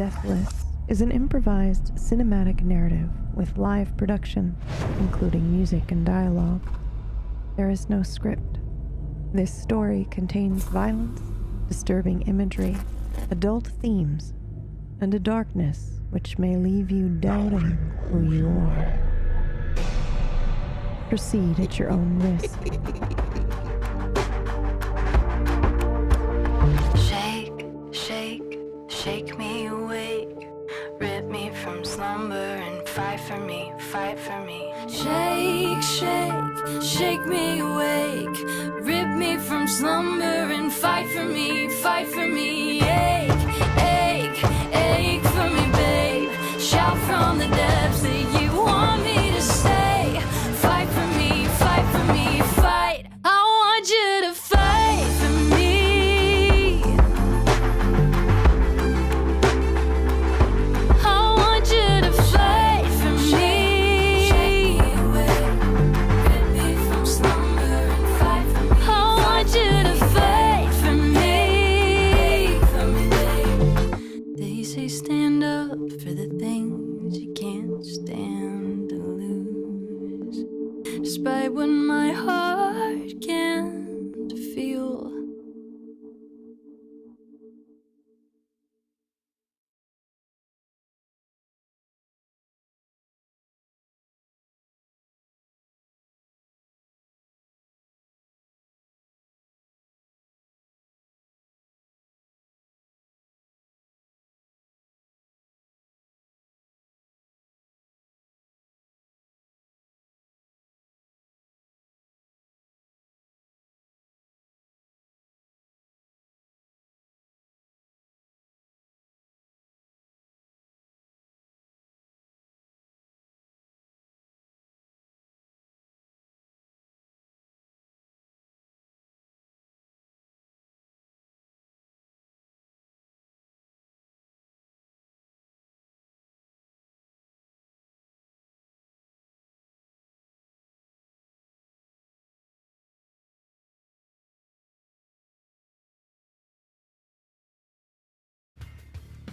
Deathless is an improvised cinematic narrative with live production, including music and dialogue. There is no script. This story contains violence, disturbing imagery, adult themes, and a darkness which may leave you doubting who you are. Proceed at your own risk. Shake, shake, shake me awake. Rip me from slumber and fight for me, fight for me. Shake, shake, shake me awake. Rip me from slumber and fight for me, fight for me. Ache, ache, ache for me, babe. Shout from the depths that you want me to stay. Fight for me, fight for me, fight. I want you to fight for me. I want you to fight for me. Shake me awake, rip me from slumber and fight for me. I want you to fight for me. For me, babe. They say stand up for the things you can't stand to lose. Despite what my heart can't feel.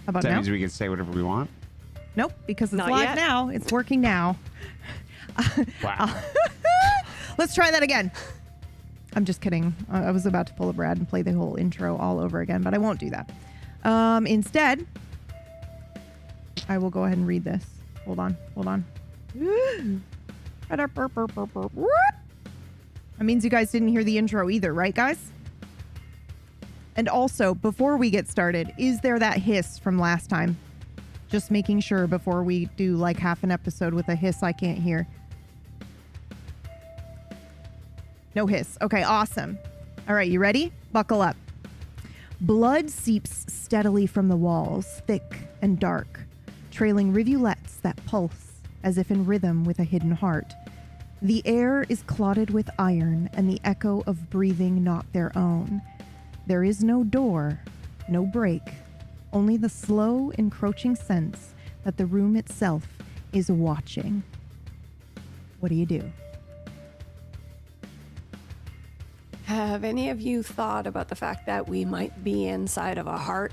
How about That now? means we can say whatever we want. Nope, because it's Not live yet. now. It's working now. Wow. Let's try that again. I'm just kidding. I was about to pull a Brad and play the whole intro all over again, but I won't do that. Instead, I will go ahead and read this. Hold on. That means you guys didn't hear the intro either, right, guys? And also, before we get started, is there that hiss from last time? Just making sure before we do like half an episode with a hiss I can't hear. No hiss. Okay, awesome. All right, you ready? Buckle up. Blood seeps steadily from the walls, thick and dark, trailing rivulets that pulse as if in rhythm with a hidden heart. The air is clotted with iron and the echo of breathing not their own. There is no door, no break, only the slow, encroaching sense that the room itself is watching. What do you do? Have any of you thought about the fact that we might be inside of a heart?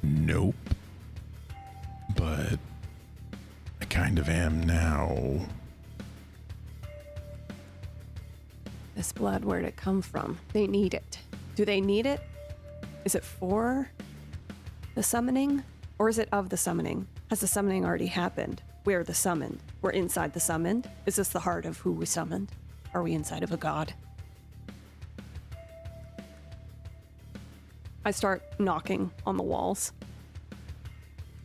Nope. But I kind of am now. This blood, where'd it come from? They need it. Do they need it? Is it for the summoning? Or is it of the summoning? Has the summoning already happened? We're the summoned. We're inside the summoned. Is this the heart of who we summoned? Are we inside of a god? I start knocking on the walls.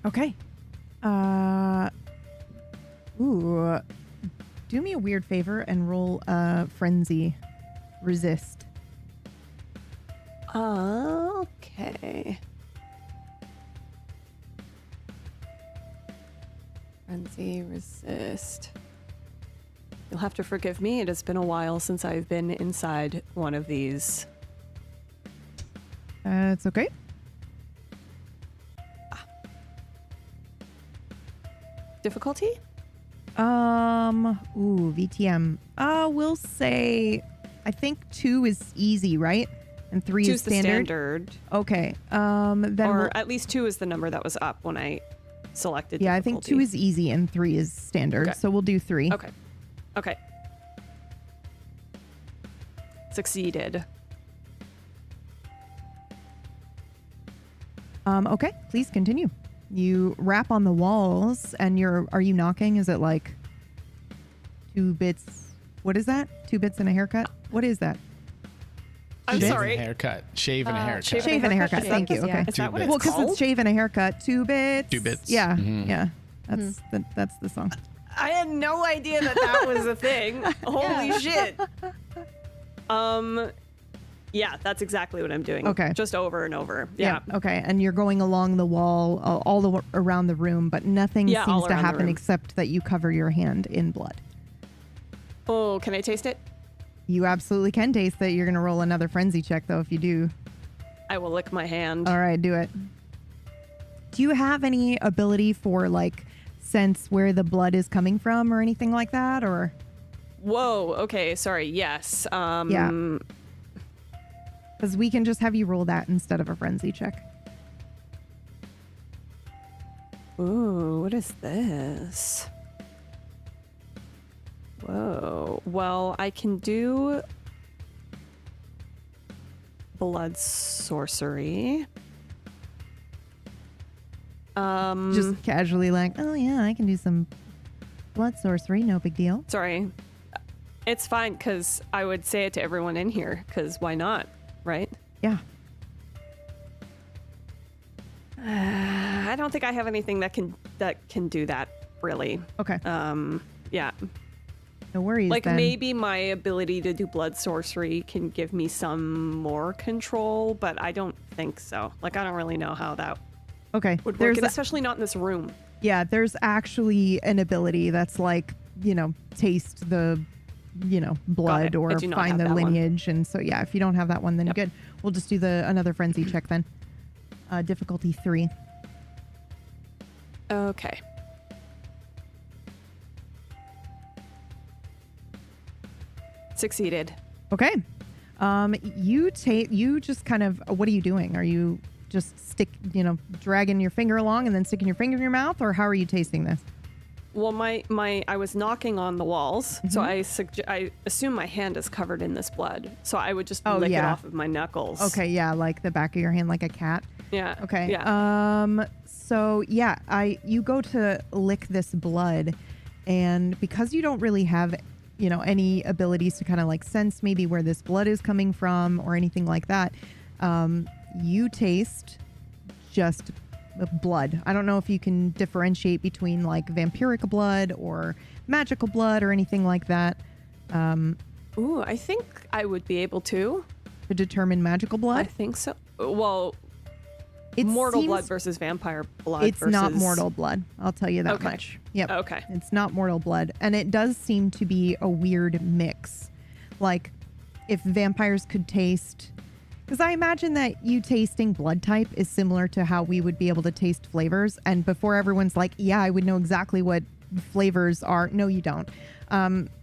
Okay. Do me a weird favor and roll frenzy resist. Okay. Frenzy resist. You'll have to forgive me. It has been a while since I've been inside one of these. It's okay. Difficulty? VTM. We'll say, I think 2 is easy, right? And 3 2's is the standard. standard. Okay. Then Or we'll- at least 2 is the number that was up when I selected yeah, I think 2 difficulty. is easy and 3 is standard. Okay. So we'll do 3. Okay. Okay. Succeeded. Okay, please continue. You rap on the walls and are you knocking? Is it like 2 bits? What is that? 2 bits and a haircut? What is that? I'm Shave sorry. And a haircut. Shave and a haircut. Shave and a haircut. Thank you. Okay. Is that what it's Well, because called? it's shave and a haircut, 2 bits. 2 bits. Yeah, Mhm. yeah. That's the song. I had no idea that was a thing. Holy shit. Yeah, that's exactly what I'm doing. Okay. Just over and over. Yeah. Okay. And you're going along the wall, around the room, but nothing Yeah, all seems to around the happen room. except that you cover your hand in blood. Oh, can I taste it? You absolutely can taste that. You're going to roll another frenzy check, though, if you do. I will lick my hand. All right, do it. Do you have any ability for, like, sense where the blood is coming from or anything like that? Or Whoa. Okay. Sorry. Yes. Yeah. Because we can just have you roll that instead of a frenzy check. Ooh, what is this? Whoa. Well, I can do blood sorcery. Just casually like, oh, yeah, I can do some blood sorcery. No big deal. Sorry. It's fine because I would say it to everyone in here because why not? Right? Yeah. I don't think I have anything that can do that really. Okay. Yeah. No worries. Like then. maybe my ability to do blood sorcery can give me some more control, but I don't think so. Like I don't really know how that Okay. would work, There's and especially not in this room. Yeah, there's actually an ability that's like, taste the, blood I or do not find have the that one. lineage. And so, yeah, if you don't have that one, then Yep. good. We'll just do another frenzy check then. Difficulty 3. Okay. Succeeded. Okay. You just kind of, what are you doing? Are you just dragging your finger along and then sticking your finger in your mouth, or how are you tasting this? Well, I was knocking on the walls, so I assume my hand is covered in this blood. So I would just lick it off of my knuckles. Okay, yeah, like the back of your hand, like a cat. Yeah. Okay. Yeah. So yeah, you go to lick this blood, and because you don't really have, any abilities to kind of like sense maybe where this blood is coming from or anything like that, you taste just blood. I don't know if you can differentiate between like vampiric blood or magical blood or anything like that. Ooh, I think I would be able to. To determine magical I blood. think so. Well, It mortal seems blood versus vampire blood. It's versus... not mortal blood. I'll tell you that Okay. much. Yep. Okay. It's not mortal blood. And it does seem to be a weird mix. Like if vampires could taste, because I imagine that you tasting blood type is similar to how we would be able to taste flavors. And before everyone's like, yeah, I would know exactly what flavors are. No, you don't.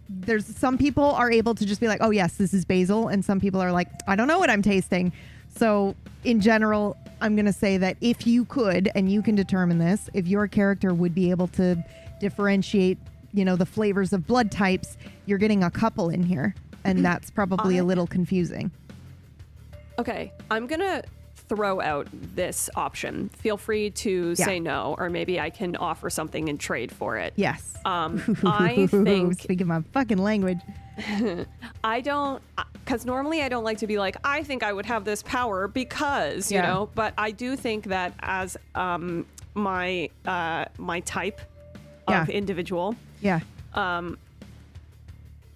There's some people are able to just be like, oh yes, this is basil. And some people are like, I don't know what I'm tasting. So in general, I'm going to say that if you could, and you can determine this, if your character would be able to differentiate, the flavors of blood types, you're getting a couple in here. And that's probably a little confusing. Okay, I'm gonna throw out this option. Feel free to say no, or maybe I can offer something in trade for it. Yes. I think Speaking my fucking language. I don't, because normally I don't like to be like, I think I would have this power because, you Yeah. know, but I do think that as my type Yeah. of individual, Yeah.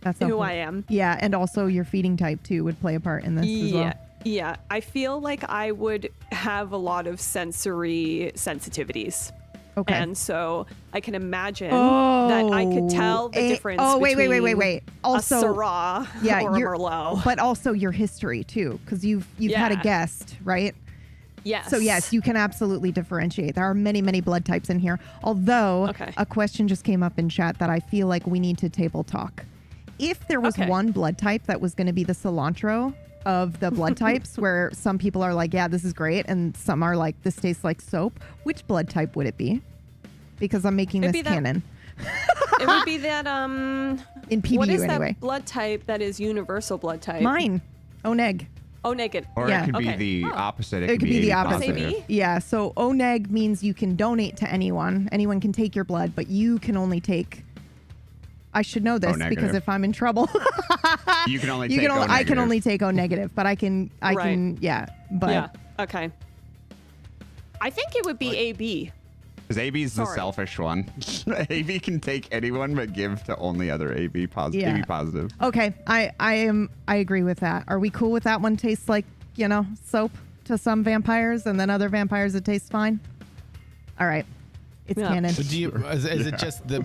That's who awful. I am. Yeah, and also your feeding type too would play a part in this as well. Yeah, I feel like I would have a lot of sensory sensitivities. Okay. And so I can imagine that I could tell the difference wait. between Also, a Syrah yeah, or a your- Merlot. but also your history too, because you've had a Yeah. guest, right? Yes. So yes, you can absolutely differentiate. There are many, many blood types in here. Although Okay. a question just came up in chat that I feel like we need to table talk. If there was Okay. one blood type that was going to be the cilantro, of the blood types where some people are like, yeah, this is great, and some are like, this tastes like soap. Which blood type would it be? Because I'm making It'd this be that- canon. It would be that In PBU what is anyway. that blood type that is universal blood type? Mine. Oneg. Oh, naked. Or Yeah. it could Okay. be the Oh. opposite. It could be the AB opposite. positive. AB? Yeah, so Oneg means you can donate to anyone. Anyone can take your blood, but you can only take. I should know this O because negative. if I'm in trouble, You can only you take can only, I can O-negative. only take O negative, but I can, Right. yeah, but Yeah. Okay. I think it would be AB. Because AB is the Sorry. selfish one. AB can take anyone but give to only other AB positive. Yeah. AB positive. okay, I agree with that. Are we cool with that one? Tastes like, soap to some vampires, and then other vampires it tastes fine. All right, it's Yeah. canon. So do you, is it just the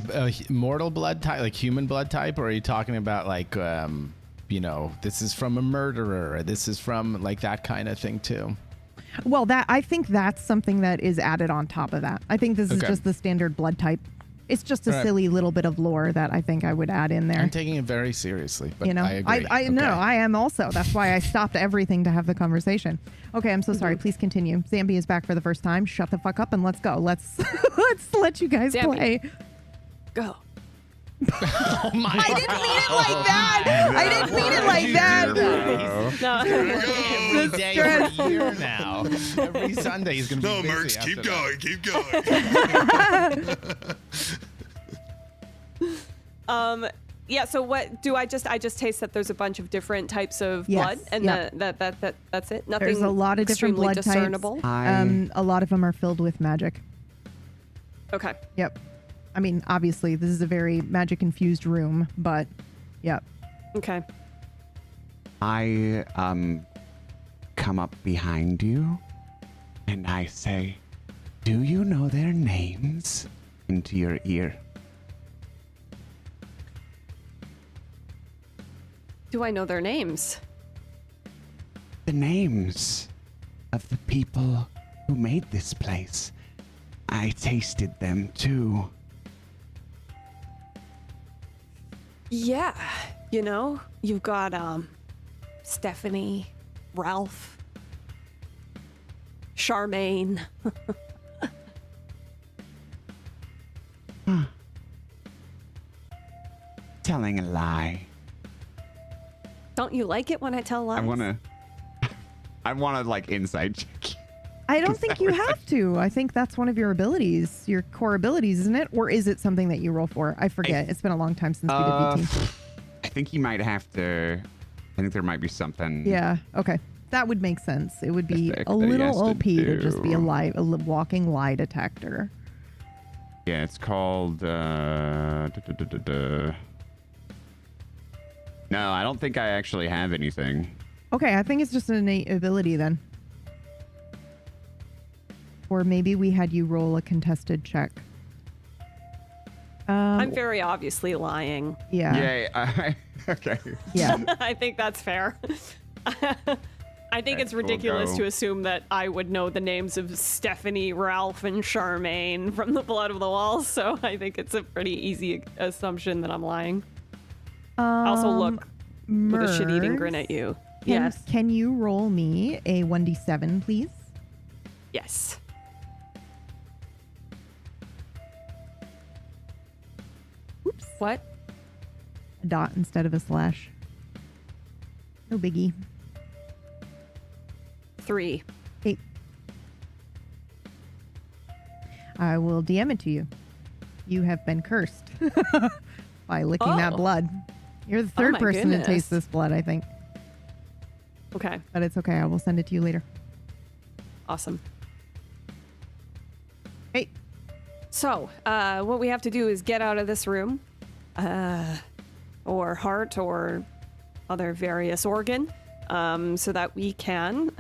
mortal blood type, like human blood type, or are you talking about like, this is from a murderer, or this is from like that kind of thing too? Well, I think that's something that is added on top of that. I think this is Okay. just the standard blood type. It's just a All right. silly little bit of lore that I think I would add in there. I'm taking it very seriously, but I agree. I know Okay. I am also. That's why I stopped everything to have the conversation. Okay, I'm so sorry. Please continue. Zambi is back for the first time. Shut the fuck up and let's go. Let's let's let you guys Zambi. play. Go. Oh my I didn't mean it like that. I didn't mean it like that. No. Every The day stress. for a year now. Every Sunday he's gonna be No, busy Mercs, after keep that. going, keep going. Yeah. So what do I just taste that there's a bunch of different types of Yes, blood, and yep. that's it. Nothing. There's a lot of different extremely blood discernible. types. A lot of them are filled with magic. Okay. Yep. I mean, obviously, this is a very magic infused room, but yep. Okay. I come up behind you and I say, "Do you know their names?" into your ear. Do I know their names? The names of the people who made this place. I tasted them too. Yeah. You've got Stephanie, Ralph, Charmaine. Telling a lie. Don't you like it when I tell lies? I wanna like insight check. I don't think you have to. I think that's one of your abilities, your core abilities, isn't it? Or is it something that you roll for? I forget. It's been a long time since we did VT. I think you might have to. I think there might be something. Yeah. Okay. That would make sense. It would be Specific a that he has little to OP to just be do. walking lie detector. Yeah, it's called. No, I don't think I actually have anything. Okay, I think it's just an innate ability then. Or maybe we had you roll a contested check. I'm very obviously lying. Yeah. Yeah. Okay. Yeah. I think that's fair. I think it's We'll ridiculous go. to assume that I would know the names of Stephanie, Ralph, and Charmaine from the Blood of the Walls, so I think it's a pretty easy assumption that I'm lying. I also look with a shit-eating grin at you. Yes. Can you roll me a 1d7, please? Yes. Oops. What? A dot instead of a slash. No biggie. 3. 8. I will DM it to you. You have been cursed by licking that Oh. blood. You're the third my person to taste goodness. this blood, I think. Okay. But it's okay. I will send it to you later. Awesome. Hey. So, what we have to do is get out of this room, or heart, or other various organ, so that we can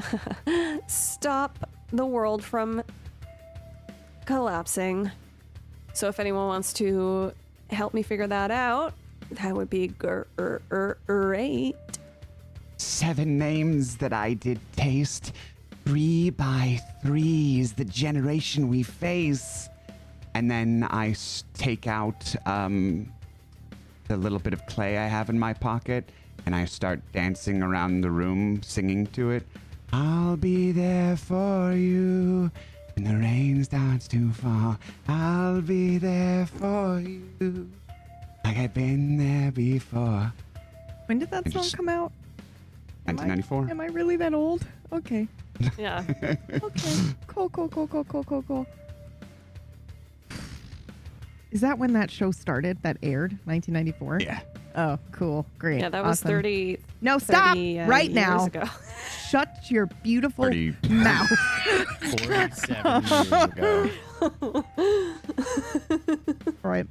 stop the world from collapsing. So, if anyone wants to help me figure that out, that would be great. 7 names that I did taste. 3 by 3 is the generation we face. And then I take out the little bit of clay I have in my pocket, and I start dancing around the room, singing to it. I'll be there for you when the rain starts to fall. I'll be there for you like I've been there before. When did that I song just- come out? 1994. Am I really that old? Okay. Yeah. Okay. Cool. Is that when that show started? That aired? 1994? Yeah. Oh, cool. Great. Yeah, that was Awesome. 30. No, stop 30, right years now. ago. Shut your beautiful 30. mouth. 47 years ago. All right.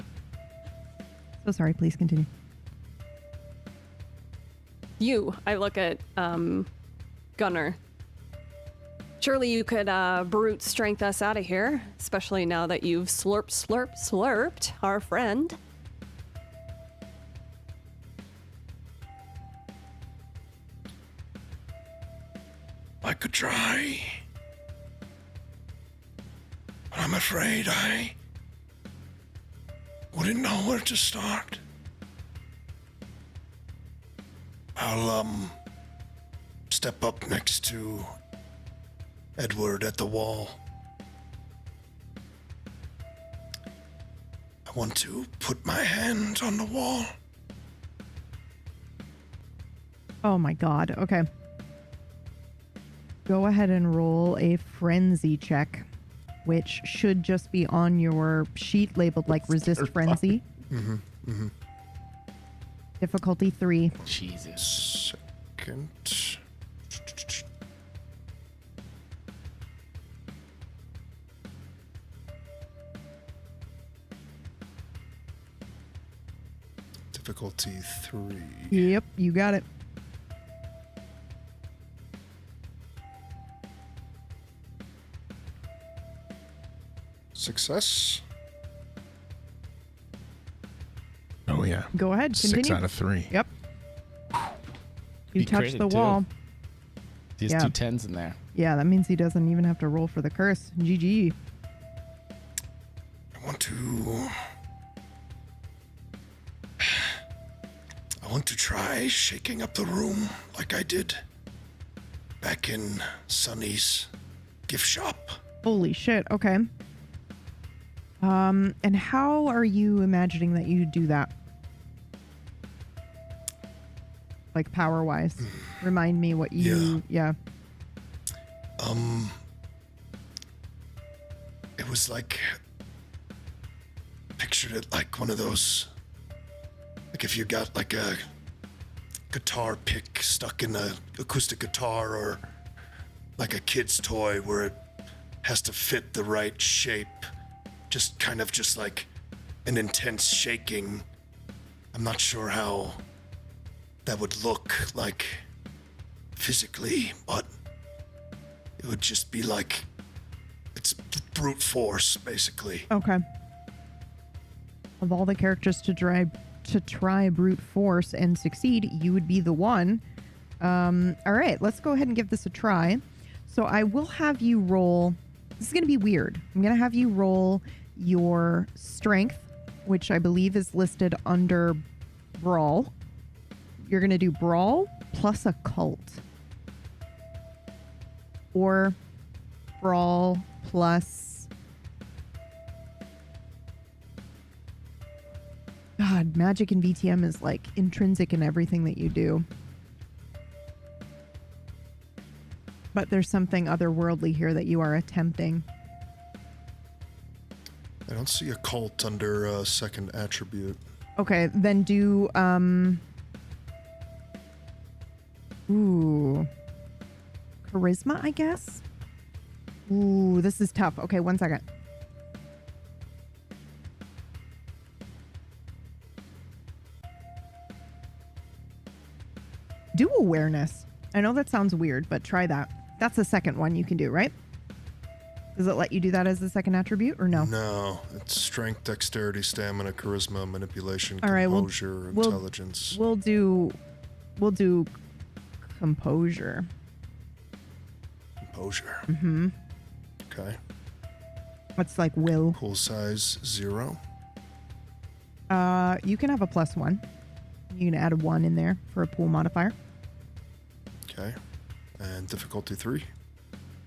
So sorry. Please continue. I look at Gunnar. Surely you could brute strength us out of here, especially now that you've slurped our friend. I could try. But I'm afraid I wouldn't know where to start. I'll, step up next to Edward at the wall. I want to put my hand on the wall. Oh my God. Okay. Go ahead and roll a frenzy check, which should just be on your sheet labeled like resist frenzy. Difficulty 3. Jesus. Second. Difficulty 3. Yep, you got it. Success. Oh yeah. Go ahead. Continue. 6 out of 3. Yep. You He touched the created two. wall. He has Yeah. 2 10s in there. Yeah, that means he doesn't even have to roll for the curse. GG. I want to try shaking up the room like I did back in Sonny's gift shop. Holy shit. Okay. And how are you imagining that you do that? Like power wise? Remind me what you. Yeah. It was like, pictured it like one of those, like if you got like a guitar pick stuck in a acoustic guitar, or like a kid's toy where it has to fit the right shape, just kind of just like an intense shaking. I'm not sure how that would look like physically, but it would just be like, it's brute force, basically. Okay. Of all the characters to try brute force and succeed, you would be the one. All right, let's go ahead and give this a try. So I will have you roll. This is going to be weird. I'm going to have you roll your strength, which I believe is listed under brawl. You're going to do brawl plus occult. Or brawl plus... God, magic and VTM is like intrinsic in everything that you do. But there's something otherworldly here that you are attempting. I don't see occult under second attribute. Okay, then do charisma, I guess. Ooh, this is tough. Okay, 1 second. Do awareness. I know that sounds weird, but try that. That's the second one you can do, right? Does it let you do that as the second attribute or no? No, it's strength, dexterity, stamina, charisma, manipulation, All right, composure, intelligence. We'll do composure. Composure. Mm-hmm. Okay. That's like will. Pool size 0. You can have a +1. You can add a 1 in there for a pool modifier. Okay. And difficulty 3.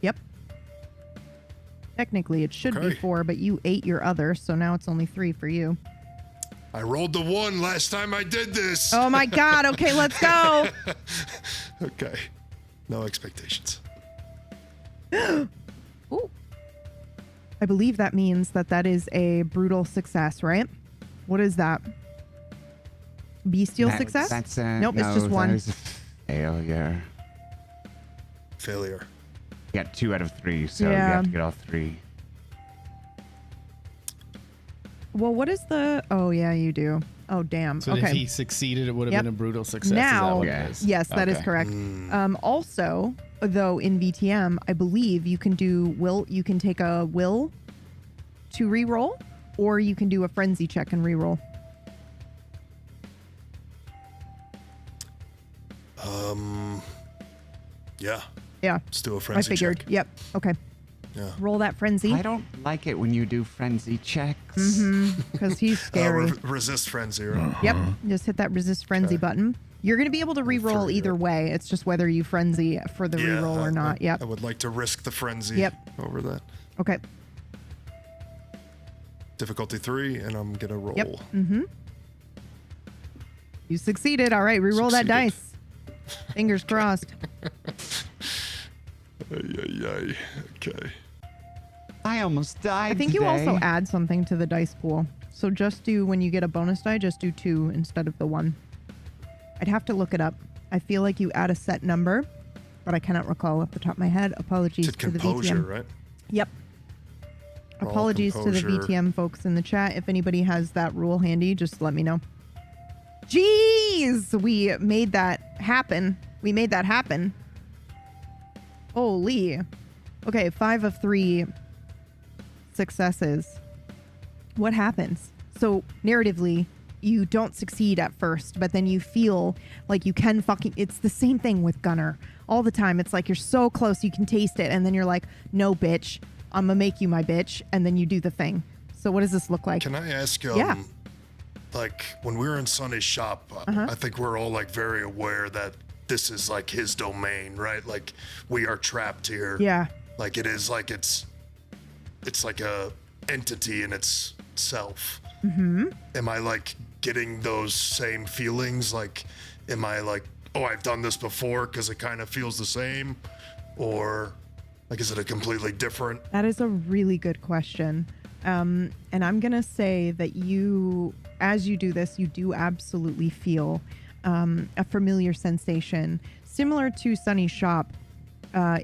Yep. Technically, it should be Okay. 4, but you ate your other, so now it's only 3 for you. I rolled the 1 last time I did this. Oh my god, okay, let's go. Okay. No expectations. Ooh. I believe that means that is a brutal success, right? What is that? Bestial success? That's Nope, it's just 1. That is a failure. Failure. You got 2 out of 3, so you Yeah. have to get all 3. Well, what is the... Oh, yeah, you do. Oh, damn. So okay. if he succeeded, it would have Yep. been a brutal success. Now, is that what it is? yes, that is Okay. correct. Also, though, in VTM, I believe you can do will. You can take a will to re-roll, or you can do a frenzy check and re-roll. Yeah. Yeah, Let's do a I frenzy figured. check. Yep. Okay. Yeah. Roll that frenzy I don't like it when you do frenzy checks. because he's scary. Resist frenzy, right? Yep. Just hit that resist frenzy Okay. button. You're going to be able to re-roll Three, either yep. way. It's just whether you frenzy for the re-roll or not. Yep. I would like to risk the frenzy Yep. over that. Okay. Difficulty 3, and I'm going to roll. Yep. You succeeded. All right. Re-roll that Succeeded. dice. Fingers crossed. Ay, ay, ay. Okay. I almost died. I think you today. also add something to the dice pool. So just do, when you get a bonus die, just do 2 instead of the 1. I'd have to look it up. I feel like you add a set number, but I cannot recall off the top of my head. Apologies It's to the composure, VTM. right? Yep. Roll Apologies to the composure. VTM folks in the chat. If anybody has that rule handy, just let me know. Jeez! We made that happen. We made that happen. Holy. Okay, 5 of 3 successes. What happens? So, narratively, you don't succeed at first, but then you feel like you can it's the same thing with Gunner. All the time, it's like you're so close, you can taste it, and then you're like, no, bitch, I'm gonna make you my bitch, and then you do the thing. So what does this look like? Can I ask, Yeah. like, when we were in Sonny's shop, Uh-huh. I think we're all, like, very aware that this is, like, his domain, right? Like, we are trapped here. Yeah. Like, it is, like, it's like a entity in itself. Mm-hmm. Am I, like, getting those same feelings? Like, am I, like, oh, I've done this before because it kind of feels the same? Or, like, is it a completely different? That is a really good question. And I'm going to say that as you do this, you do absolutely feel a familiar sensation, similar to Sunny's shop,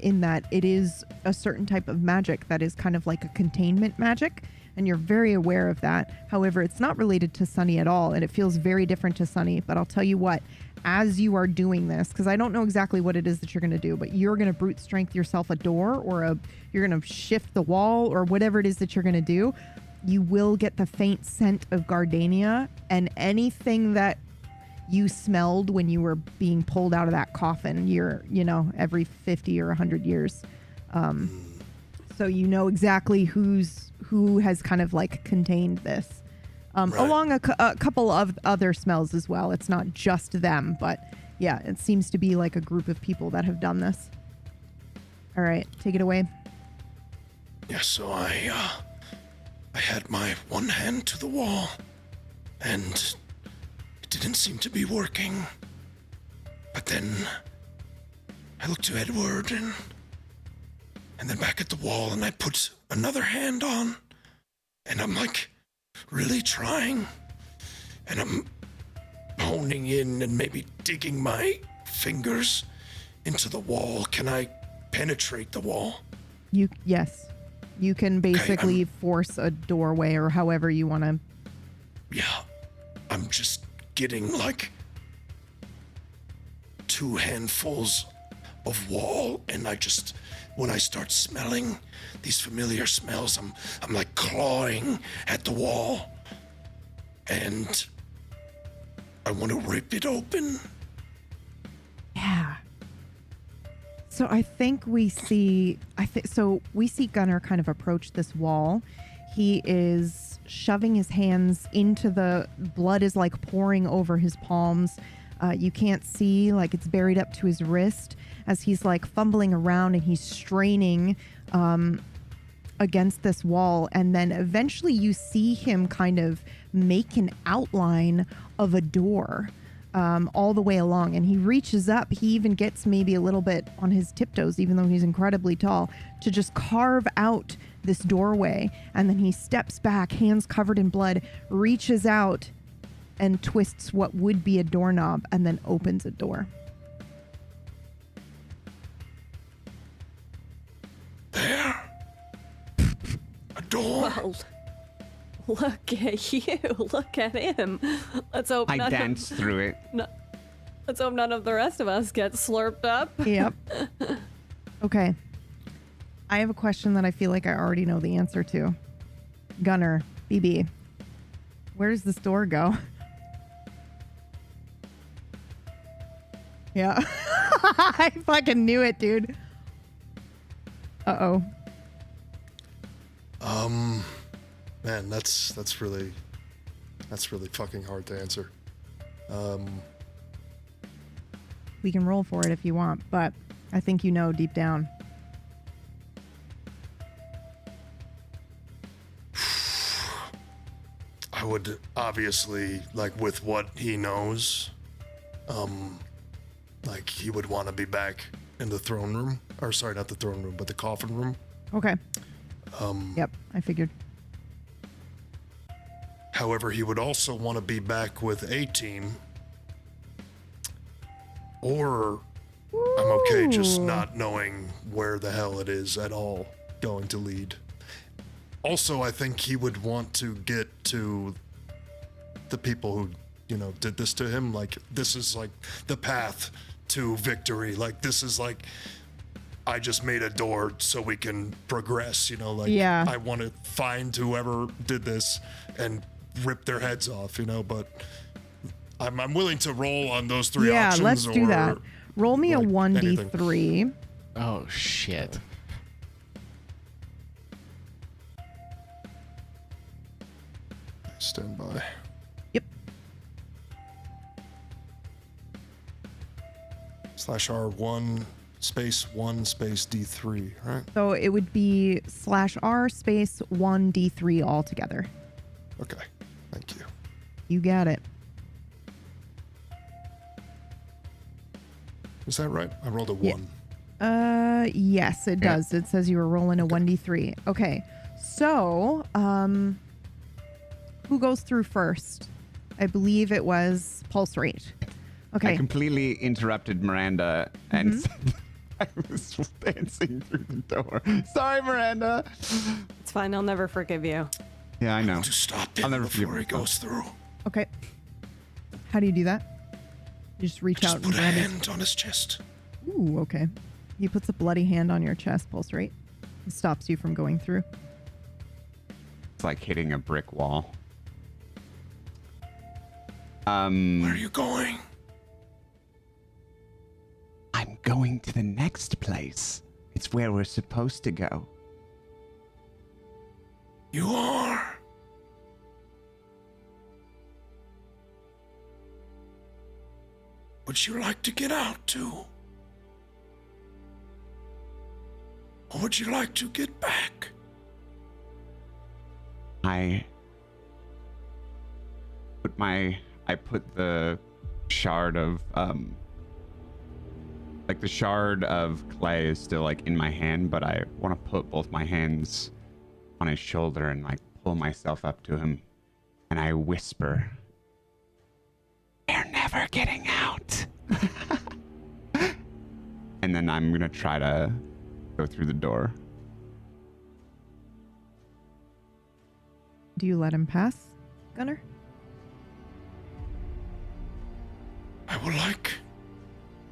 in that it is a certain type of magic that is kind of like a containment magic, and you're very aware of that. However, it's not related to Sunny at all, and it feels very different to Sunny. But I'll tell you what, as you are doing this, because I don't know exactly what it is that you're going to do, but you're going to brute strength yourself a door, or you're going to shift the wall, or whatever it is that you're going to do. You will get the faint scent of Gardania, and anything that you smelled when you were being pulled out of that coffin every 50 or 100 years. So you know exactly who has kind of like contained this, Right. along a couple of other smells as well. It's not just them, but yeah, it seems to be like a group of people that have done this. All right, take it away. Yeah, so I had my one hand to the wall, and it didn't seem to be working. But then I looked to Edward and then back at the wall, and I put another hand on, and I'm like really trying, and I'm honing in and maybe digging my fingers into the wall. Can I penetrate the wall? Yes, you can basically force a doorway or however you want to. Yeah, I'm just getting like 2 handfuls of wall, and when I start smelling these familiar smells, I'm like clawing at the wall, and I want to rip it open. Yeah. So I think we see Gunnar kind of approach this wall. He is shoving his hands into the blood is like pouring over his palms. You can't see, like it's buried up to his wrist as he's like fumbling around and he's straining against this wall. And then eventually you see him kind of make an outline of a door all the way along. And he reaches up. He even gets maybe a little bit on his tiptoes, even though he's incredibly tall, to just carve out this doorway. And then he steps back, hands covered in blood, reaches out and twists what would be a doorknob and then opens a door. There. A door. Well, look at you. Look at him. Let's hope I dance through it. let's hope none of the rest of us get slurped up. Yep. Okay. I have a question that I feel like I already know the answer to. Gunner, BB, where does this door go? Yeah. I fucking knew it, dude. Uh-oh. Man, that's really fucking hard to answer. We can roll for it if you want, but I think you know deep down. I would obviously, like, with what he knows, like, he would want to be back in the throne room. Or, sorry, not the throne room, but the coffin room. Okay. Yep, I figured. However, he would also want to be back with a team. Or I'm okay just not knowing where the hell it is at all going to lead. Also, I think he would want to get to the people who, you know, did this to him. Like, this is like the path to victory. Like, this is like, I just made a door so we can progress, you know, like, yeah. I want to find whoever did this and rip their heads off, you know, but I'm willing to roll on those three options. Yeah, let's do that. Roll me like a 1d3. Oh, shit. Stand by. Yep. /R1 space 1 space D3, right? So it would be /R space 1d3 altogether. Okay, thank you. You got it. Is that right? I rolled a Yeah. 1. Yes, it does. It says you were rolling a 1d3. Okay. So, who goes through first? I believe it was Pulse Rate. Okay. I completely interrupted Miranda and said I was dancing through the door. Sorry, Miranda. It's fine. I'll never forgive you. Yeah, I know. To stop I'll him never forgive before he myself. goes through. Okay. How do you do that? You just reach out Just and put a grab his... hand on his chest. Ooh, okay. He puts a bloody hand on your chest, Pulse Rate. It stops you from going through. It's like hitting a brick wall. Where are you going? I'm going to the next place. It's where we're supposed to go. You are. Would you like to get out too? Or would you like to get back? I put the shard of like the shard of clay is still like in my hand, but I want to put both my hands on his shoulder and like pull myself up to him, and I whisper, "You're never getting out." And then I'm gonna try to go through the door. Do you let him pass, Gunner? I will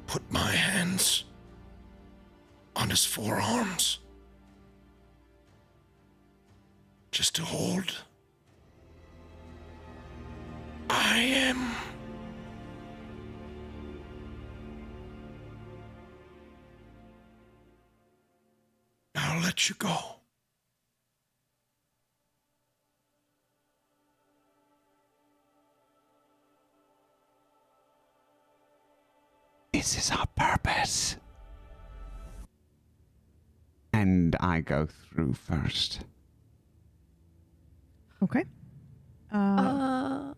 put my hands on his forearms. Just to hold. I am. I'll let you go. This is our purpose. And I go through first. Okay. Yeah.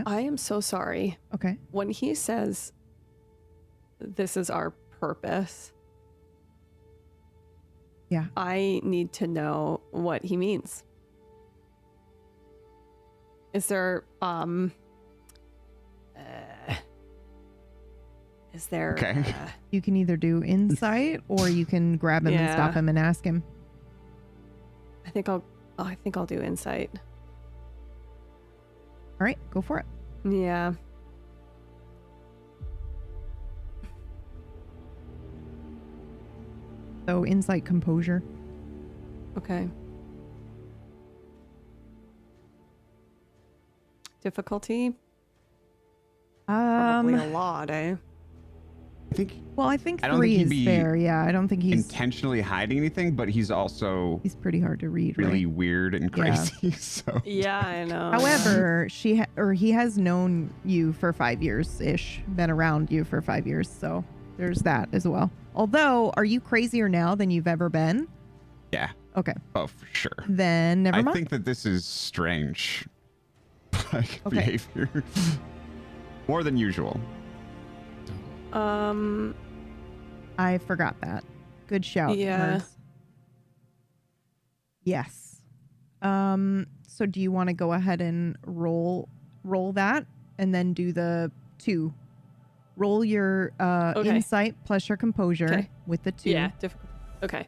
I am so sorry. Okay. When he says, this is our purpose, Yeah. I need to know what he means. Is there, Okay. You can either do insight or you can grab him and Yeah. stop him and ask him. I think I'll do insight. All right, go for it. Yeah. So insight, composure. Okay. Difficulty? Probably a lot, eh? I think Well, I think I don't think 3 he'd is be fair. Yeah, I don't think he's intentionally hiding anything, but he's also he's pretty hard to read, really right? weird and Yeah. crazy. So Yeah, I know. However, he has known you for 5 years ish, been around you for 5 years, so there's that as well. Although, are you crazier now than you've ever been? yeah, Okay, oh for sure. then never I mind. think that this is strange like Okay. behavior, more than usual. I forgot that. Good shout. Yeah. Merz. Yes. So do you want to go ahead and roll that and then do the 2? Roll your Okay. insight plus your composure Okay. with the 2. Yeah, okay.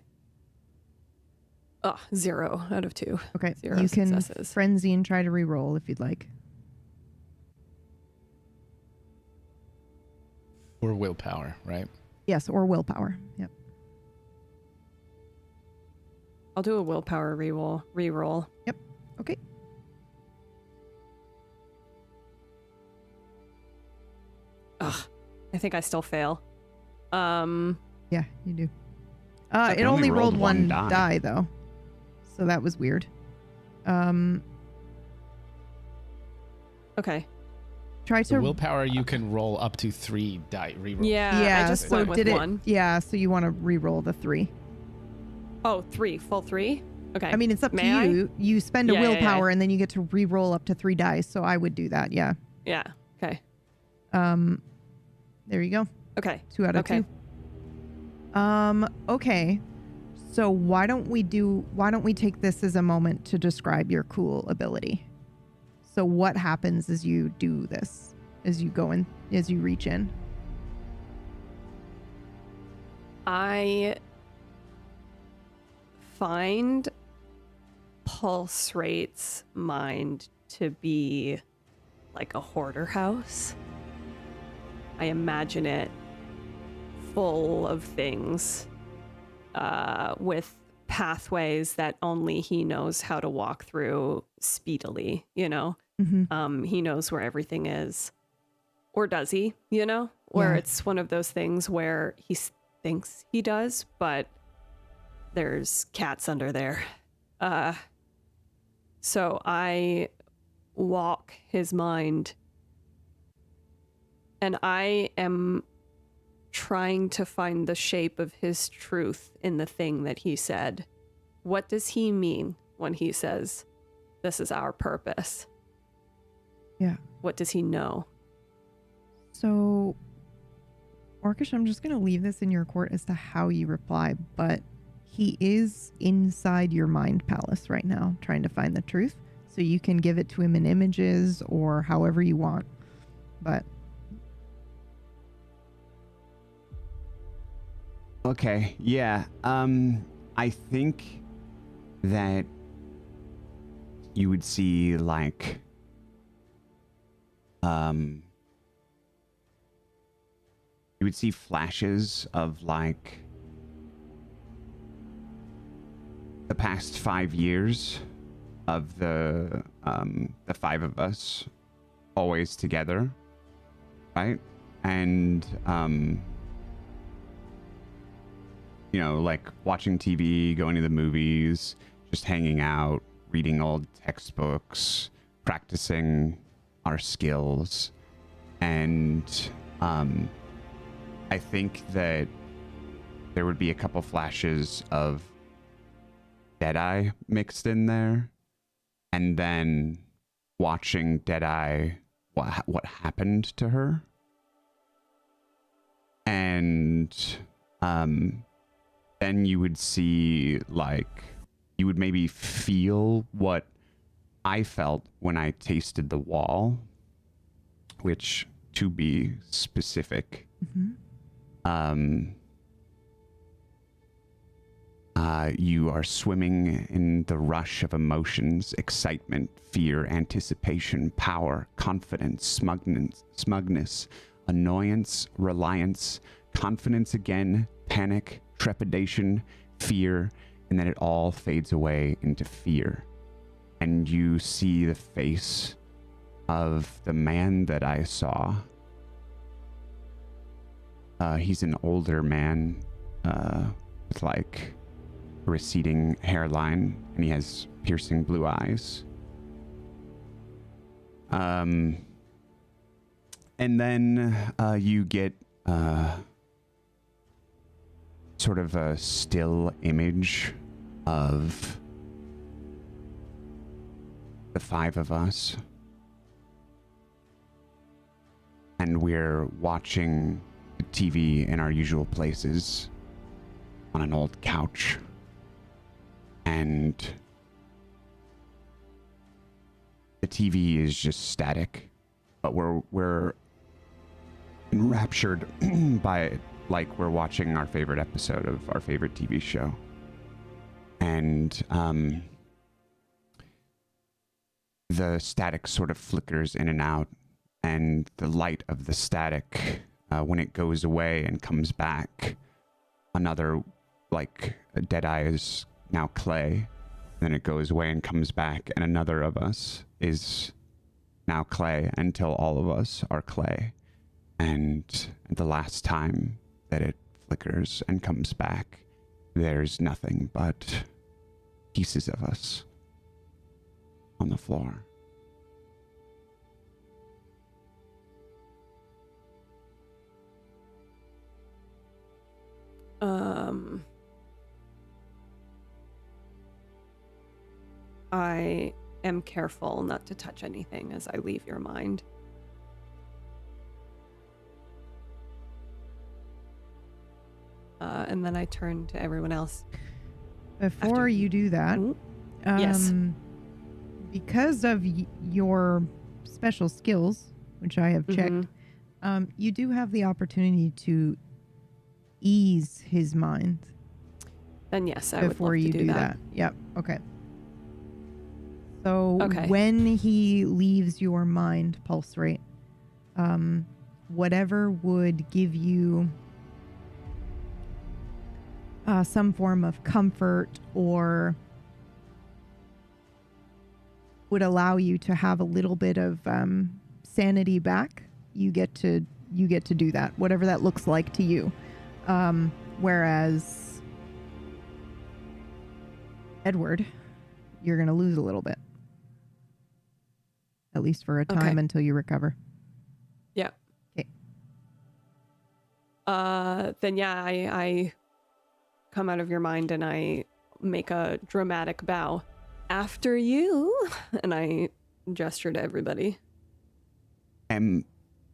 0 out of 2. Okay. 0 you can successes. frenzy and try to re-roll if you'd like. Or willpower, right? Yes, or willpower. Yep. I'll do a willpower re-roll. Yep. Okay. Ugh, I think I still fail. Yeah, you do. I It only rolled one die though. So that was weird. Okay. Try So to willpower, you can roll up to 3 die reroll. Yeah, I just so went with did it 1. Yeah, so you want to re-roll the 3. Oh, 3, full 3? Okay. I mean, it's up May to I? you. You spend a Yeah, yeah, yeah. willpower and then you get to re-roll up to 3 dice, so I would do that. Yeah. Yeah. Okay. There you go. Okay. 2 out of Okay. 2. Okay. So why don't we take this as a moment to describe your cool ability? So what happens as you do this? As you go in, as you reach in? I find Pulse Rate's mind to be like a hoarder house. I imagine it full of things with pathways that only he knows how to walk through speedily, you know? Mm-hmm. He knows where everything is. Or does he, you know? Where Yeah. it's one of those things where he thinks he does, but there's cats under there. So I walk his mind and I am trying to find the shape of his truth in the thing that he said. What does he mean when he says, this is our purpose? Yeah. What does he know? So, Orcish, I'm just going to leave this in your court as to how you reply, but he is inside your mind palace right now trying to find the truth. So you can give it to him in images or however you want. But Okay, yeah. I think that you would see like you would see flashes of like the past 5 years of the 5 of us always together, right? And you know, like watching TV, going to the movies, just hanging out, reading old textbooks, practicing our skills. And I think that there would be a couple flashes of Deadeye mixed in there, and then watching Deadeye, what happened to her, and then you would see, like, you would maybe feel what I felt when I tasted the wall, which, to be specific, you are swimming in the rush of emotions: excitement, fear, anticipation, power, confidence, smugness, annoyance, reliance, confidence again, panic, trepidation, fear, and then it all fades away into fear. And you see the face of the man that I saw. He's an older man with like a receding hairline, and he has piercing blue eyes. And then you get sort of a still image of the five of us. And we're watching the TV in our usual places on an old couch. And the TV is just static, but we're enraptured by it, like we're watching our favorite episode of our favorite TV show. And the static sort of flickers in and out, and the light of the static, when it goes away and comes back, another, like, Deadeye is now clay. Then it goes away and comes back, and another of us is now clay until all of us are clay. And the last time that it flickers and comes back, there's nothing but pieces of us on the floor. I am careful not to touch anything as I leave your mind. And then I turn to everyone else. Before you do that, Yes. because of your special skills, which I have checked, you do have the opportunity to ease his mind Then yes, I would before love you to do that. Yep. Okay. So Okay. when he leaves your mind pulse rate, whatever would give you some form of comfort or would allow you to have a little bit of sanity back, you get to do that, whatever that looks like to you. Whereas Edward, you're going to lose a little bit, at least for a time until you recover. Yeah. Okay. Then yeah, I come out of your mind and I make a dramatic bow. After you, and I gesture to everybody. Am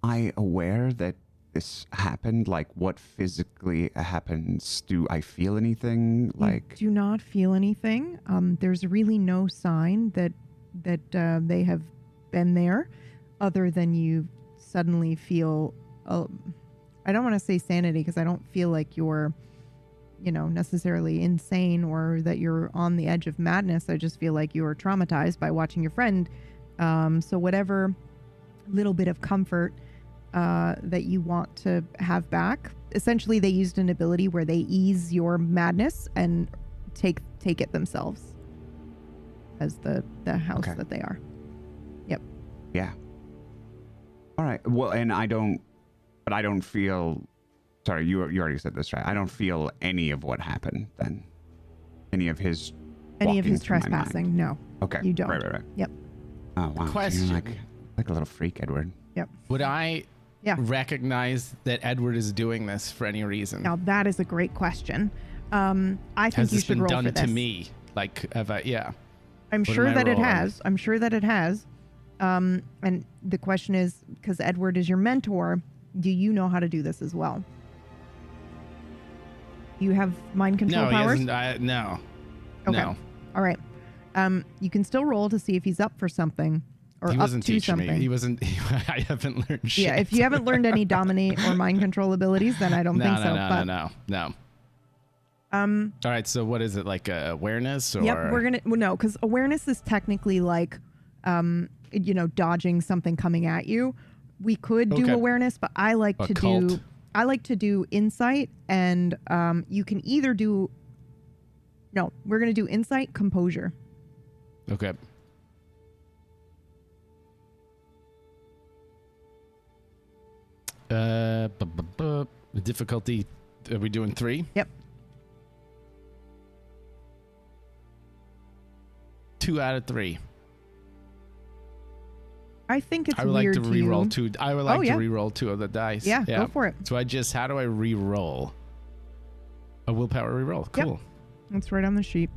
I aware that this happened? Like, what physically happens? Do I feel anything? Like, You do not feel anything. There's really no sign that they have been there, other than you suddenly feel. I don't want to say sanity because I don't feel like you're, necessarily insane or that you're on the edge of madness. I just feel like you were traumatized by watching your friend. So whatever little bit of comfort that you want to have back. Essentially, they used an ability where they ease your madness and take it themselves as the house that they are. Yep. yeah. All right. Well, and I don't feel. Sorry, you already said this, right? I don't feel any of what happened then. Any of his. Any of his walking through my mind. trespassing? No. Okay. You don't. Right. Yep. Oh wow. Question. You're like a little freak, Edward. Yep. Would I recognize that Edward is doing this for any reason? Now that is a great question. I think Has you this should been roll done for this. to me? Like, have I? Yeah. I'm What sure am I that it rolling? has. I'm sure that it has. And the question is, because Edward is your mentor, do you know how to do this as well? You have mind control No, he powers? hasn't. No. Okay. No. All right. You can still roll to see if he's up for something or He up wasn't to teaching something. me. He wasn't. I haven't learned shit. Yeah, if you haven't learned any dominate or mind control abilities, then I don't think so. But No. All right. So what is it, like awareness or? yep, we're gonna no, because awareness is technically like, dodging something coming at you. We could do Okay. awareness, but I like to Occult. do. I like to do insight, and you can either do. No, we're gonna do insight, composure. Okay. The difficulty. Are we doing 3? Yep. 2 out of 3. I think it's I would like weird to re-roll you. 2. I would like yeah. to re-roll 2 of the dice. Yeah, go for it. So how do I re-roll? A willpower re-roll. Yep. Cool. It's right on the sheet.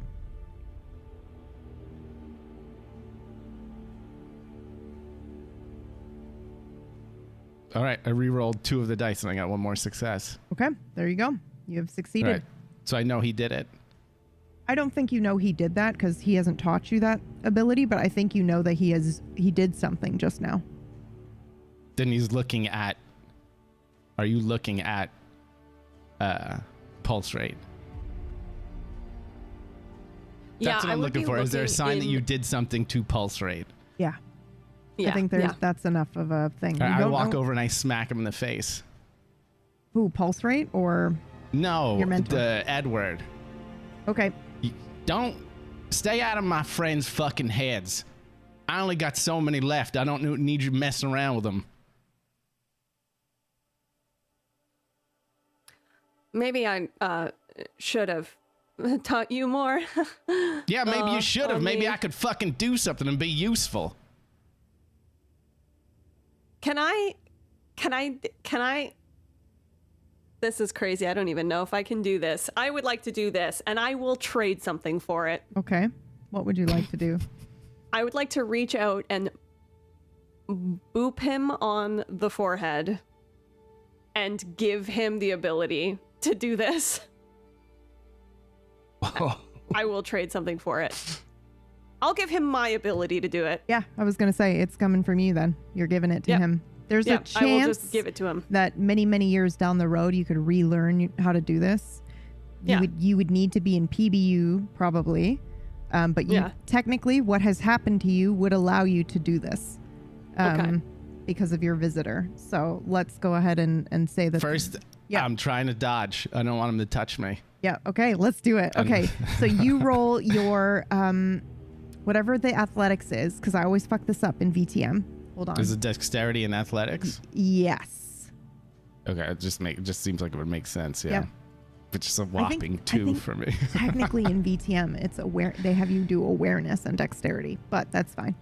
All right. I re-rolled 2 of the dice and I got 1 more success. Okay, there you go. You have All succeeded. right. So I know he did it. I don't think you know he did that because he hasn't taught you that ability, but I think you know that he did something just now. Then he's looking at. Are you looking at pulse rate? That's what I'm looking for. Is there a sign that you did something to pulse rate? Yeah. Yeah, I think that's enough of a thing. You I don't walk know- over and I smack him in the face. Who, pulse rate or No, Your mentor. the Edward. okay. Don't stay out of my friends' fucking heads. I only got so many left. I don't need you messing around with them. Maybe I should have taught you more. Yeah, maybe you should have. on Maybe me. I could fucking do something and be useful. Can I? This is crazy. I don't even know if I can do this. I would like to do this, and I will trade something for it. Okay. What would you like to do? I would like to reach out and boop him on the forehead and give him the ability to do this. I will trade something for it. I'll give him my ability to do it. Yeah, I was going to say it's coming from you then. You're giving it to Yep. him. There's a Yeah, chance I will just give it to him. that many, many years down the road you could relearn how to do this. Yeah. You would need to be in PBU probably. But you Yeah. technically what has happened to you would allow you to do this. Okay. Because of your visitor. So let's go ahead and say that First, Yeah. I'm trying to dodge. I don't want him to touch me. Yeah, okay, let's do it. Okay. So you roll your whatever the athletics is, because I always fuck this up in VTM. Hold on. Is it dexterity and athletics? Yes. Okay, it just seems like it would make sense. Yeah. Yeah. But just a I whopping think 2 for me. Technically in VTM, it's they have you do awareness and dexterity, but that's fine.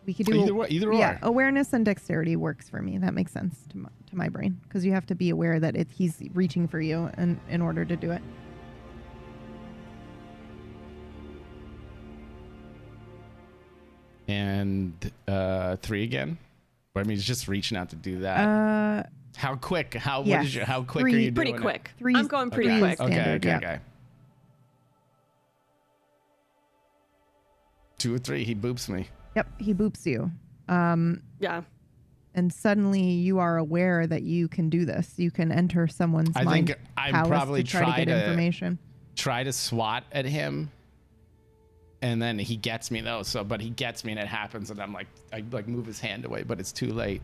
We could do Either yeah, or. awareness and dexterity works for me. That makes sense to my brain because you have to be aware that he's reaching for you in order to do it. And 3 again. Or I mean, it's just reaching out to do that. How quick? How yes. how quick 3 are you Pretty doing quick. Three- I'm going pretty okay. quick. Okay, Standard, okay, yeah. okay. 2 or 3, he boops me. Yep, he boops you. Yeah. And suddenly you are aware that you can do this. You can enter someone's I mind think I palace probably to try to get information. Try to swat at him, and then he gets me though. But he gets me, and it happens, and I move his hand away, but it's too late.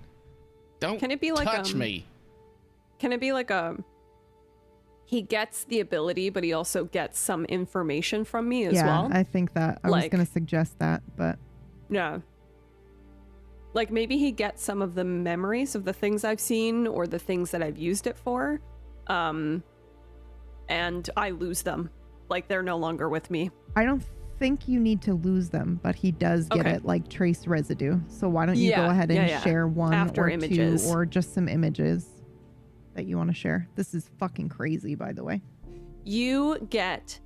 Don't Can it be like, touch me. Can it be like he gets the ability, but he also gets some information from me as well? I think that. I was Like- going to suggest that, but Yeah. Like maybe he gets some of the memories of the things I've seen or the things that I've used it for. And I lose them. Like they're no longer with me. I don't think you need to lose them, but he does get Okay. it like trace residue. So why don't you go Yeah, ahead and yeah. share one After or images. two or just some images that you want to share? This is fucking crazy, by the way. You get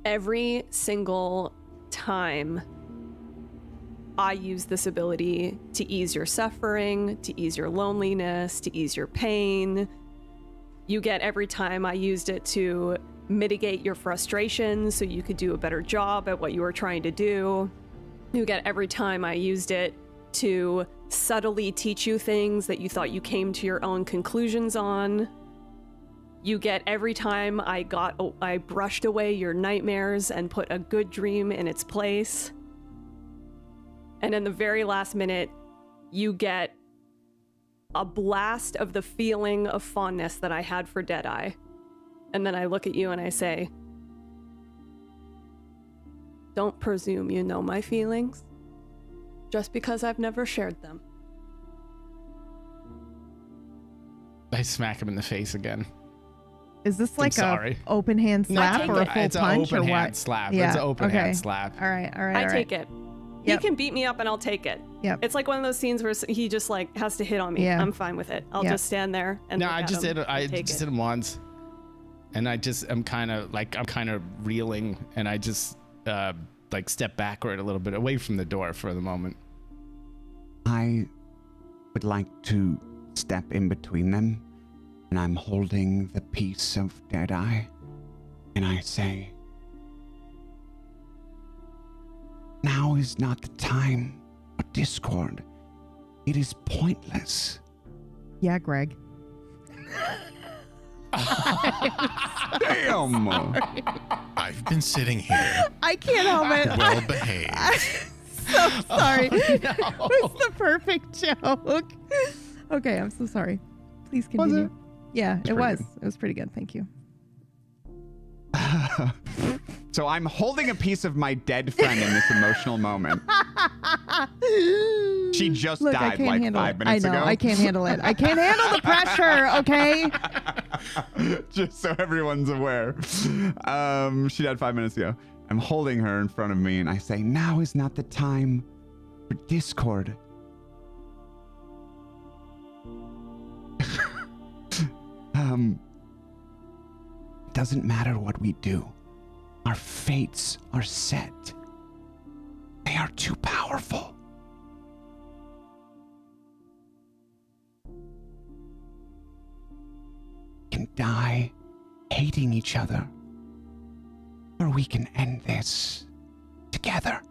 every single time I use this ability to ease your suffering, to ease your loneliness, to ease your pain. You get every time I used it to mitigate your frustration so you could do a better job at what you were trying to do. You get every time I used it to subtly teach you things that you thought you came to your own conclusions on. You get every time I brushed away your nightmares and put a good dream in its place. And in the very last minute, you get a blast of the feeling of fondness that I had for Deadeye. And then I look at you and I say, don't presume you know my feelings just because I've never shared them. I smack him in the face again. Is this like a sorry. open hand slap take or a it. full It's an punch or open what? hand slap. Yeah. It's an open okay. hand slap. All right. I take it. Yep. He can beat me up and I'll take it. Yep. It's like one of those scenes where he just like has to hit on me. Yeah. I'm fine with it. I'll Yeah. just stand there and No, look I at just him did it. I and take just it. did him once, and I'm kind of reeling, and I just like step backward a little bit away from the door for the moment. I would like to step in between them, and I'm holding the piece of Deadeye, and I say, now is not the time for discord. It is pointless. Yeah, Greg. Damn! I've been sitting here, I can't help it. well behaved. So sorry. It was the perfect joke. Okay, I'm so sorry. Please continue. it? Yeah, it pretty was. good. It was pretty good. Thank you. So I'm holding a piece of my dead friend in this emotional moment. She just Look, I died can't like handle 5 it. minutes I know. ago. I can't handle it. I can't handle the pressure. Okay. Just so everyone's aware. She died 5 minutes ago. I'm holding her in front of me and I say, now is not the time for discord. Doesn't matter what we do. Our fates are set. They are too powerful. We can die hating each other, or we can end this together.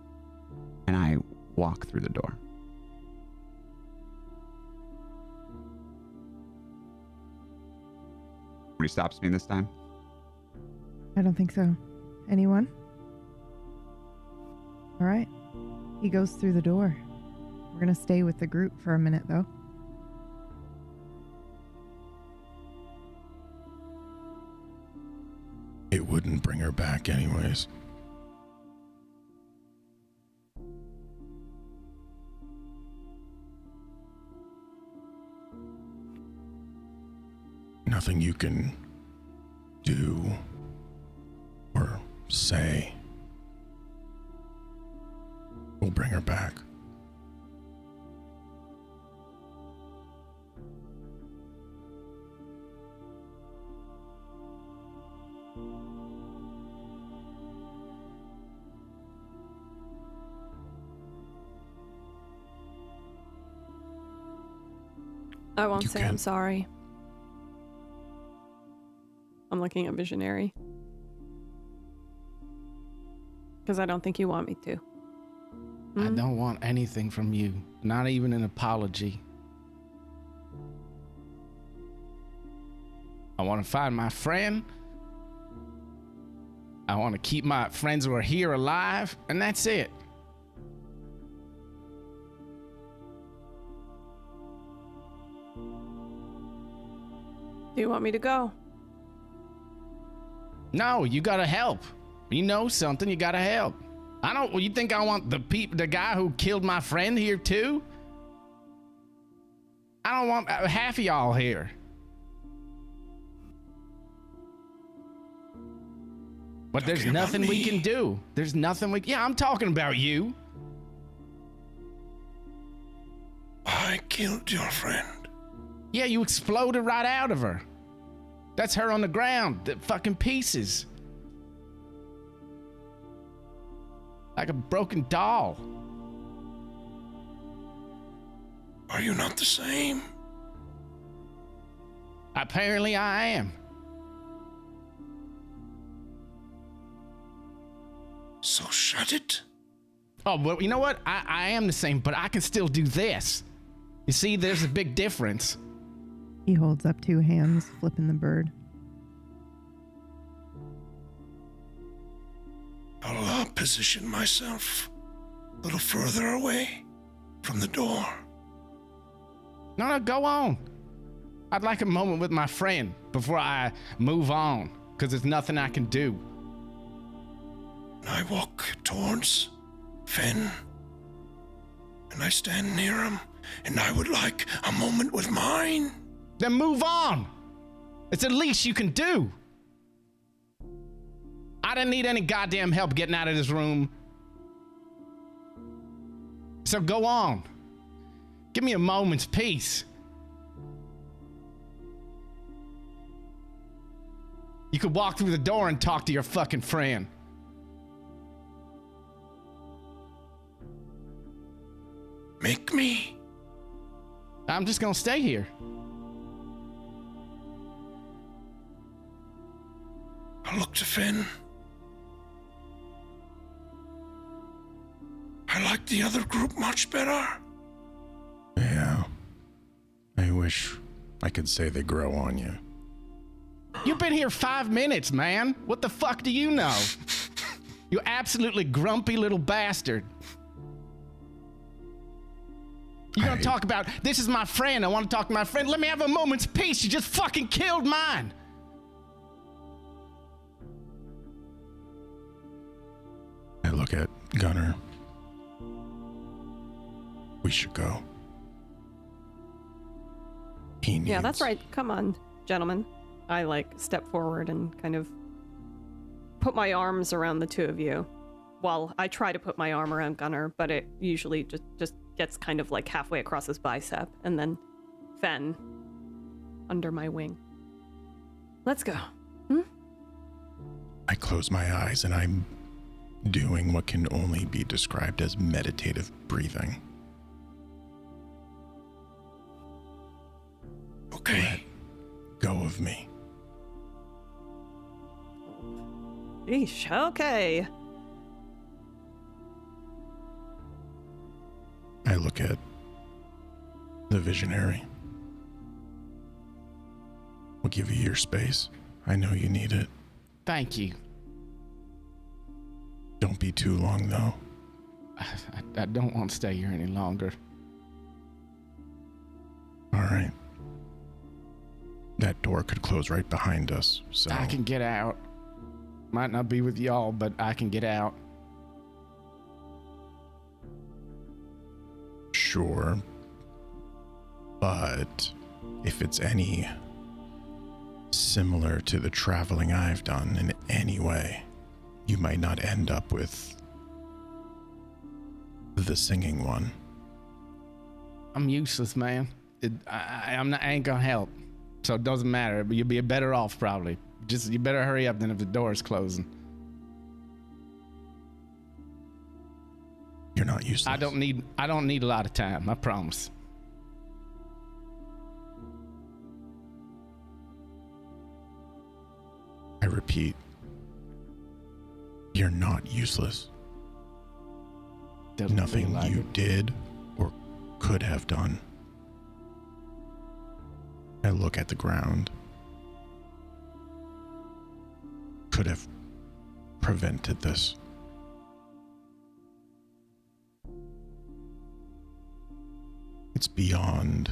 And I walk through the door. Nobody stops me this time. I don't think so. Anyone? All right. He goes through the door. We're going to stay with the group for a minute, though. It wouldn't bring her back anyways. Nothing you can do or say will bring her back. I won't You say can. I'm sorry. I'm looking at Visionary. Because I don't think you want me to. I Hmm? don't want anything from you, not even an apology. I want to find my friend. I want to keep my friends who are here alive, and that's it. Do you want me to go? No, you gotta help. You know something, you gotta help. I don't. You think I want the guy who killed my friend here too? I don't want half of y'all here. But there's Talking about nothing we me? can do. There's nothing we... Yeah, I'm talking about you. I killed your friend. Yeah, you exploded right out of her. That's her on the ground, the fucking pieces. Like a broken doll. Are you not the same? Apparently I am. So shut it. Oh, well, you know what? I am the same, but I can still do this. You see, there's a big difference. He holds up 2 hands, flipping the bird. I'll position myself a little further away from the door. No, go on. I'd like a moment with my friend before I move on, because there's nothing I can do. I walk towards Finn, and I stand near him, and I would like a moment with mine. Then move on. It's the least you can do. I didn't need any goddamn help getting out of this room. So go on. Give me a moment's peace. You could walk through the door and talk to your fucking friend. Make me. I'm just gonna stay here. I look to Finn. I like the other group much better. Yeah. I wish I could say they grow on you. You've been here 5 minutes, man. What the fuck do you know? You absolutely grumpy little bastard. You gonna talk about, this is my friend, I want to talk to my friend. Let me have a moment's peace. You just fucking killed mine. I look at Gunner. We should go. He needs... Yeah, that's right. Come on, gentlemen. I step forward and kind of put my arms around the two of you. Well, I try to put my arm around Gunner, but it usually just gets kind of halfway across his bicep, and then Fen under my wing. Let's go. I close my eyes and I'm doing what can only be described as meditative breathing. Okay. Go of me. Eesh, okay. I look at the visionary. We'll give you your space. I know you need it. Thank you. Don't be too long, though. I don't want to stay here any longer. All right. That door could close right behind us, so... I can get out. Might not be with y'all, but I can get out. Sure. But if it's any similar to the traveling I've done in any way, you might not end up with the singing one. I'm useless, man. I ain't gonna help. So it doesn't matter, but you'll be better off probably. Just, you better hurry up than if the door is closing. You're not useless. I don't need a lot of time, I promise. I repeat, you're not useless. Doesn't Nothing feel like you it. did or could have done. I look at the ground. Could have prevented this. It's beyond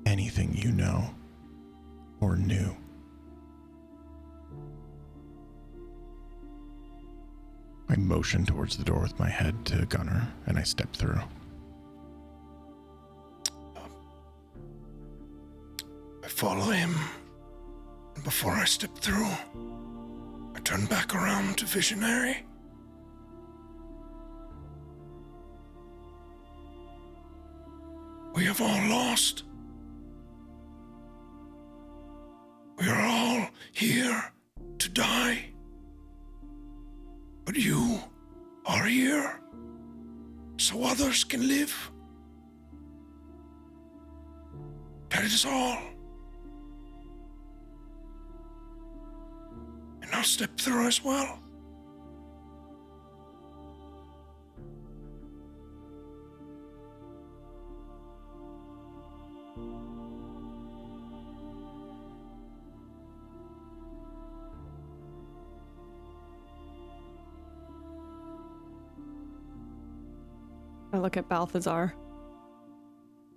anything you know or knew. I motion towards the door with my head to Gunner, and I step through. I follow him, and before I step through, I I turn back around to Visionary. We have all lost. We are all here to die. But you are here so others can live. That is all. And I'll step through as well. I look at Balthazar.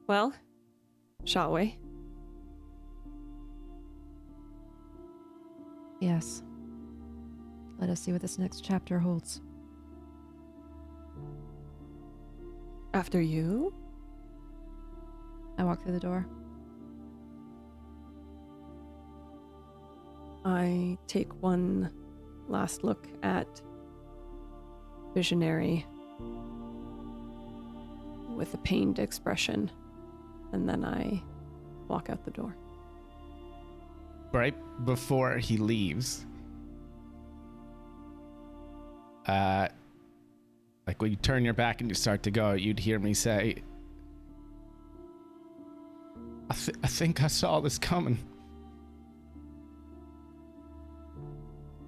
Well, shall we? Yes. Let us see what this next chapter holds. After you? I walk through the door. I take one last look at Visionary with a pained expression, and then I walk out the door. Right before he leaves, like when you turn your back and you start to go, you'd hear me say, I think I saw this coming.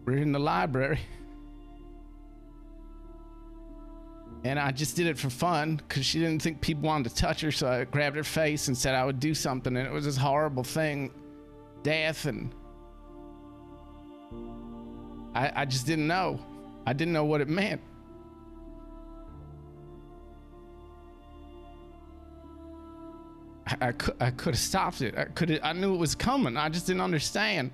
We're in the library. And I just did it for fun because she didn't think people wanted to touch her, so I grabbed her face and said I would do something, and it was this horrible thing, death, and I just didn't know. I didn't know what it meant. I could have stopped it. I knew it was coming. I just didn't understand.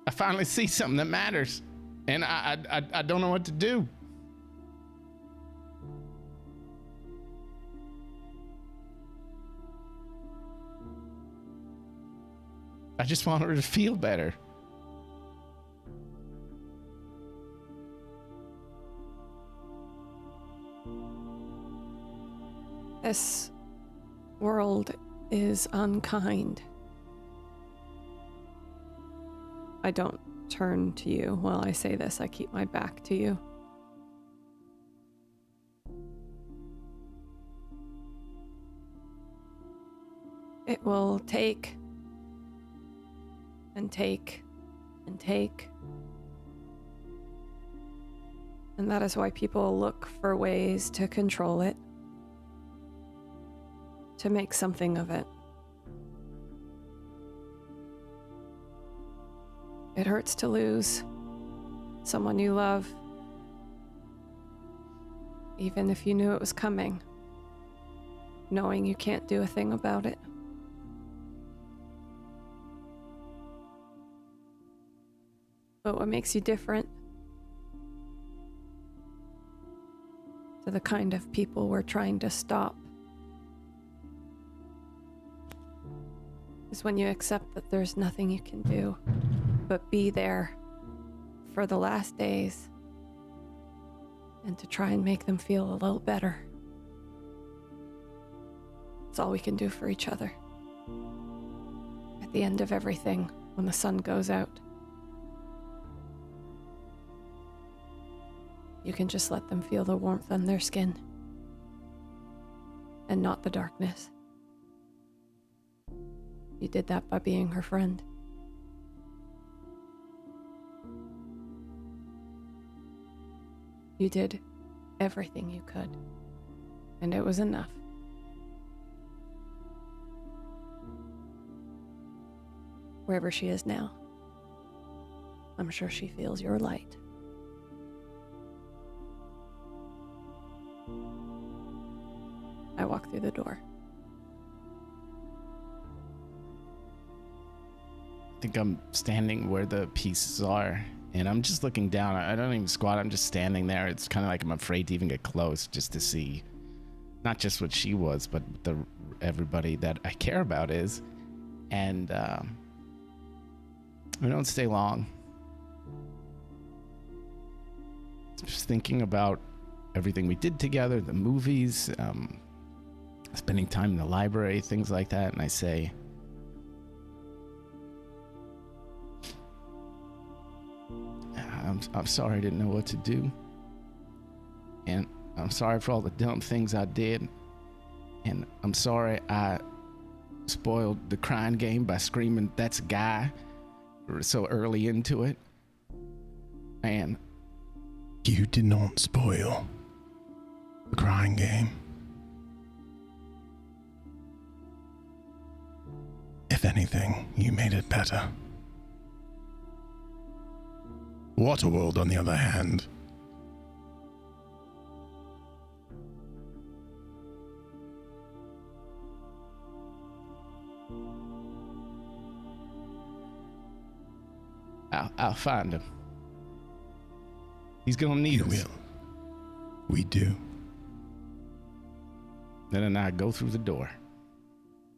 I finally see something that matters, and I don't know what to do. I just want her to feel better. This world is unkind. I don't turn to you while I say this. I keep my back to you. It will take and take and take. And that is why people look for ways to control it, to make something of it. It hurts to lose someone you love, even if you knew it was coming, knowing you can't do a thing about it. But what makes you different to the kind of people we're trying to stop is when you accept that there's nothing you can do but be there for the last days and to try and make them feel a little better. It's all we can do for each other. At the end of everything, when the sun goes out, you can just let them feel the warmth on their skin and not the darkness. You did that by being her friend. You did everything you could, and it was enough. Wherever she is now, I'm sure she feels your light. I walk through the door. I think I'm standing where the pieces are, and I'm just looking down. I don't even squat. I'm just standing there. It's kind of like I'm afraid to even get close, just to see not just what she was, but everybody that I care about is. And we don't stay long. Just thinking about everything we did together, the movies, spending time in the library, things like that. And I say, I'm sorry I didn't know what to do. And I'm sorry for all the dumb things I did. And I'm sorry I spoiled the crying game by screaming, "That's a guy," so early into it. And You did not spoil the crying game. If anything, you made it better. Waterworld, on the other hand, I'll find him. He's gonna need you us. will. We do. Then I go through the door.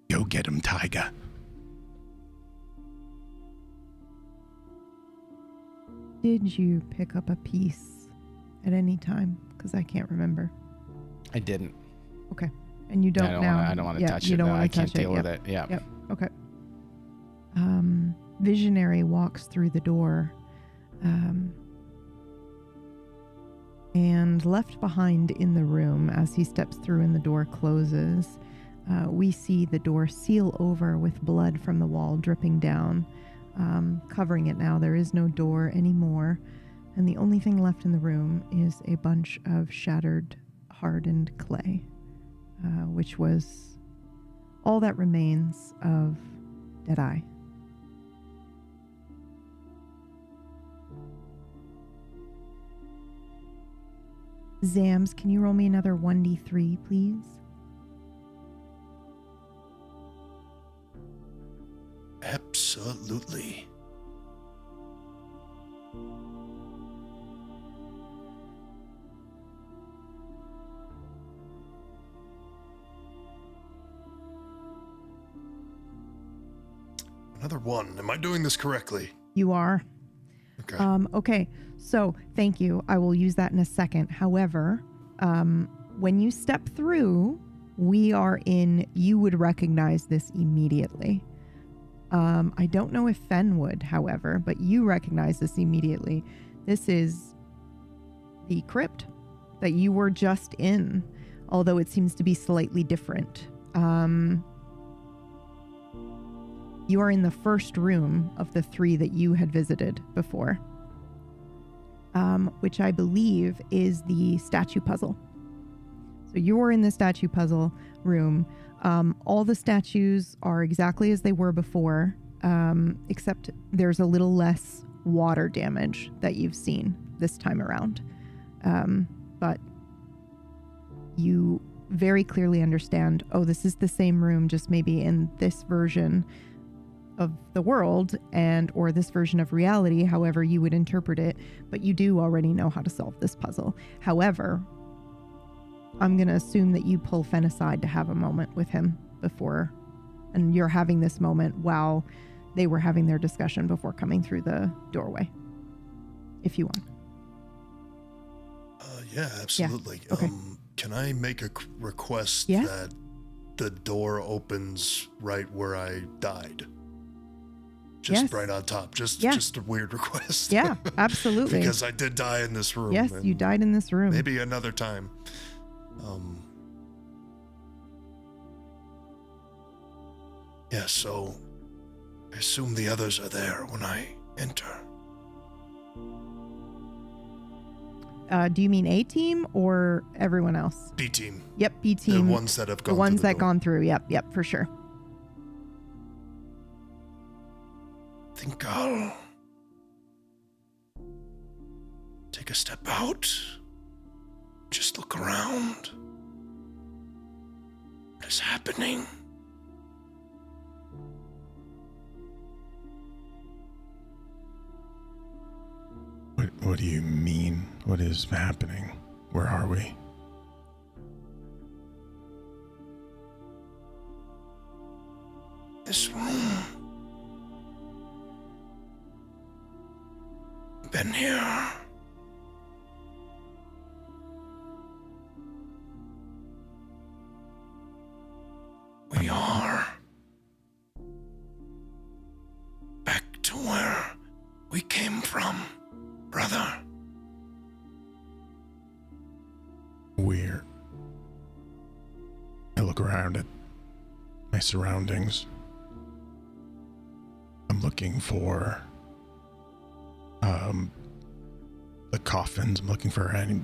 Go get him, Tiger. Did you pick up a piece at any time? Because I can't remember. I didn't. Okay. And you don't now. I don't want to touch you it. don't No, want I to can't touch it. deal with Yep. it. Yeah. Yep. Okay. Visionary walks through the door, and left behind in the room as he steps through and the door closes, we see the door seal over with blood from the wall dripping down, covering it now. There is no door anymore, and the only thing left in the room is a bunch of shattered, hardened clay, which was all that remains of Deadeye. Zams, can you roll me another 1d3, please? Absolutely. Another one. Am I doing this correctly? You are. Okay. Okay, so thank you. I will use that in a second. However, when you step through, you would recognize this immediately. I don't know if Fen would, however, but you recognize this immediately. This is the crypt that you were just in, although it seems to be slightly different. You are in the first room of the 3 that you had visited before, which I believe is the statue puzzle. So you're in the statue puzzle room. All the statues are exactly as they were before, except there's a little less water damage that you've seen this time around. But you very clearly understand, this is the same room, just maybe in this version of the world or this version of reality, however you would interpret it, but you do already know how to solve this puzzle. However, I'm going to assume that you pull Fen aside to have a moment with him before, and you're having this moment while they were having their discussion before coming through the doorway, if you want. Yeah, absolutely. Yeah. Okay. Can I make a request that the door opens right where I died? Just right on top. Just a weird request. Yeah, absolutely. Because I did die in this room. Yes, you died in this room. Maybe another time. Yeah, so I assume the others are there when I enter. Do you mean A team or everyone else? B team. Yep, B team. The ones that have gone The ones through the that door. gone through. Yep, for sure. I think I'll take a step out. Just look around. What is happening? What do you mean? What is happening? Where are we? this room. Been here. We are back to where we came from, brother. I look around at my surroundings. I'm looking for the coffins. I'm looking for any.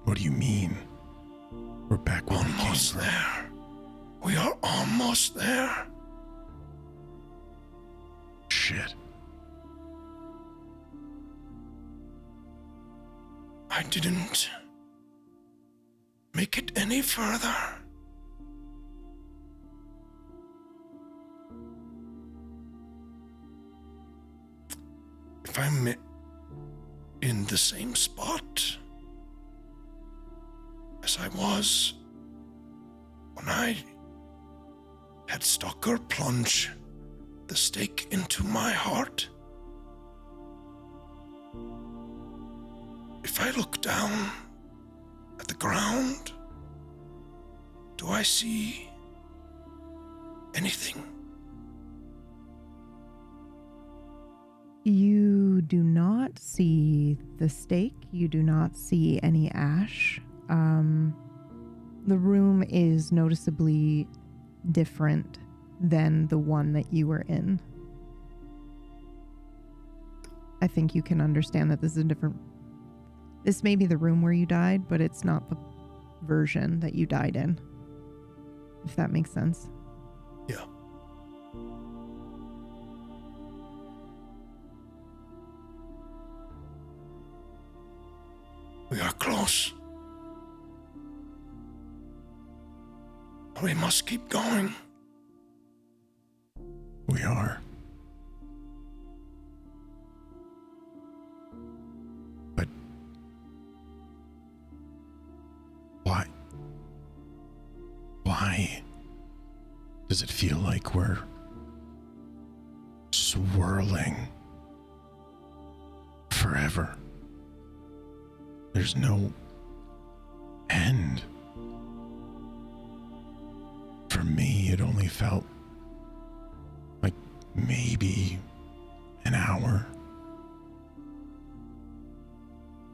What do you mean? We're back where we came Almost from. there. We are almost there. Shit. I didn't make it any further. If I'm in the same spot as I was when I had Stalker plunge the stake into my heart, if I look down at the ground, do I see anything? You do not see the stake. You do not see any ash. The room is noticeably different than the one that you were in. I think you can understand that this is a different... This may be the room where you died, but it's not the version that you died in. If that makes sense. Yeah. We are close. We must keep going. We are. But why? Why does it feel like we're swirling forever? There's no end. For me, it only felt like maybe an hour.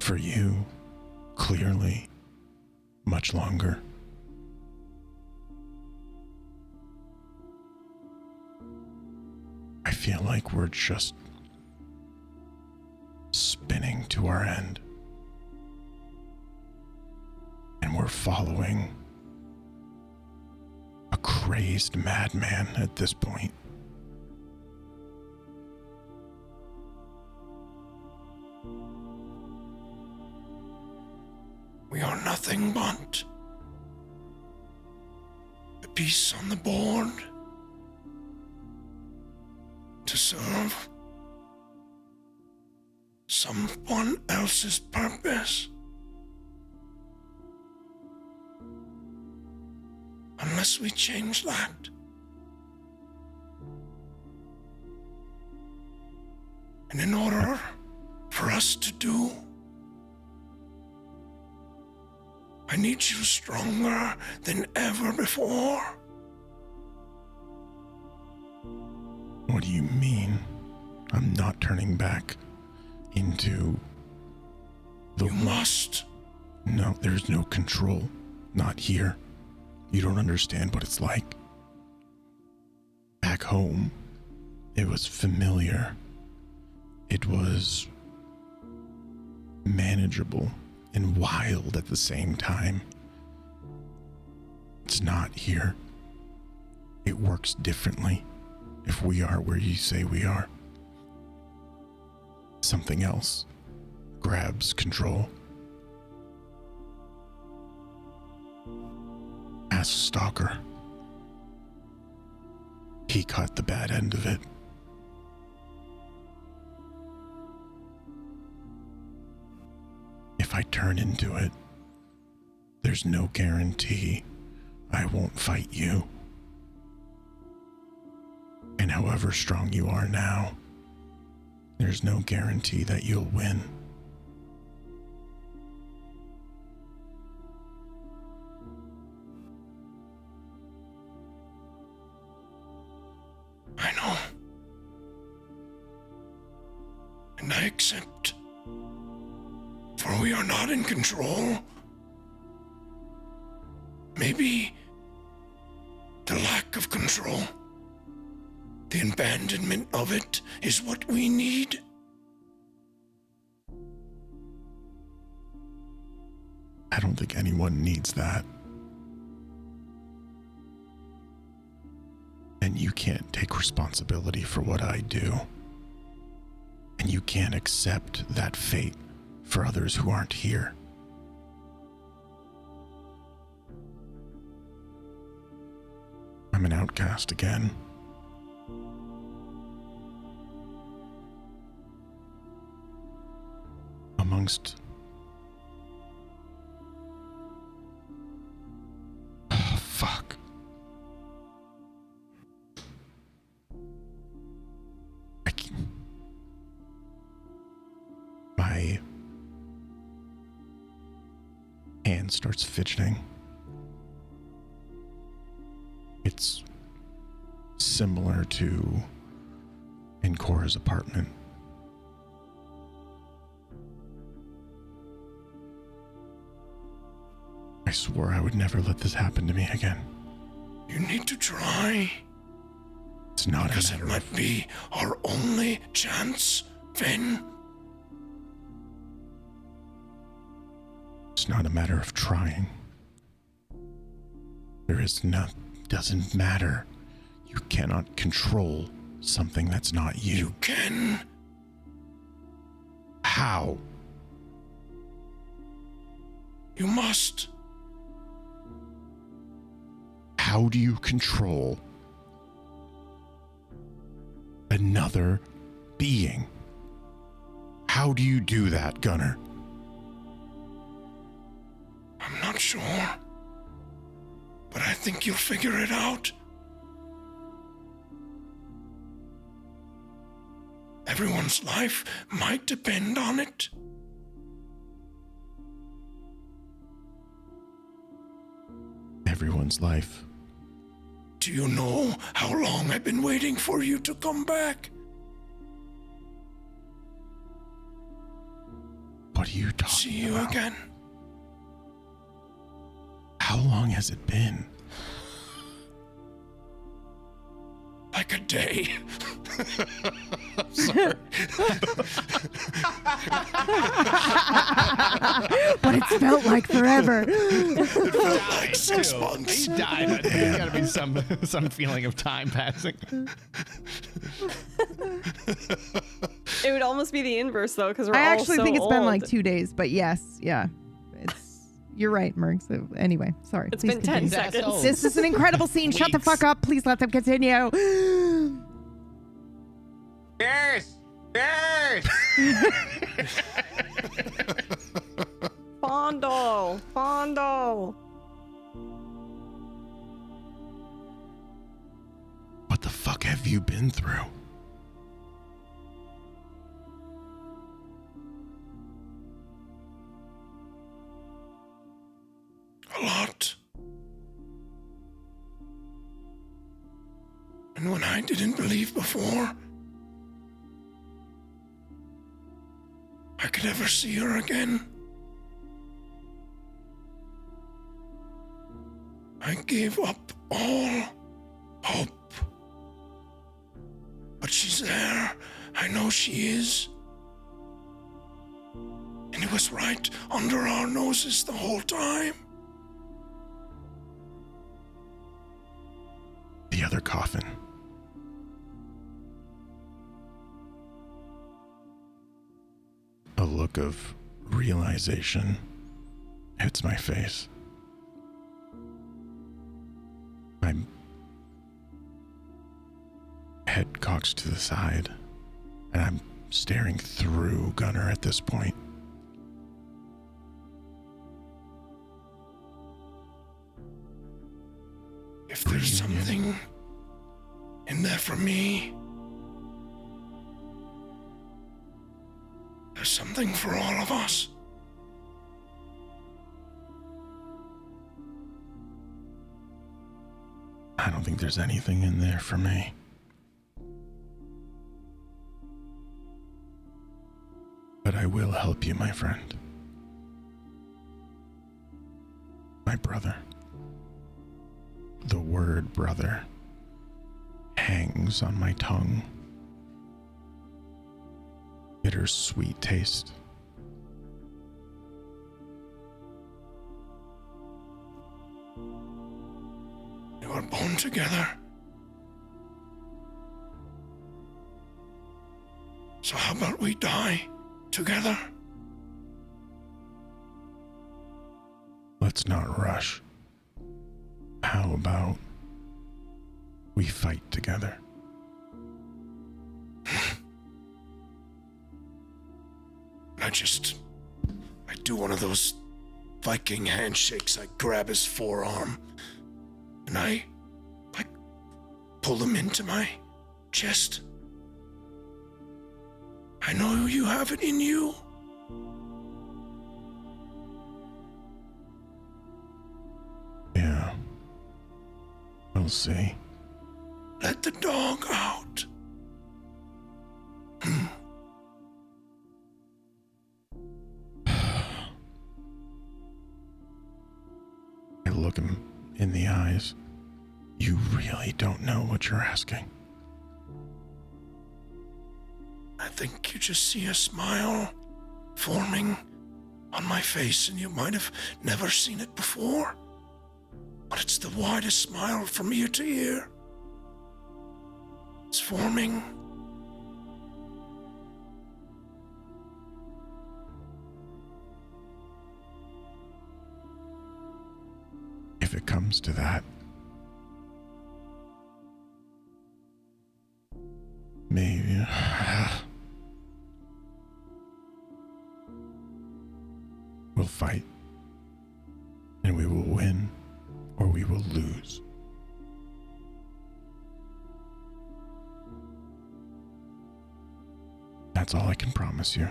For you, clearly, much longer. I feel like we're just spinning to our end. And we're following a crazed madman at this point. We are nothing but a piece on the board to serve someone else's purpose. Unless we change that. And in order for us to do, I need you stronger than ever before. What do you mean? I'm not turning back into the... You must. No, there's no control. Not here. You don't understand what it's like. Back home, it was familiar. It was manageable and wild at the same time. It's not here. It works differently if we are where you say we are. Something else grabs control. Ask Stalker. He caught the bad end of it. If I turn into it, there's no guarantee I won't fight you. And however strong you are now, there's no guarantee that you'll win. I know. And I accept. For we are not in control. Maybe the lack of control, the abandonment of it, is what we need. I don't think anyone needs that. And you can't take responsibility for what I do. And you can't accept that fate for others who aren't here. I'm an outcast again. Amongst... Oh, fuck. My hand starts fidgeting. It's similar to in Cora's apartment. I swore I would never let this happen to me again. You need to try. It's not Because a it matter might of... be our only chance, Finn. It's not a matter of trying. Doesn't matter. You cannot control something that's not you. You can. How? You must. How do you control another being? How do you do that, Gunnar? I'm not sure. But I think you'll figure it out. Everyone's life might depend on it. Everyone's life. Do you know how long I've been waiting for you to come back? What are you talking about? See you again. How long has it been? Like a day. But it's felt like forever. It felt like 6 He months. died. There's got to be some feeling of time passing. It would almost be the inverse though, because we're I all actually so think it's been like old. 2 days, but yes, yeah. You're right, Merg. So anyway, sorry. It's Please been 10 continue. seconds. This is an incredible scene. Shut the Weeks. fuck up. Please let them continue. Yes! Yes! Fondo. What the fuck have you been through? A lot. And when I didn't believe before I could ever see her again, I gave up all hope. But she's there. I know she is. And it was right under our noses the whole time. The other coffin. A look of realization hits my face. My head cocks to the side, and I'm staring through Gunnar at this point. If there's something in that for me. There's something for all of us. I don't think there's anything in there for me. But I will help you, my friend. My brother. The word brother hangs on my tongue. Bittersweet taste. We were born together. So how about we die together? Let's not rush. How about we fight together? I do one of those Viking handshakes. I grab his forearm and I pull him into my chest. I know you have it in you. Yeah. We'll see. Let the dog out. I look him in the eyes. You really don't know what you're asking. I think you just see a smile forming on my face, and you might have never seen it before. But it's the widest smile from ear to ear. It's forming. If it comes to that, maybe. We'll fight, and we will win, or we will lose. That's all I can promise you.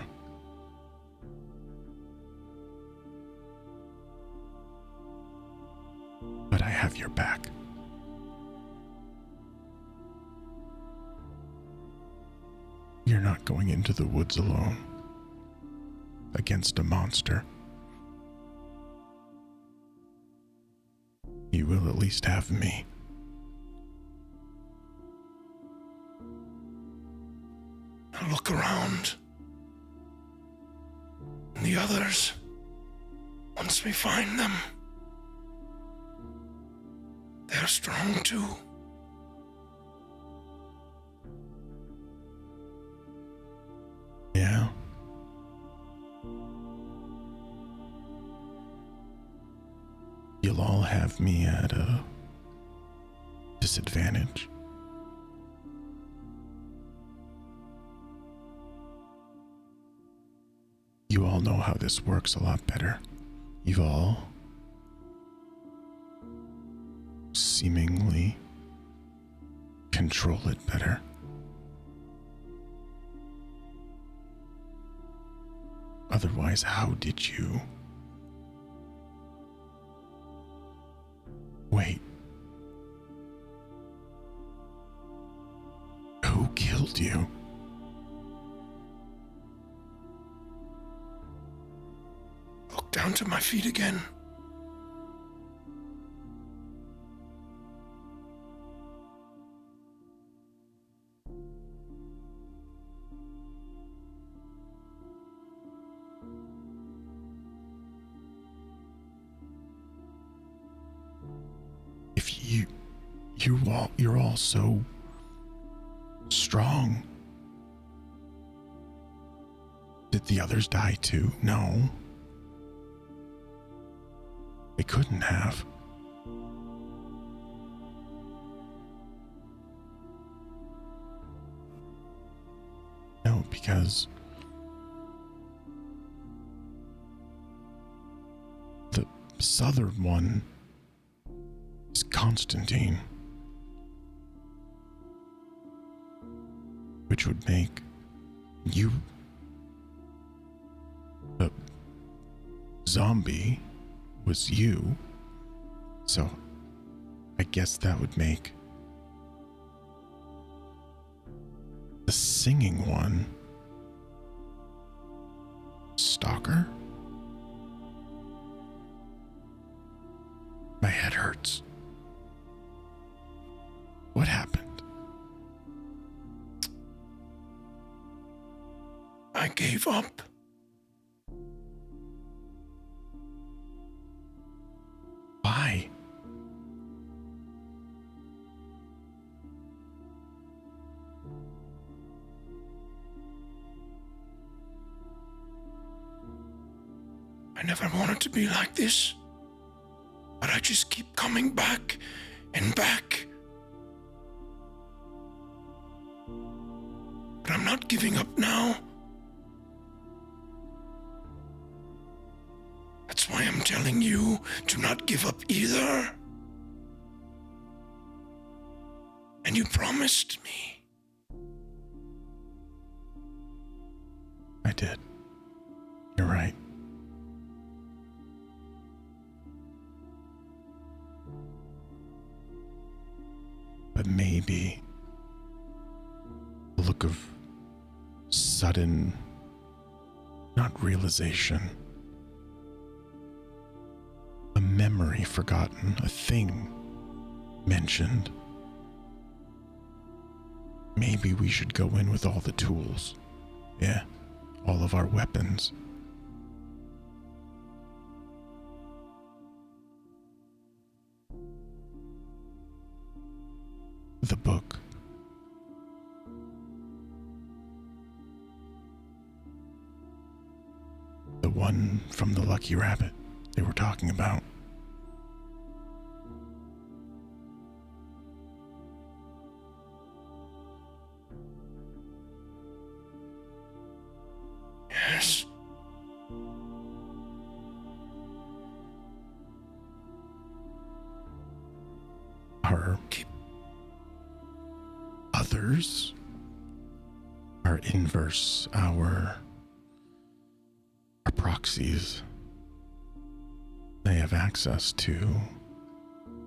But I have your back. You're not going into the woods alone against a monster. You will at least have me. Now look around. And the others, once we find them, they're strong too. Yeah. You'll all have me at a disadvantage. You all know how this works a lot better. You've all seemingly control it better. Otherwise, how did you? Wait. Who killed you? Look down to my feet again. You're all so strong. Did the others die too? No. They couldn't have. No, because the southern one is Constantine. which would make you the zombie was you. So I guess that would make the singing one Stalker? My head hurts. What happened? I gave up. Why? I never wanted to be like this, but I just keep coming back and back. But I'm not giving up now. That's why I'm telling you to not give up either. And you promised me. I did. You're right. But maybe a look of sudden, not realization, a memory forgotten, a thing mentioned. Maybe we should go in with all the tools. Yeah, all of our weapons. The book. The one from the Lucky Rabbit they were talking about. Yes. Our others, our inverse, our proxies, they have access to,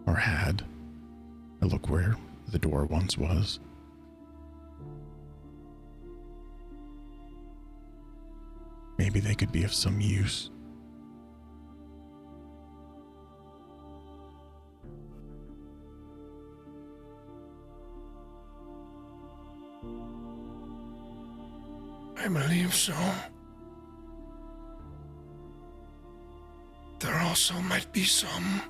or had, a look where the door once was. Maybe they could be of some use. I believe so. There also might be some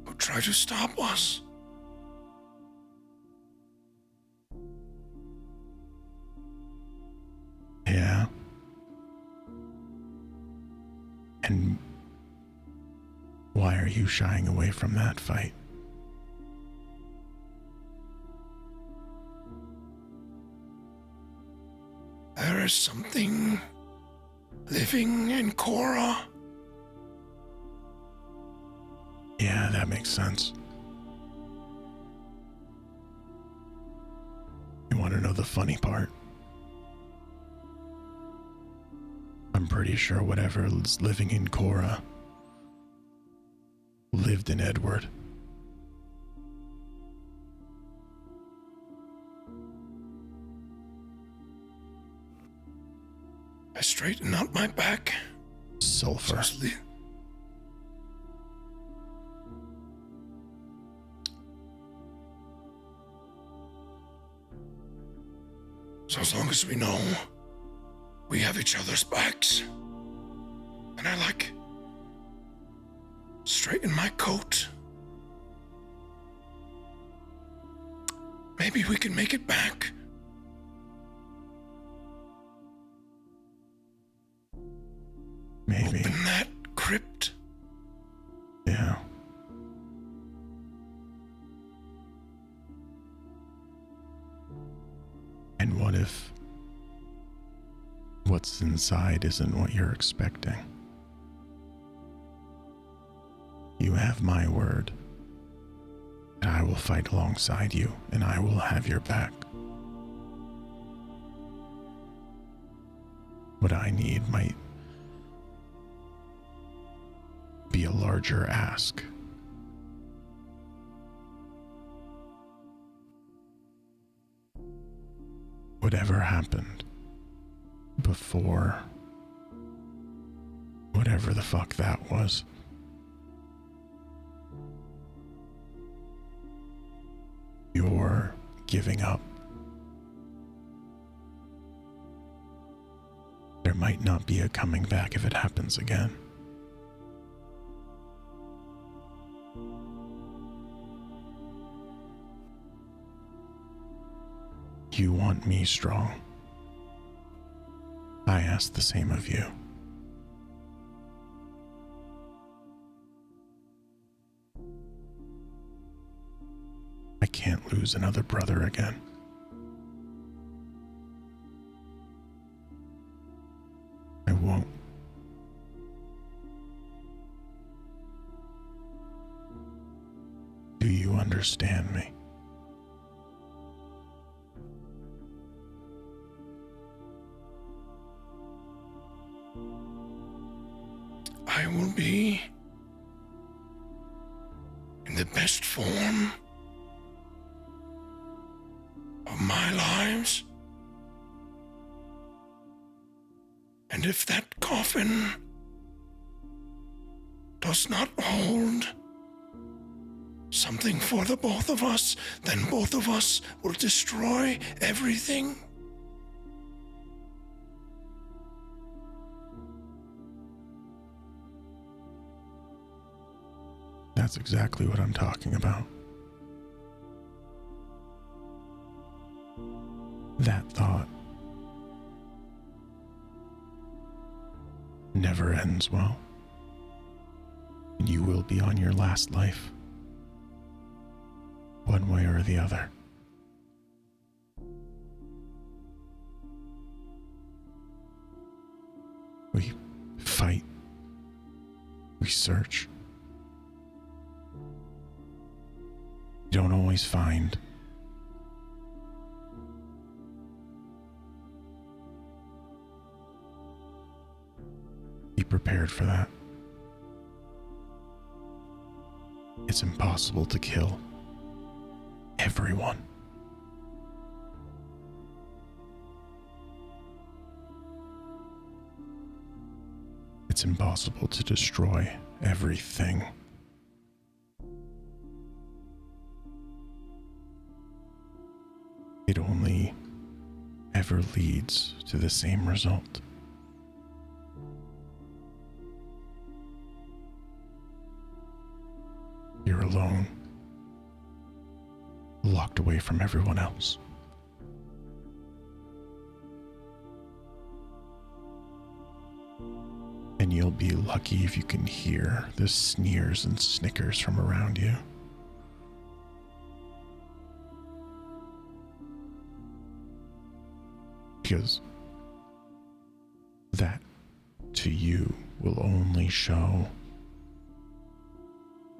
who try to stop us. Yeah. And why are you shying away from that fight? There is something living in Cora. Yeah, that makes sense. You want to know the funny part? I'm pretty sure whatever is living in Cora lived in Edward. I straighten out my back. Sulfur. So as long as we know we have each other's backs, and I straighten my coat, maybe we can make it back. Maybe. Open that crypt. Yeah. And what if what's inside isn't what you're expecting? You have my word that I will fight alongside you and I will have your back. What I need might be a larger ask. Whatever happened before whatever the fuck that was, you're giving up. There might not be a coming back if it happens again. You want me strong. I ask the same of you. I can't lose another brother again. I won't. Do you understand me? I will be in the best form of my lives. And if that coffin does not hold something for the both of us, then both of us will destroy everything. That's exactly what I'm talking about. That thought never ends well. And you will be on your last life, one way or the other. We fight. We search. You don't always find. Be prepared for that. It's impossible to kill everyone. It's impossible to destroy everything. It only ever leads to the same result. You're alone, locked away from everyone else. And you'll be lucky if you can hear the sneers and snickers from around you. Because that, to you, will only show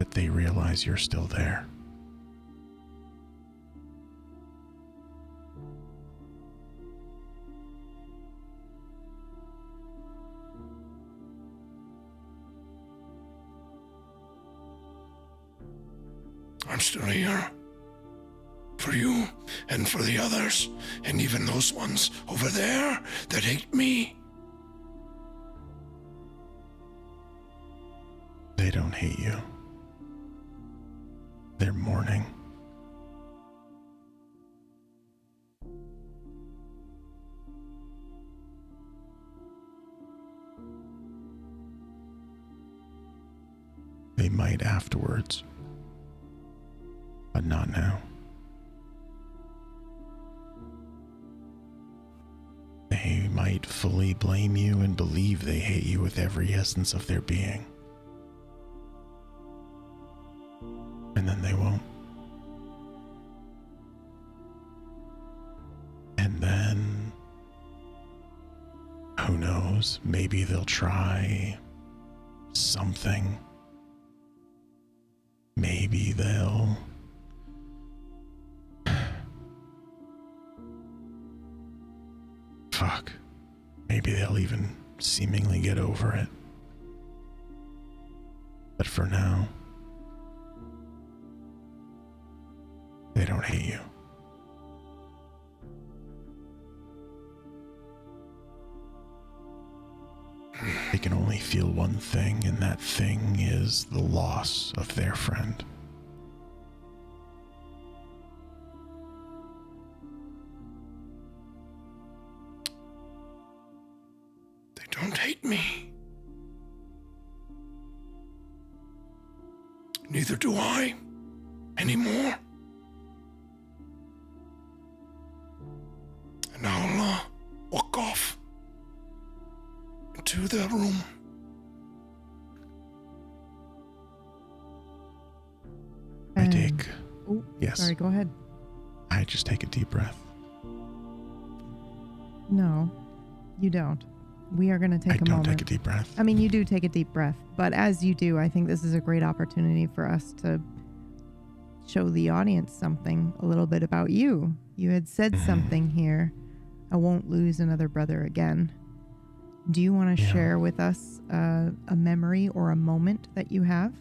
that they realize you're still there. I'm still here. For you and for the others, and even those ones over there that hate me. They don't hate you. They're mourning. They might afterwards, but not now. They might fully blame you and believe they hate you with every essence of their being. And then they won't. And then, who knows, maybe they'll try something. Maybe they'll... Fuck. Maybe they'll even seemingly get over it. But for now, they don't hate you. They can only feel one thing, and that thing is the loss of their friend. They don't hate me. Neither do I anymore. And I'll walk off into the room. I take... Oh, Yes. sorry, go ahead. I just take a deep breath. No, you don't. We are going to take I a don't moment. take a deep breath. I mean, you do take a deep breath, but as you do, I think this is a great opportunity for us to show the audience something a little bit about you. You had said something here. I won't lose another brother again. Do you want to Yeah. share with us a memory or a moment that you have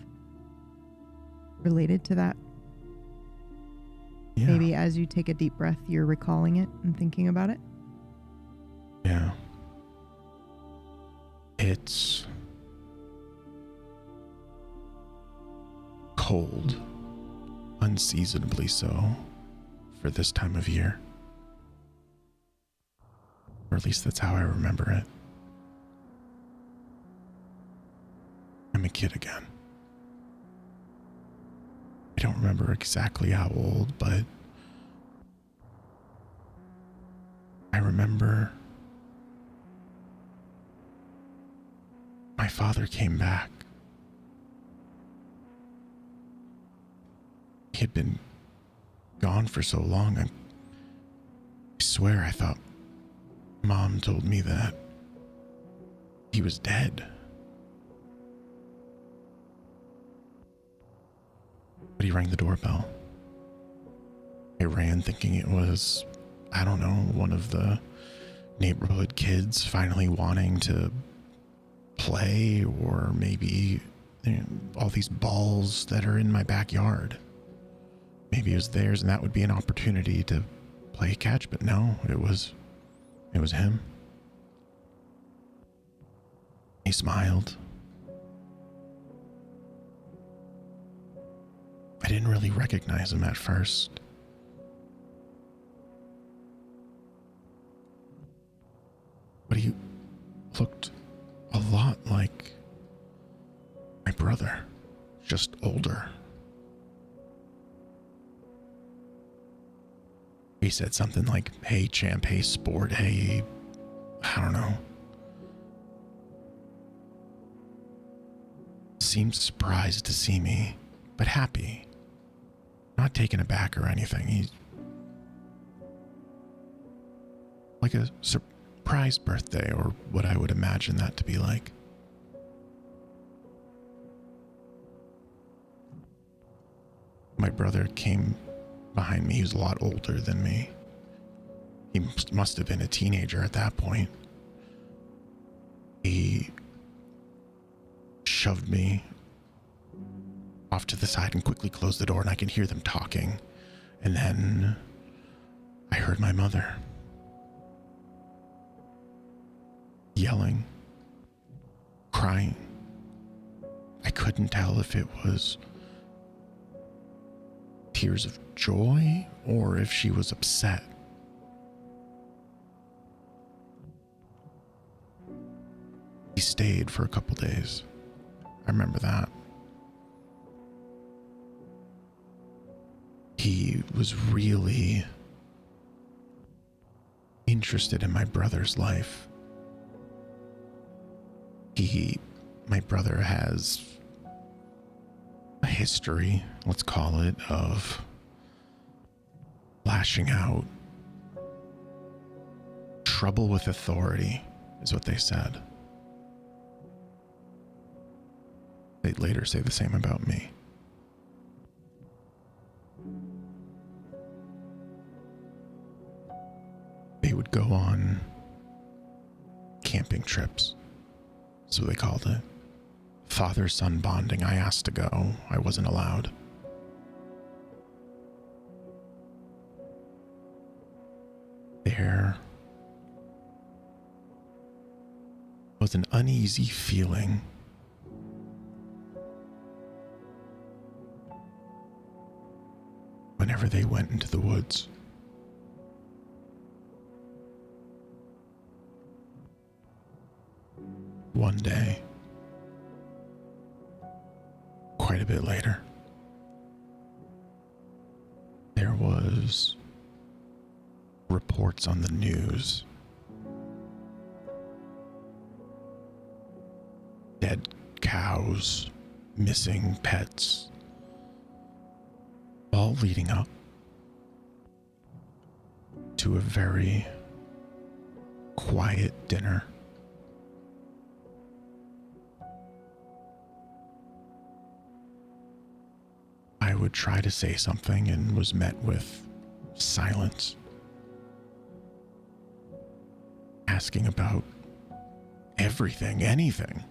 related to that? Yeah. Maybe as you take a deep breath, you're recalling it and thinking about it? Yeah. It's cold, unseasonably so, for this time of year. Or at least that's how I remember it. I'm a kid again. I don't remember exactly how old, but I remember my father came back. He had been gone for so long. I swear I thought Mom told me that he was dead. But he rang the doorbell. I ran thinking it was, I don't know, one of the neighborhood kids finally wanting to play, or maybe all these balls that are in my backyard. Maybe it was theirs and that would be an opportunity to play catch, but no, it was him. He smiled. I didn't really recognize him at first. But he looked a lot like my brother, just older. He said something like, "Hey, champ, hey, sport, hey," I don't know. Seemed surprised to see me, but happy. Not taken aback or anything. He's like a surprise birthday, or what I would imagine that to be like. My brother came behind me. He was a lot older than me. He must have been a teenager at that point. He shoved me off to the side and quickly closed the door, and I can hear them talking. And then I heard my mother yelling, crying. I couldn't tell if it was tears of joy or if she was upset. He stayed for a couple days. I remember that. He was really interested in my brother's life. My brother has a history, let's call it, of lashing out. Trouble with authority is what they said. They'd later say the same about me. They would go on bonding trips. So they called it. Father-son bonding. I asked to go. I wasn't allowed. There was an uneasy feeling whenever they went into the woods. One day, quite a bit later, there was reports on the news. Dead cows, missing pets, all leading up to a very quiet dinner. I would try to say something and was met with silence. Asking about everything, anything.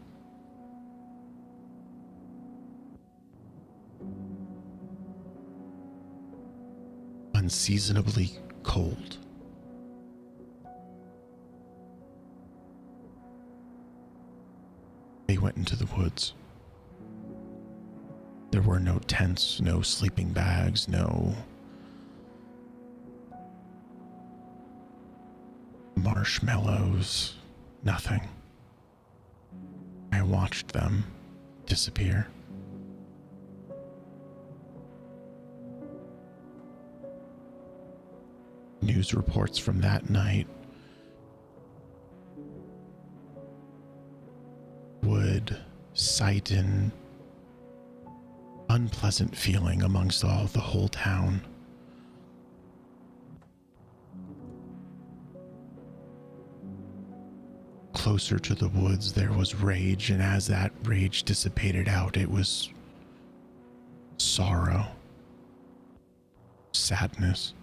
Unseasonably cold. They went into the woods. There were no tents, no sleeping bags, no marshmallows, nothing. I watched them disappear. News reports from that night would cite an unpleasant feeling amongst the whole town. Closer to the woods, there was rage, and as that rage dissipated out, it was sorrow, sadness.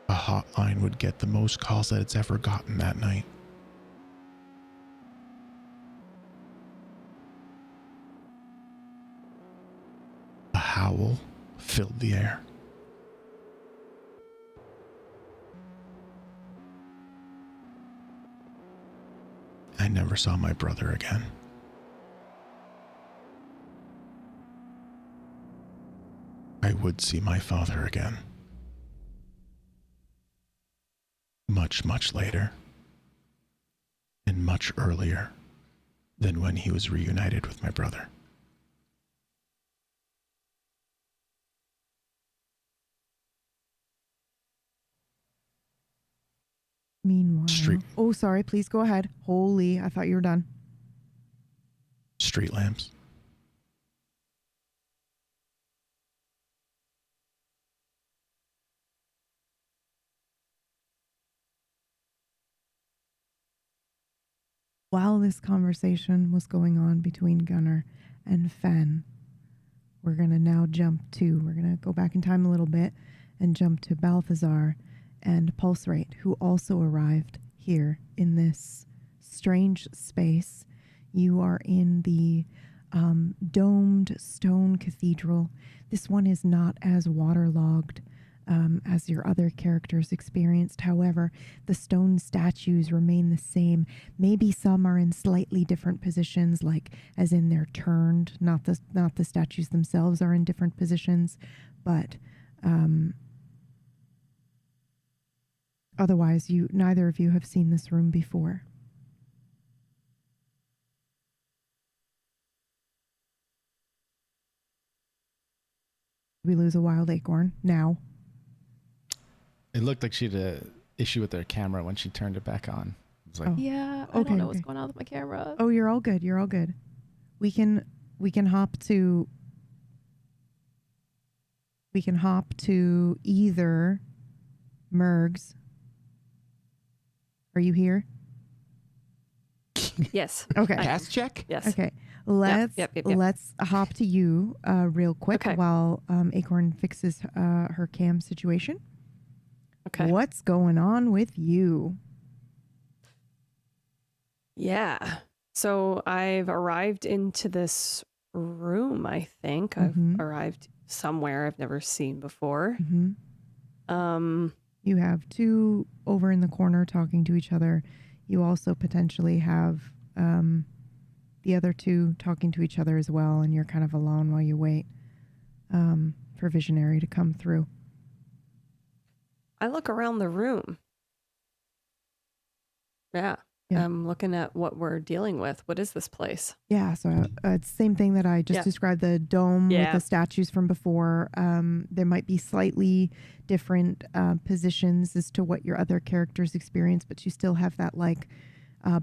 A hotline would get the most calls that it's ever gotten that night. A howl filled the air. I never saw my brother again. I would see my father again. Much, much later, and much earlier than when he was reunited with my brother. Meanwhile. Street. Oh, sorry. Please go ahead. Holy, I thought you were done. Street lamps. While this conversation was going on between Gunnar and Fen, we're going to now we're going to go back in time a little bit and jump to Balthazar and Pulse Rate, who also arrived here in this strange space. You are in the domed stone cathedral. This one is not as waterlogged as your other characters experienced. However, the stone statues remain the same. Maybe some are in slightly different positions, like as in they're turned. Not the statues themselves are in different positions, but otherwise, neither of you have seen this room before. We lose a wild acorn now. It looked like she had an issue with her camera when she turned it back on. It's like, Yeah, I Okay, don't know what's okay. going on with my camera. Oh, you're all good. You're all good. We can hop to either Mergs. Are you here? Yes. Okay. Cast check? Yes. Okay. Yep. Let's hop to you real quick Okay. while Acorn fixes her cam situation. Okay. What's going on with you? Yeah. So I've arrived into this room, I think. I've arrived somewhere I've never seen before. You have two over in the corner talking to each other. You also potentially have the other two talking to each other as well, and you're kind of alone while you wait for Visionary to come through. I look around the room. Yeah. Yeah. I'm looking at what we're dealing with. What is this place? Yeah, so it's the same thing that I just described, the dome with the statues from before. There might be slightly different positions as to what your other characters experience, but you still have that like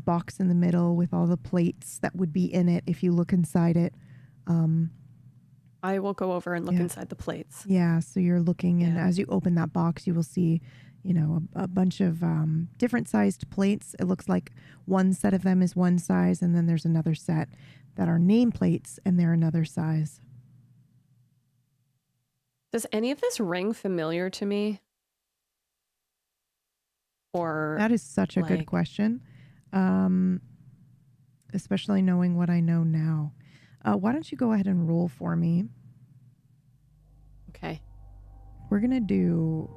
box in the middle with all the plates that would be in it if you look inside it. I will go over and look inside the plates. Yeah, so you're looking, and as you open that box, you will see, you know, a bunch of different sized plates. It looks like one set of them is one size, and then there's another set that are name plates, and they're another size. Does any of this ring familiar to me? Or that is such a good question, especially knowing what I know now. Why don't you go ahead and roll for me? Okay. We're going to do...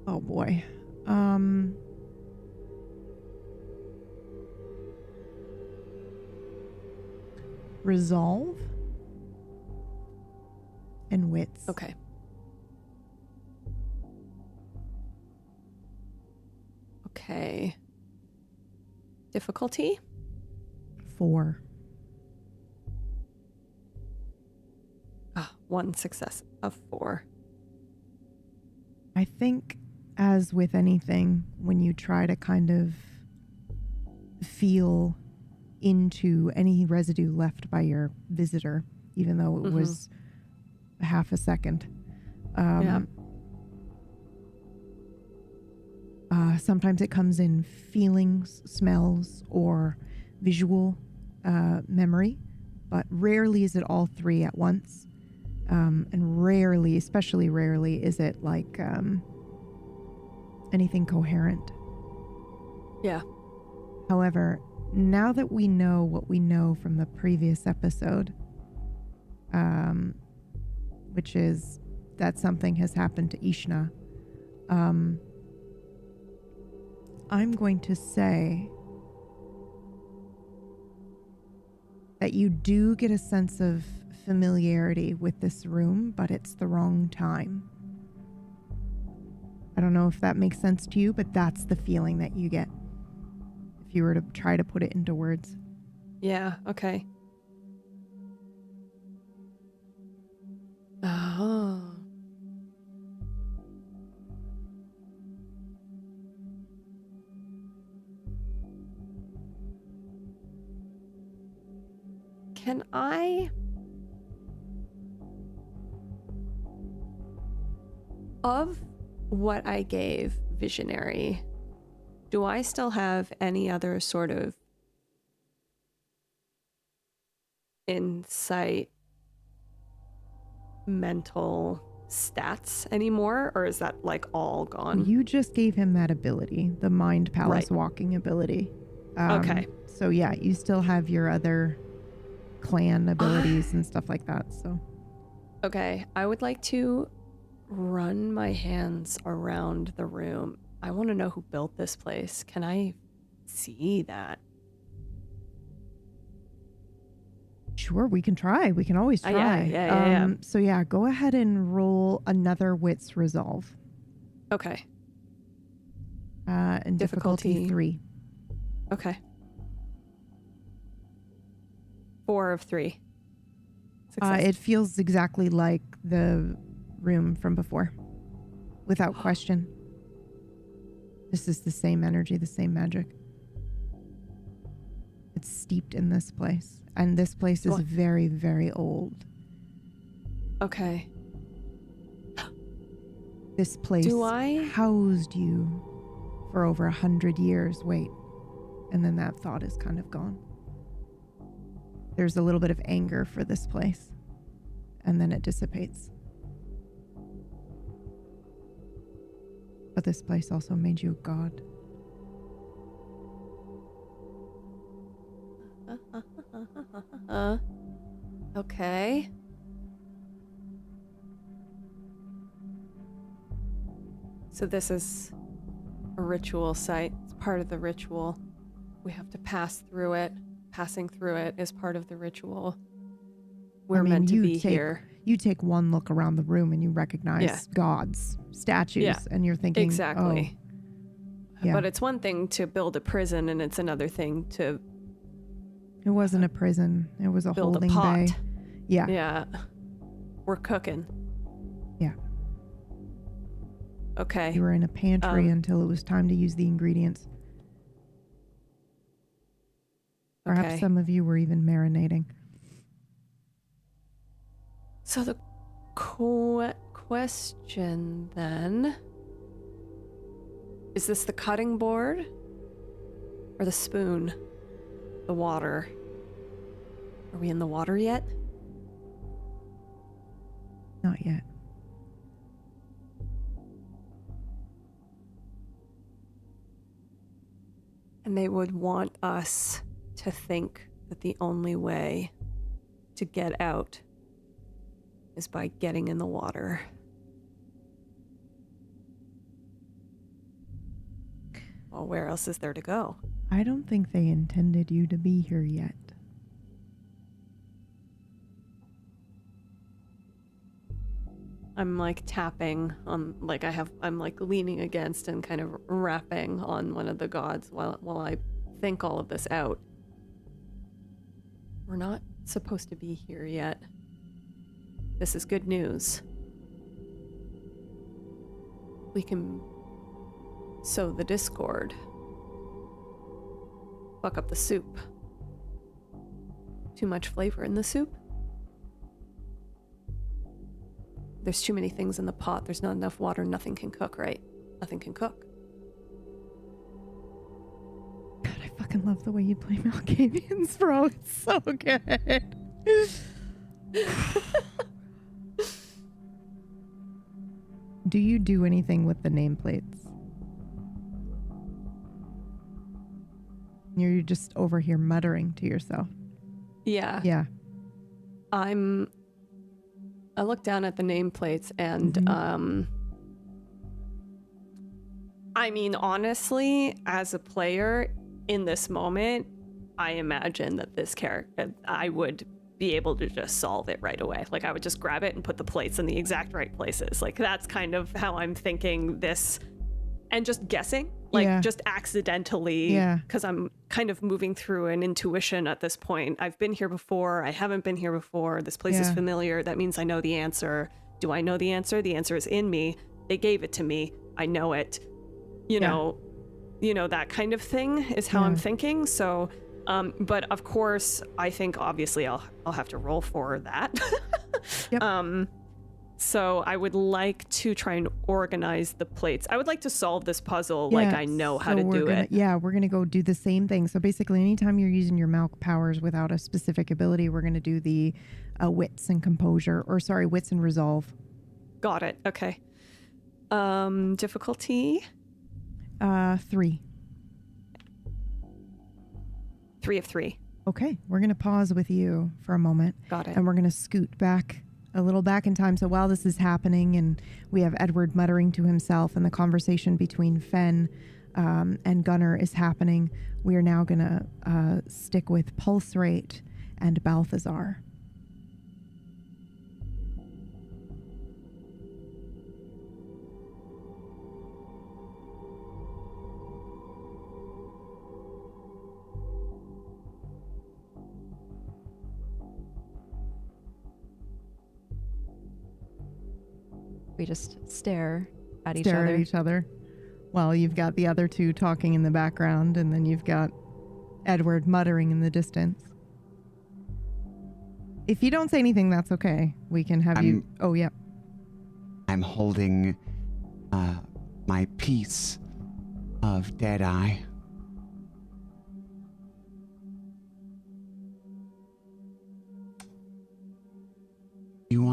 Oh, boy. Resolve and wits. Okay. Okay. Difficulty? 4. One success of 4. I think, as with anything, when you try to kind of feel into any residue left by your visitor, even though it was half a second, sometimes it comes in feelings, smells, or visual memory, but rarely is it all three at once. And rarely, especially rarely, is it like anything coherent. Yeah. However, now that we know what we know from the previous episode, which is that something has happened to Ishna, I'm going to say that you do get a sense of familiarity with this room, but it's the wrong time. I don't know if that makes sense to you, but that's the feeling that you get if you were to try to put it into words. Yeah, okay. Oh. Can I... Of what I gave Visionary, do I still have any other sort of insight, mental stats anymore? Or is that like all gone? You just gave him that ability, the Mind Palace walking ability. Okay. So yeah, you still have your other clan abilities and stuff like that. So Okay, I would like to run my hands around the room. I want to know who built this place. Can I see that? sure, we can try. We can always try. Yeah. So yeah, go ahead and roll another wits resolve. Okay. And difficulty 3. Okay. 4 of 3. Success. It feels exactly like the room from before, without question. This is the same energy, the same magic. It's steeped in this place, and this place is very, very old. Okay. This place housed you for over 100 years. Wait, And then that thought is kind of gone. There's a little bit of anger for this place, and then it dissipates. But this place also made you a god. Okay. So this is a ritual site. It's part of the ritual. We have to pass through it. Passing through it is part of the ritual. We're meant to be here. You take one look around the room and you recognize gods, statues, and you're thinking, exactly. Oh, yeah. But it's one thing to build a prison, and it's another thing to It wasn't a prison. It was a build holding a pot. bay. Yeah. Yeah. We're cooking. Yeah. Okay. You were in a pantry until it was time to use the ingredients. Perhaps some of you were even marinating. So the question then, is this the cutting board or the spoon? The water? Are we in the water yet? Not yet. And they would want us to think that the only way to get out is by getting in the water. Well, where else is there to go? I don't think they intended you to be here yet. I'm like tapping on, like I'm like leaning against and kind of rapping on one of the gods while I think all of this out. We're not supposed to be here yet. This is good news. We can sow the discord. Fuck up the soup. Too much flavor in the soup? There's too many things in the pot. There's not enough water. Nothing can cook, right? Nothing can cook. God, I fucking love the way you play Malkavians, bro. It's so good. Do you do anything with the nameplates? You're just over here muttering to yourself. Yeah. Yeah. I look down at the nameplates and I mean, honestly, as a player in this moment, I imagine that this character, I would be able to just solve it right away. Like I would just grab it and put the plates in the exact right places. Like that's kind of how I'm thinking this, and just guessing, like just accidentally, because I'm kind of moving through an intuition at this point. I've been here before. I haven't been here before. This place is familiar. That means I know the answer. Do I know the answer? The answer is in me. They gave it to me. I know it. You know, that kind of thing is how I'm thinking. So, but of course, I think obviously I'll have to roll for that. So I would like to try and organize the plates. I would like to solve this puzzle like I know how to do it. Yeah, we're going to go do the same thing. So basically, anytime you're using your Malk powers without a specific ability, we're going to do the wits and composure, wits and resolve. Got it. Okay. Difficulty? 3. 3 of 3. Okay, we're going to pause with you for a moment. Got it. And we're going to scoot back a little back in time. So while this is happening and we have Edward muttering to himself and the conversation between Fen and Gunnar is happening, we are now going to stick with Pulse Rate and Balthazar. We just stare at each other. Well, you've got the other two talking in the background, and then you've got Edward muttering in the distance. If you don't say anything, that's okay. We can have you... Oh, yeah. I'm holding my piece of Deadeye.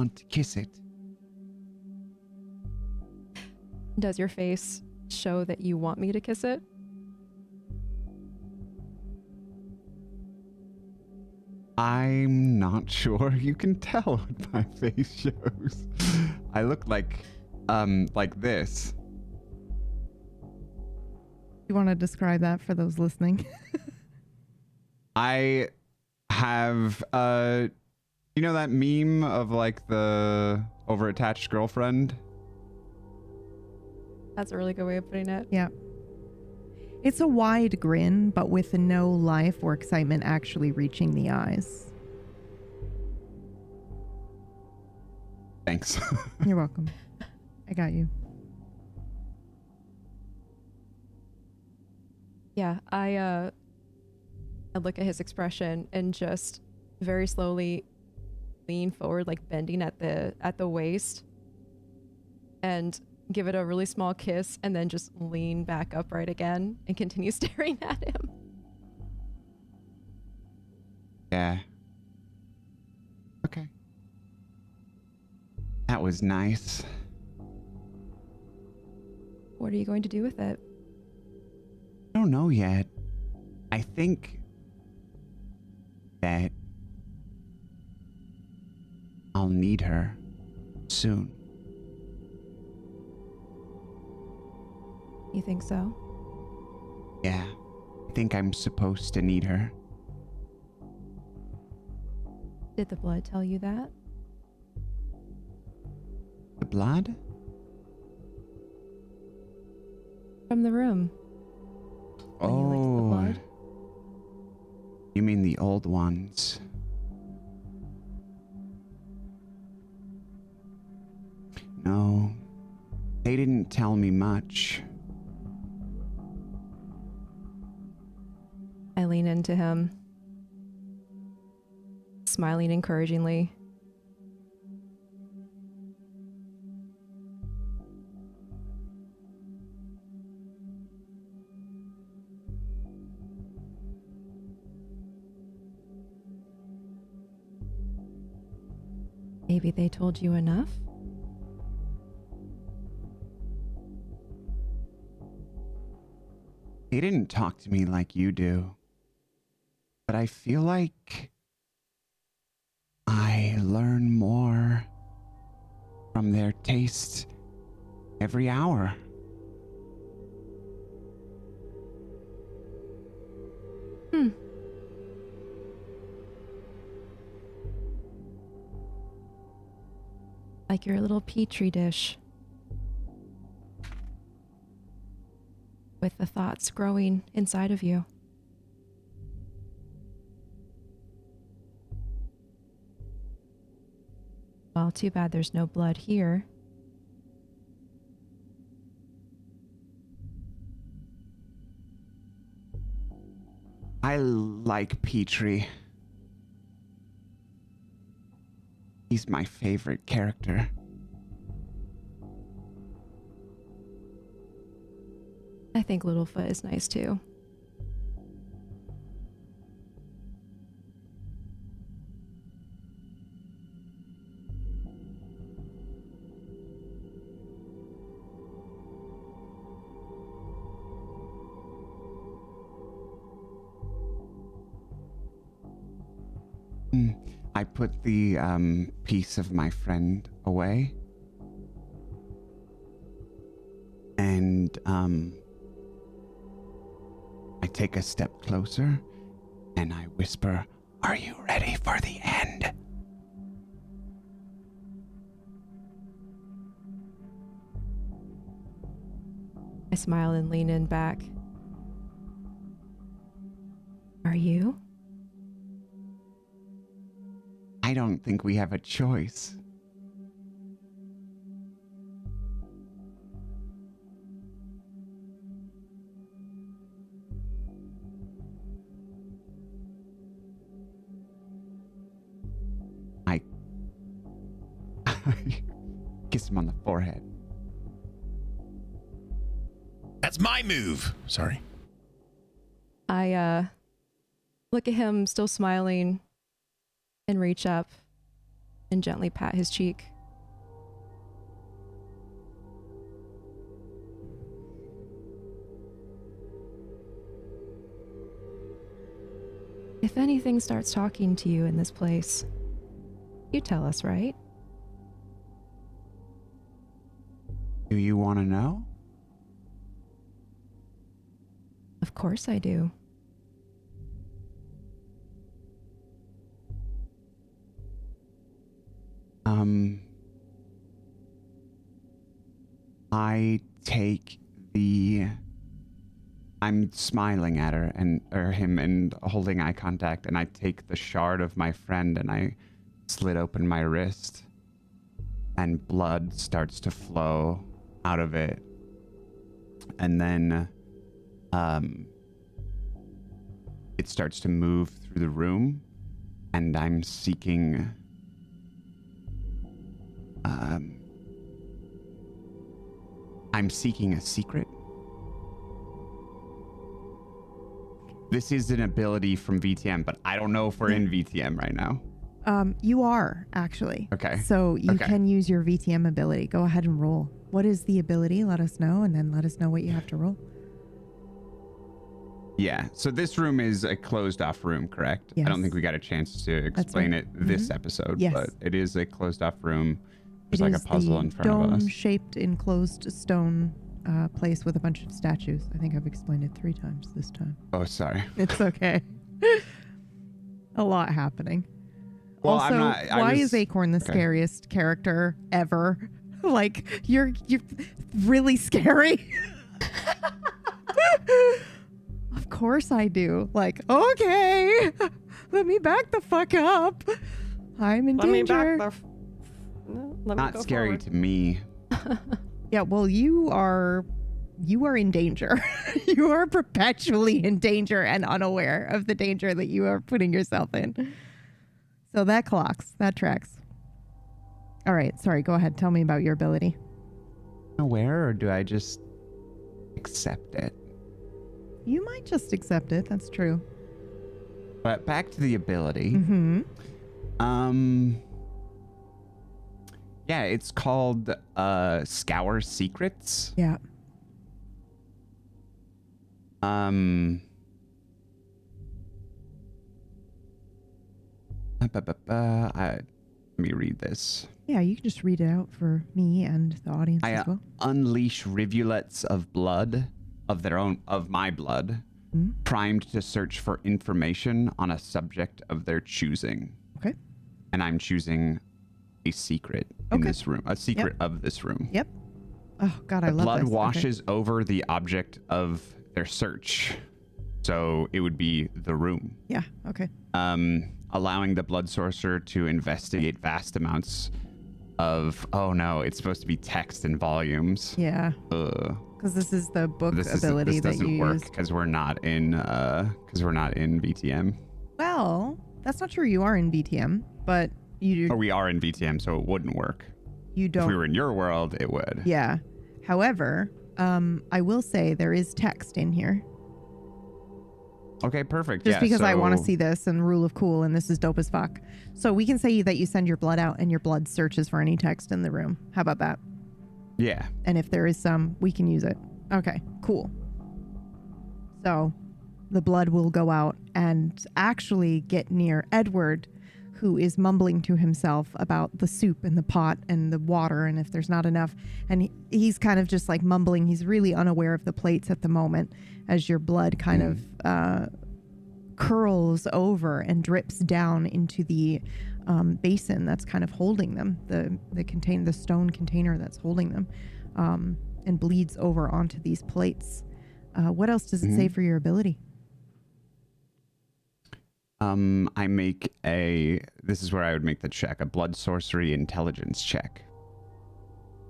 want to kiss it. Does your face show that you want me to kiss it? I'm not sure you can tell what my face shows. I look like this. You want to describe that for those listening? I have, you know that meme of like the overattached girlfriend? That's a really good way of putting it. Yeah. It's a wide grin, but with no life or excitement actually reaching the eyes. Thanks. You're welcome. I got you. Yeah, I look at his expression and just very slowly lean forward, like bending at the waist, and give it a really small kiss, and then just lean back upright again and continue staring at him. Yeah. Okay. That was nice. What are you going to do with it? I don't know yet. I think that I'll need her soon. You think so? Yeah, I think I'm supposed to need her. Did the blood tell you that? The blood? From the room. When you licked the blood? You mean the old ones? No, they didn't tell me much. I lean into him, smiling encouragingly. Maybe they told you enough? They didn't talk to me like you do. But I feel like I learn more from their taste every hour. Like your little petri dish, with the thoughts growing inside of you. Well, too bad there's no blood here. I like Petrie. He's my favorite character. I think Littlefoot is nice too. I put the piece of my friend away. And I take a step closer and I whisper, "Are you ready for the end?" I smile and lean in back. Are you? I don't think we have a choice. I kiss him on the forehead. That's my move. Sorry. I look at him still smiling and reach up and gently pat his cheek. If anything starts talking to you in this place, you tell us, right? Do you want to know? Of course I do. I'm smiling at her or him and holding eye contact, and I take the shard of my friend and I slit open my wrist, and blood starts to flow out of it. And then it starts to move through the room, and I'm seeking a secret. This is an ability from VTM, but I don't know if we're in VTM right now. You are, actually. Okay. So you Okay. can use your VTM ability. Go ahead and roll. What is the ability? Let us know, and then let us know what you have to roll. Yeah. So this room is a closed off room, correct? Yes. I don't think we got a chance to explain right. it this episode, Yes. but it is a closed off room. It There's like is a puzzle the in front of us. dome-shaped enclosed stone place with a bunch of statues. I think I've explained it 3 times this time. Oh, sorry. It's okay. A lot happening. Well, also, I'm not. why is Acorn the scariest character ever? Like, you're really scary. Of course I do. Like, okay, let me back the fuck up. I'm in danger. Let me not go scary forward. to me? Yeah, well, you are in danger. You are perpetually in danger and unaware of the danger that you are putting yourself in. So that clocks. That tracks. All right. Sorry. Go ahead. Tell me about your ability. Aware, or do I just accept it? You might just accept it. That's true. But back to the ability. Mm-hmm. Yeah, it's called Scour Secrets. Yeah. Let me read this. Yeah, you can just read it out for me and the audience I as well. unleash rivulets of blood, of my blood, primed to search for information on a subject of their choosing. Okay. And I'm choosing a secret in Okay. this room, a secret of this room. Yep. Oh God, I The love blood this. Okay. washes over the object of their search, so it would be the room. Yeah. Okay. Allowing the blood sorcerer to investigate vast amounts of, oh no, it's supposed to be text and volumes. Yeah. Ugh. Because this is the book This ability that doesn't you work use. because we're not in VTM. Well, that's not true. You are in BTM, but Or we are in VTM, so it wouldn't work. you If don't. we were in your world, it would. Yeah. However, I will say there is text in here. Okay, perfect. Just yeah, because I want to so- see this and rule of cool, and this is dope as fuck. So we can say that you send your blood out and your blood searches for any text in the room. How about that? Yeah. And if there is some, we can use it. Okay, cool. So the blood will go out and actually get near Edward, who is mumbling to himself about the soup and the pot and the water and if there's not enough. And he's kind of just like mumbling. He's really unaware of the plates at the moment as your blood kind of curls over and drips down into the basin that's kind of holding them, the stone container that's holding them, and bleeds over onto these plates. What else does it say for your ability? I make this is where I would make the check, a blood sorcery intelligence check.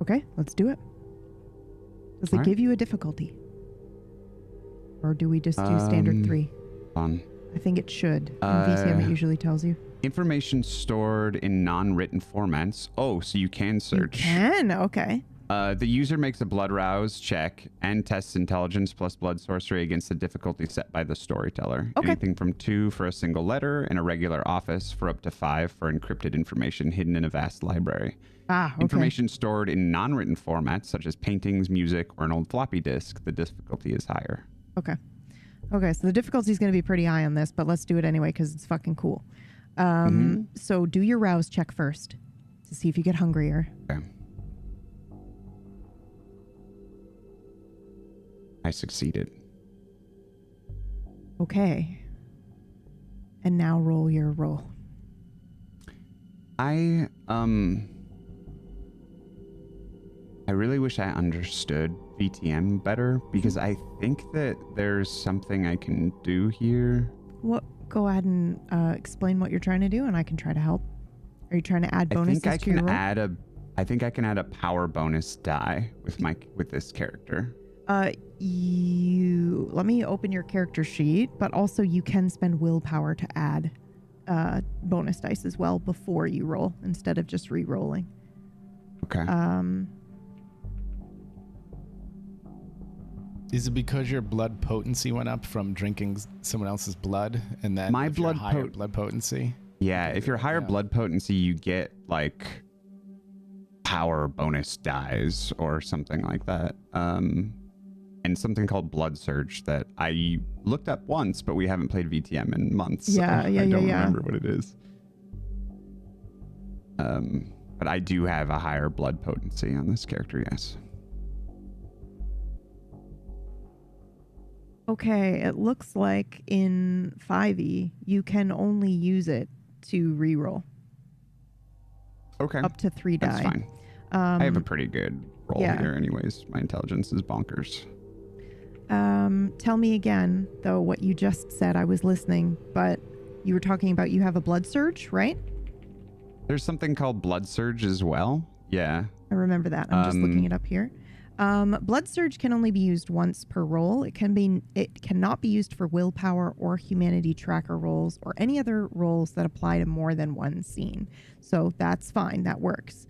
Okay, let's do it. Does it All right. give you a difficulty? Or do we just do standard 3? On I think it should. In VTM, it usually tells you. information stored in non-written formats. Oh, so you can search. You can? Okay. The user makes a blood rouse check and tests intelligence plus blood sorcery against the difficulty set by the storyteller. Okay. Anything from 2 for a single letter in a regular office for up to 5 for encrypted information hidden in a vast library. Ah, okay. Information stored in non-written formats such as paintings, music, or an old floppy disk. The difficulty is higher. Okay. Okay, so the difficulty is going to be pretty high on this, but let's do it anyway because it's fucking cool. So do your rouse check first to see if you get hungrier. Okay. I succeeded. Okay. And now roll your roll. I really wish I understood VTM better because I think that there's something I can do here. What? Go ahead and explain what you're trying to do, and I can try to help. Are you trying to add bonuses I to your roll? I think I can add a power bonus die with this character. Let me open your character sheet, but also you can spend willpower to add bonus dice as well before you roll instead of just re-rolling. Okay. Is it because your blood potency went up from drinking someone else's blood, and then My if you're blood higher blood potency? Yeah, if you're higher blood potency, you get like power bonus dies or something like that. And something called blood surge that I looked up once, but we haven't played VTM in months. Yeah, so yeah, I don't yeah. remember what it is. But I do have a higher blood potency on this character, yes. Okay, it looks like in 5e, you can only use it to re-roll Okay. up to 3 die. That's fine. I have a pretty good roll yeah. here anyways. My intelligence is bonkers. Tell me again, though, what you just said. I was listening, but you were talking about you have a blood surge, right? There's something called blood surge as well. Yeah. I remember that. I'm just looking it up here. Blood surge can only be used once per roll. It cannot be used for willpower or humanity tracker rolls or any other rolls that apply to more than one scene. So that's fine. That works.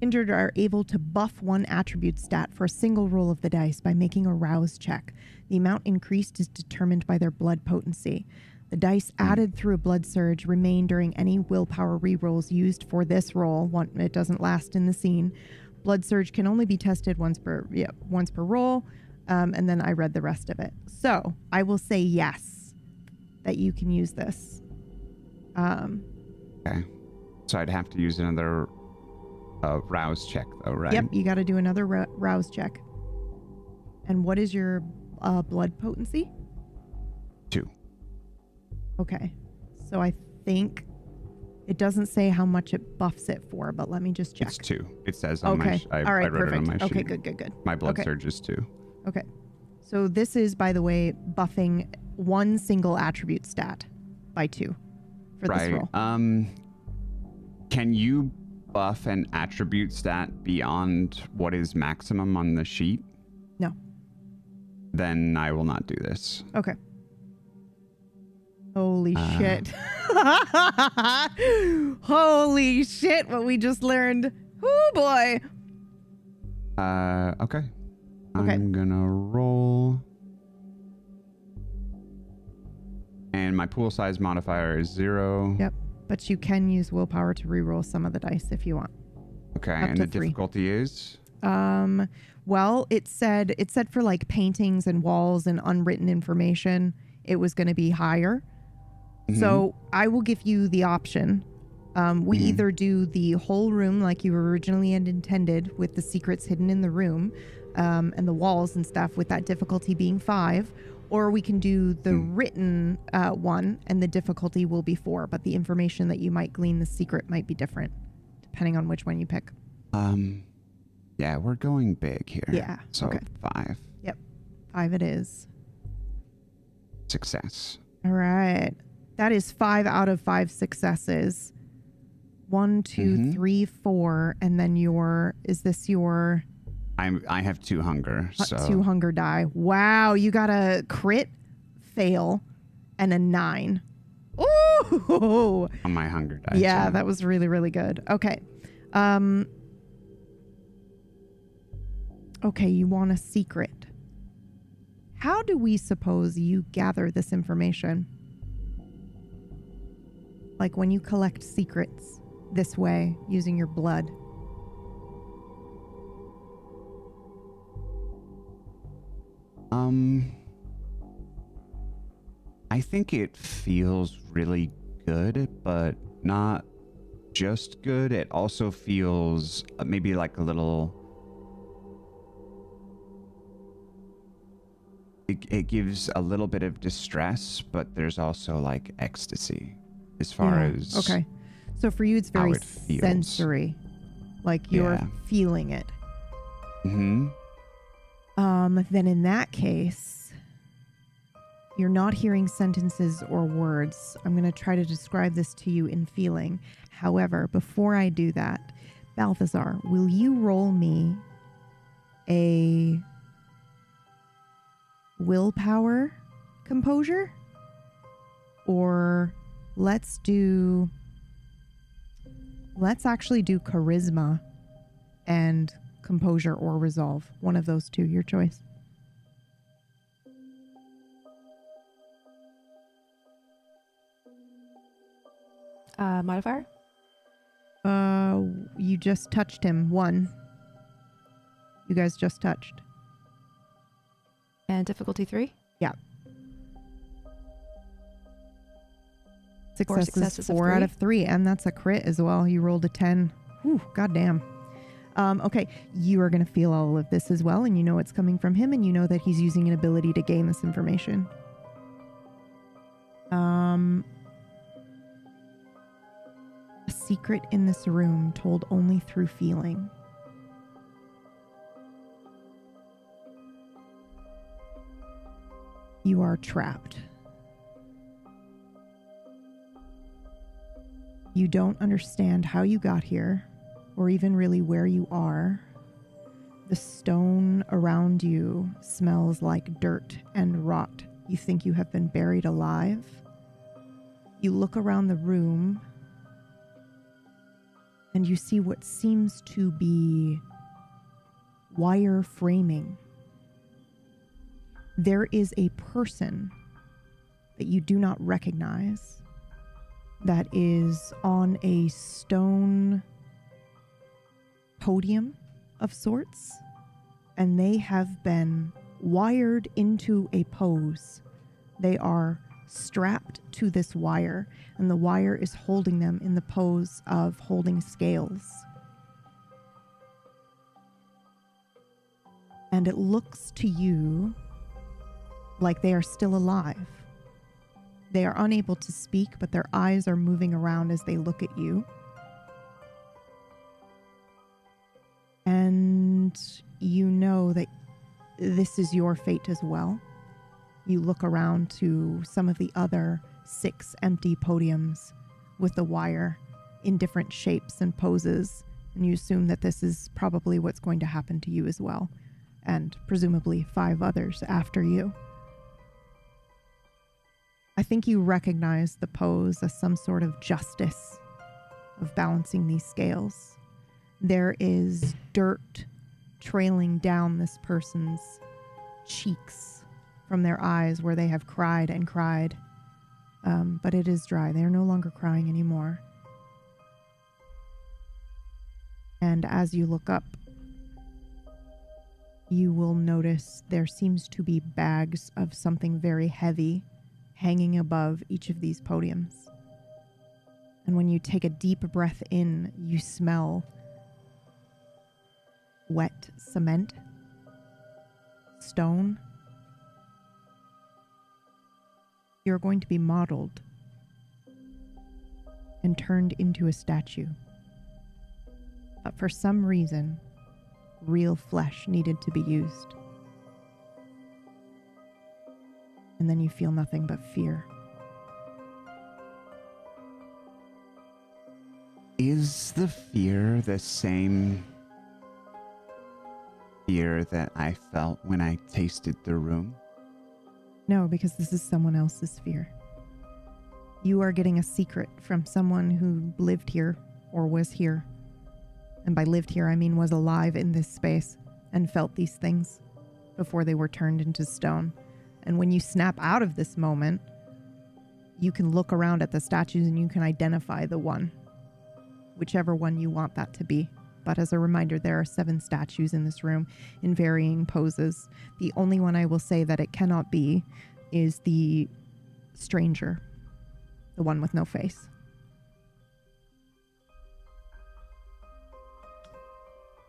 Injured are able to buff one attribute stat for a single roll of the dice by making a rouse check. The amount increased is determined by their blood potency. The dice added through a blood surge remain during any willpower rerolls used for this roll. It doesn't last in the scene. Blood surge can only be tested once per roll, and then I read the rest of it. So I will say yes, that you can use this. Okay. So I'd have to use another rouse check, though, right? Yep, you got to do another rouse check. And what is your blood potency? 2. Okay. So I think it doesn't say how much it buffs it for, but let me just check. It's 2. It says on Okay. my All right, I wrote perfect. it on my sheet. Okay, good. My blood Okay. surge is 2. Okay. So this is, by the way, buffing one single attribute stat by 2 for this roll. Can you buff an attribute stat beyond what is maximum on the sheet? No. Then I will not do this. Okay. Holy shit. Holy shit, what we just learned. Oh boy. Okay. Okay. I'm gonna roll. And my pool size modifier is 0. Yep. But you can use willpower to reroll some of the dice if you want. Okay, Up and to the 3. difficulty is? Well, it said for like paintings and walls and unwritten information, it was going to be higher. So I will give you the option. We either do the whole room like you originally had intended with the secrets hidden in the room and the walls and stuff with that difficulty being 5, or we can do the written one and the difficulty will be 4, but the information that you might glean the secret might be different depending on which one you pick. Yeah, we're going big here. Yeah, So okay. 5. Yep. 5 it is. Success. All right. That is 5 out of 5 successes. 1, 2, 3, 4, and then is this your I have 2 hunger, so 2 hunger die? Wow, you got a crit fail and a 9. Ooh, Ooh. On my hunger dice. Yeah, that was really, really good. Okay. Okay, you want a secret. How do we suppose you gather this information? Like when you collect secrets this way using your blood. I think it feels really good, but not just good. It also feels maybe like a little... It gives a little bit of distress, but there's also like ecstasy as far as... Okay. So for you, it's how very it feels. sensory. Like you're Yeah. feeling it. Mm-hmm. Then in that case, you're not hearing sentences or words. I'm going to try to describe this to you in feeling. However, before I do that, Balthazar, will you roll me a willpower composure? Or let's actually do charisma and composure or resolve. One of those two, your choice. Modifier? You just touched him. 1. You guys just touched. And difficulty 3? Yeah. Four Successes, successes of 4 out 3. of 3, and that's a crit as well. You rolled a 10. Whew, goddamn. Okay, you are going to feel all of this as well, and you know it's coming from him, and you know that he's using an ability to gain this information. A secret in this room told only through feeling. You are trapped. You don't understand how you got here, or even really where you are. The stone around you smells like dirt and rot. You think you have been buried alive. You look around the room, and you see what seems to be wire framing. There is a person that you do not recognize that is on a stone podium of sorts, and they have been wired into a pose. They are strapped to this wire, and the wire is holding them in the pose of holding scales. And it looks to you like they are still alive. They are unable to speak, but their eyes are moving around as they look at you. And you know that this is your fate as well. You look around to some of the other 6 empty podiums with the wire in different shapes and poses, and you assume that this is probably what's going to happen to you as well, and presumably 5 others after you. I think you recognize the pose as some sort of justice of balancing these scales. There is dirt trailing down this person's cheeks from their eyes where they have cried and cried. But it is dry. They are no longer crying anymore. And as you look up, you will notice there seems to be bags of something very heavy hanging above each of these podiums. And when you take a deep breath in, you smell wet cement, stone. You're going to be modeled and turned into a statue. But for some reason, real flesh needed to be used. And then you feel nothing but fear. Is the fear the same fear that I felt when I tasted the room? No, because this is someone else's fear. You are getting a secret from someone who lived here or was here. And by lived here, I mean was alive in this space and felt these things before they were turned into stone. And when you snap out of this moment, you can look around at the statues and you can identify the one, whichever one you want that to be. But as a reminder, there are 7 statues in this room in varying poses. The only one I will say that it cannot be is the stranger, the one with no face.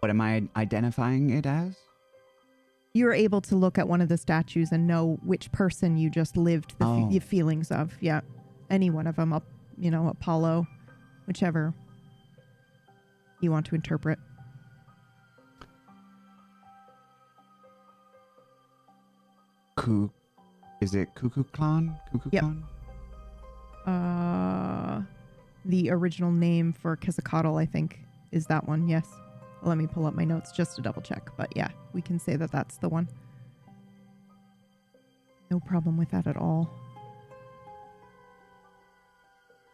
What am I identifying it as? You're able to look at one of the statues and know which person you just lived the feelings of. Yeah. Any one of them, Apollo, whichever you want to interpret. Is it Cuckoo Clan? Yep. The original name for Quetzalcoatl, I think, is that one. Yes. Let me pull up my notes just to double check. But yeah, we can say that that's the one. No problem with that at all.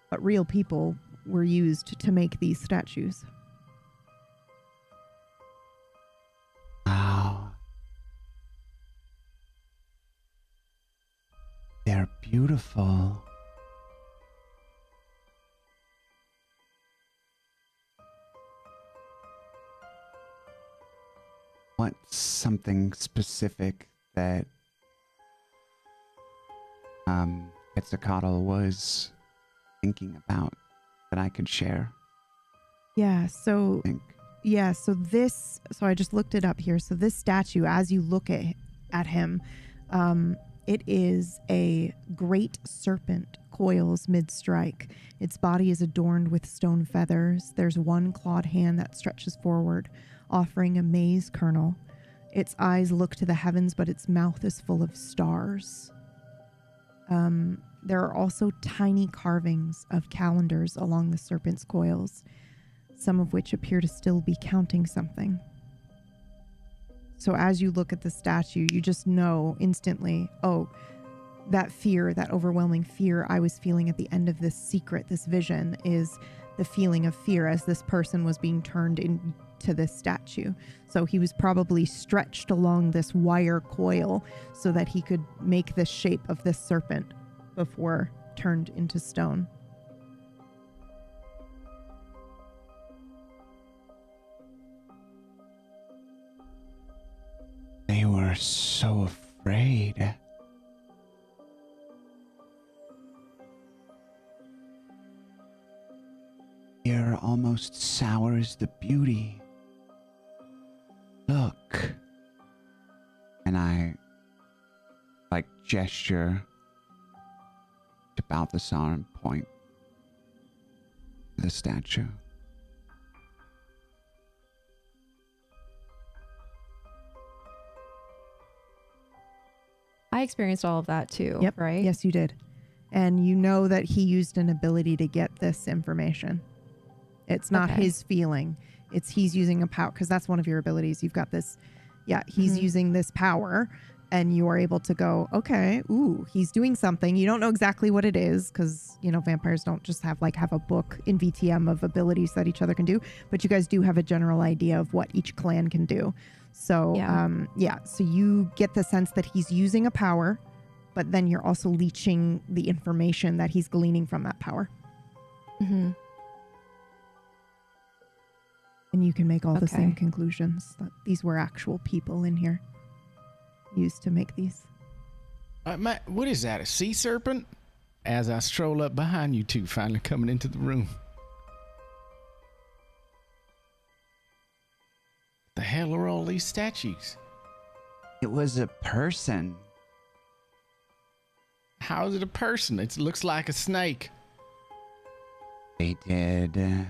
But real people were used to make these statues. Wow. They're beautiful. What's something specific that Quetzalcoatl was thinking about that I could share? Yeah, so I think. So I just looked it up here. So this statue, as you look at him, it is a great serpent coils mid-strike. Its body is adorned with stone feathers. There's one clawed hand that stretches forward, offering a maize kernel. Its eyes look to the heavens, but its mouth is full of stars. There are also tiny carvings of calendars along the serpent's coils, some of which appear to still be counting something. So as you look at the statue, you just know instantly, oh, that fear, that overwhelming fear I was feeling at the end of this secret, this vision, is the feeling of fear as this person was being turned into this statue. So he was probably stretched along this wire coil so that he could make the shape of this serpent before turned into stone. They were so afraid. Fear almost sours the beauty. Look. And I, gesture to Balthasar and point to the statue. I experienced all of that too, Yep. right? Yes, you did. And you know that he used an ability to get this information. It's not Okay. his feeling. It's he's using a power, because that's one of your abilities. You've got this. Yeah, he's using this power, and you are able to go, okay, ooh, he's doing something. You don't know exactly what it is, because, vampires don't just have a book in VTM of abilities that each other can do, but you guys do have a general idea of what each clan can do. So, so you get the sense that he's using a power, but then you're also leeching the information that he's gleaning from that power. Mm-hmm. And you can make all the Okay. same conclusions that these were actual people in here used to make these. What is that, a sea serpent? As I stroll up behind you two, finally coming into the room. The hell are all these statues? It was a person. How is it a person? It looks like a snake. They did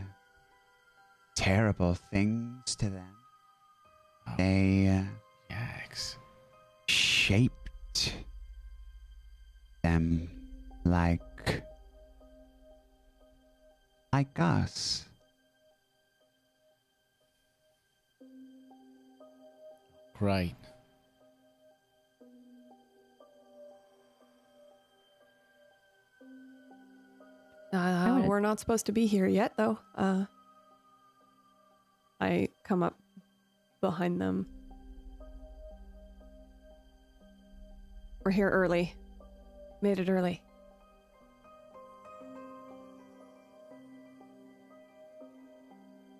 terrible things to them. Oh, They yikes. shaped them like us. Right. wanna- We're not supposed to be here yet, though. I come up behind them. We're here early. Made it early.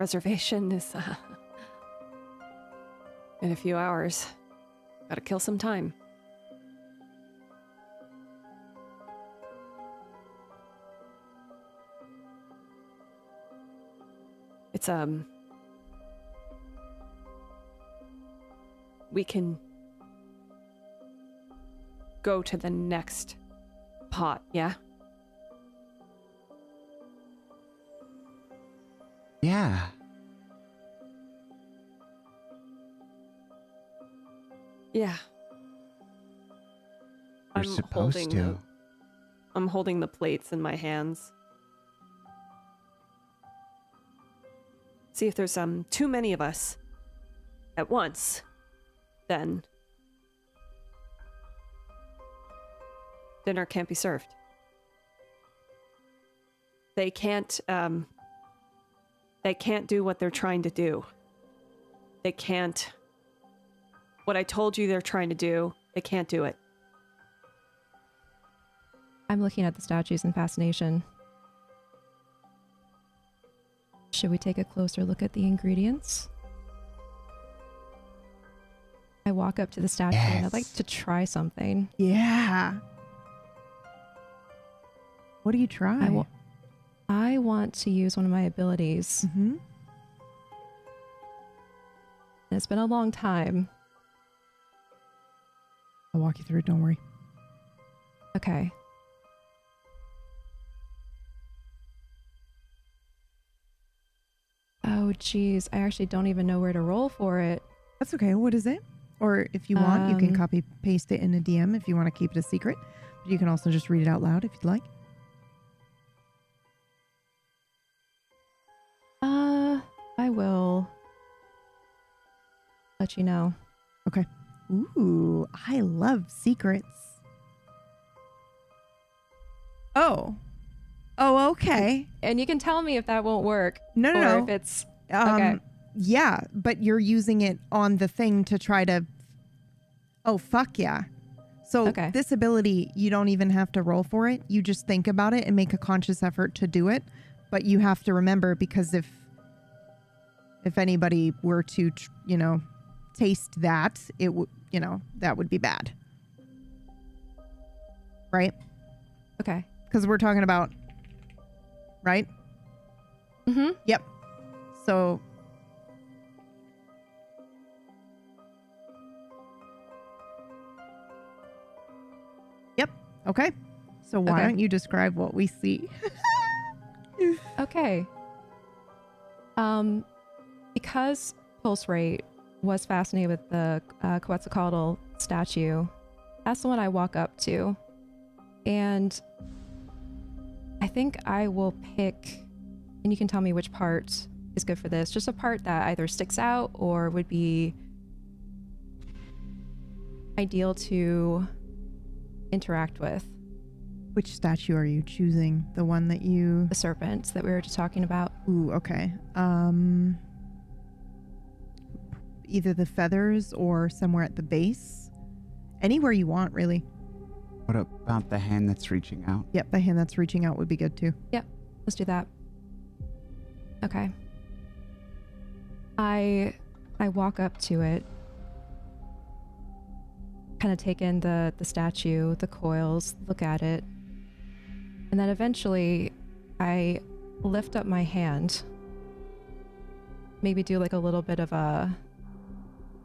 Reservation is in a few hours. Gotta kill some time. It's we can go to the next pot, yeah? Yeah. Yeah. You're supposed to. I'm holding the plates in my hands. See if there's too many of us at once, then dinner can't be served. They can't do what they're trying to do. They can't. What I told you they're trying to do, they can't do it. I'm looking at the statues in fascination. Should we take a closer look at the ingredients? I walk up to the statue and I'd like to try something. Yeah. What do you try? I want to use one of my abilities. Mm-hmm. And it's been a long time. I'll walk you through it, don't worry. Okay. Oh, geez. I actually don't even know where to roll for it. That's okay. What is it? Or if you want, you can Um, copy paste it in a DM if you want to keep it a secret. But you can also just read it out loud if you'd like. I will let you know. Okay. Ooh, I love secrets. Oh, okay. And you can tell me if that won't work. No, or no. if it's okay. Yeah, but you're using it on the thing to try to. Oh, fuck yeah. So Okay. this ability, you don't even have to roll for it. You just think about it and make a conscious effort to do it. But you have to remember, because if anybody were to, taste that, it would, that would be bad. Right? Okay. Because we're talking about, right? Mm-hmm. Yep. So. Yep. Okay. So why Okay. don't you describe what we see? Okay. Because Pulse Rate was fascinated with the Quetzalcoatl statue, that's the one I walk up to. And I think I will pick, and you can tell me which part is good for this, just a part that either sticks out or would be ideal to interact with. Which statue are you choosing? The one that you... The serpent that we were just talking about. Ooh, okay. Either the feathers or somewhere at the base. Anywhere you want, really. What about the hand that's reaching out? Yep, the hand that's reaching out would be good too. Yep, let's do that. Okay. I walk up to it, kind of take in the statue, the coils, look at it, and then eventually I lift up my hand, maybe do like a little bit of a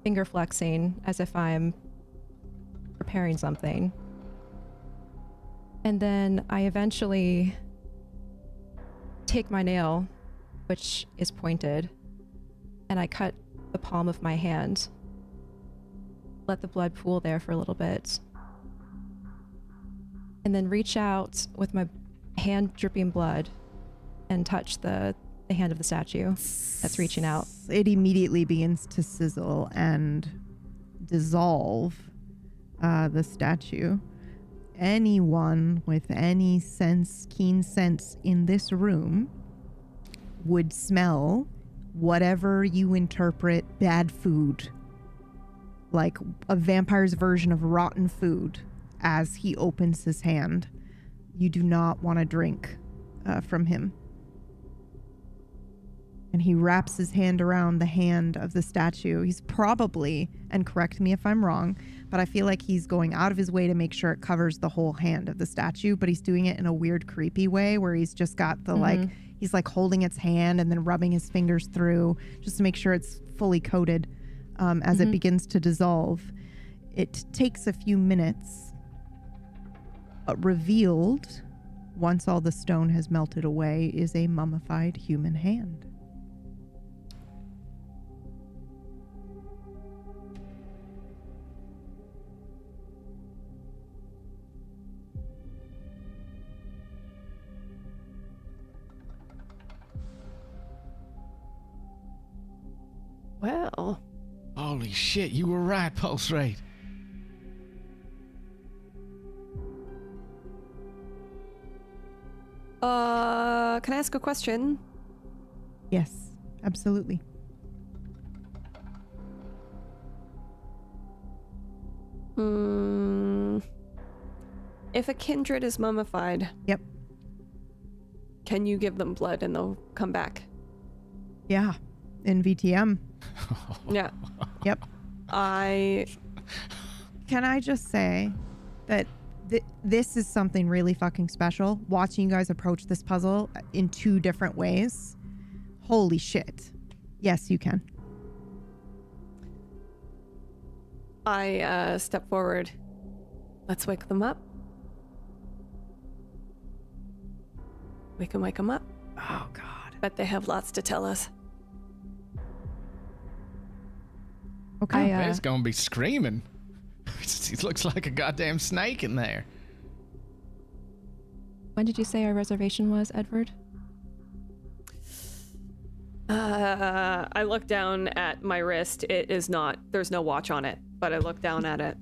finger flexing as if I'm preparing something. And then I eventually take my nail, which is pointed, and I cut the palm of my hand. Let the blood pool there for a little bit. And then reach out with my hand dripping blood and touch the hand of the statue that's reaching out. It immediately begins to sizzle and dissolve the statue. anyone with any keen sense in this room would smell whatever you interpret bad food, like a vampire's version of rotten food, as he opens his hand. You do not want to drink from him. And he wraps his hand around the hand of the statue. He's probably, and correct me if I'm wrong, but I feel like he's going out of his way to make sure it covers the whole hand of the statue, but he's doing it in a weird, creepy way where he's just got the he's like holding its hand and then rubbing his fingers through just to make sure it's fully coated as it begins to dissolve. It takes a few minutes, but revealed, once all the stone has melted away, is a mummified human hand. Well, Holy shit, you were right, pulse rate. can I ask a question? Yes, absolutely. If a kindred is mummified, Yep. can you give them blood and they'll come back? Yeah. In VTM. Yeah. Yep. Can I just say that this is something really fucking special. Watching you guys approach this puzzle in two different ways. Holy shit. Yes, you can. I step forward. Let's wake them up. We can wake them up. Oh, God. Bet they have lots to tell us. Okay. It's gonna be screaming. It looks like a goddamn snake in there. When did you say our reservation was, Edward? I look down at my wrist. It is not, there's no watch on it, but I look down at it.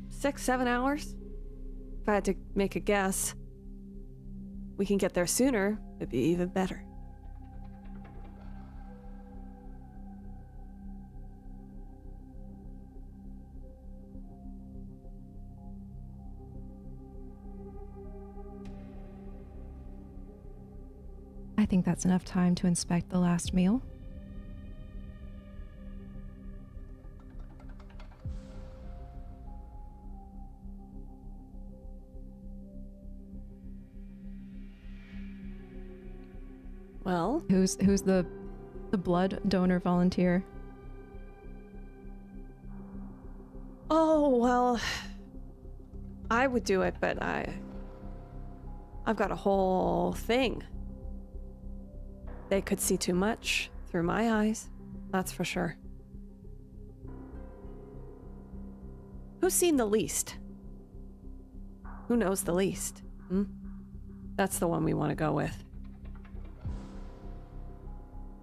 6-7 hours? If I had to make a guess. We can get there sooner, it'd be even better. I think that's enough time to inspect the last meal. Well, Who's the blood donor volunteer? oh, well, I would do it, but I've got a whole thing. They could see too much through my eyes, that's for sure. Who's seen the least? Who knows the least? That's the one we want to go with.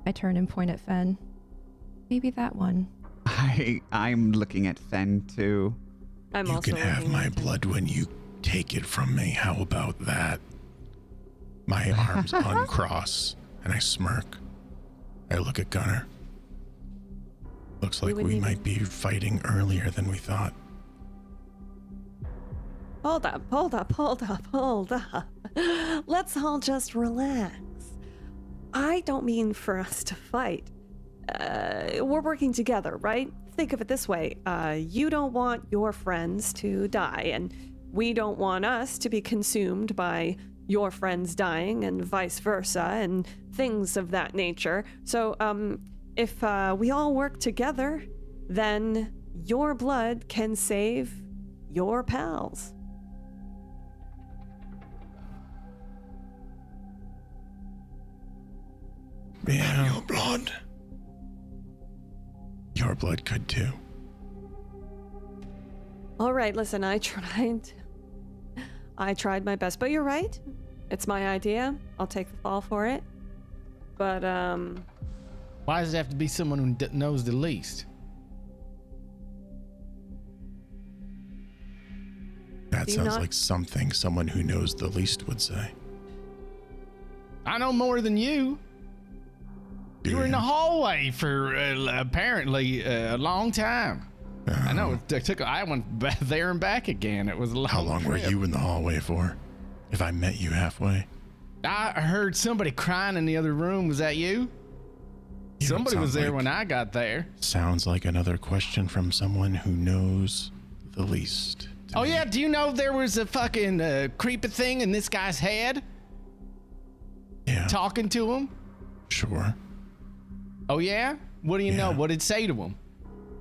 I turn and point at Fen. Maybe that one. I'm looking at Fen too. I'm You also can have looking my at him. blood when you take it from me. How about that? My arms uncross and I smirk. I look at Gunnar. Looks like would we need- might be fighting earlier than we thought. Hold up. Let's all just relax. I don't mean for us to fight. We're working together, right? Think of it this way. You don't want your friends to die, and we don't want us to be consumed by your friends dying, and vice versa, and things of that nature. So, if we all work together, then your blood can save your pals. Yeah, Your blood. your blood could too. All right, listen, I tried my best, but you're right. It's my idea. I'll take the fall for it. But, Why does it have to be someone who knows the least? That Do you sounds not- like something someone who knows the least would say. I know more than you. Do You were in you? the hallway for apparently a long time. I know. I went back there and back again. It was a long How long were trip. you in the hallway for? If I met you halfway? I heard somebody crying in the other room. Was that you? You know, it Somebody was sounds there like- when I got there. Sounds like another question from someone who knows the least. to Oh me. yeah, do you know there was a fucking creepy thing in this guy's head Yeah, talking to him? sure. Oh yeah? What do you know? Yeah. What did it say to him?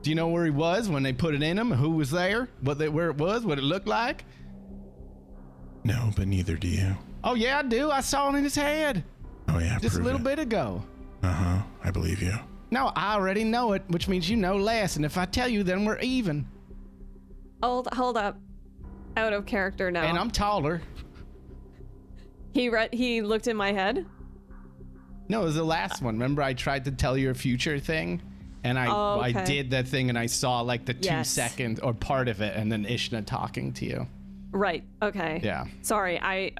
Do you know where he was when they put it in him? Who was there? Where it was? What it looked like? No, but neither do you. Oh yeah, I do. I saw it in his head Oh yeah, just a prove little it. bit ago. Uh-huh, I believe you. No, I already know it, which means you know less. And if I tell you, then we're even. Hold up. Out of character now. And I'm taller. He looked in my head. No, it was the last one. Remember, I tried to tell you a future thing, and I okay. did that thing, and I saw like the 2 Yes. second or part of it, and then Ishna talking to you. Right. Okay. Yeah. Sorry. I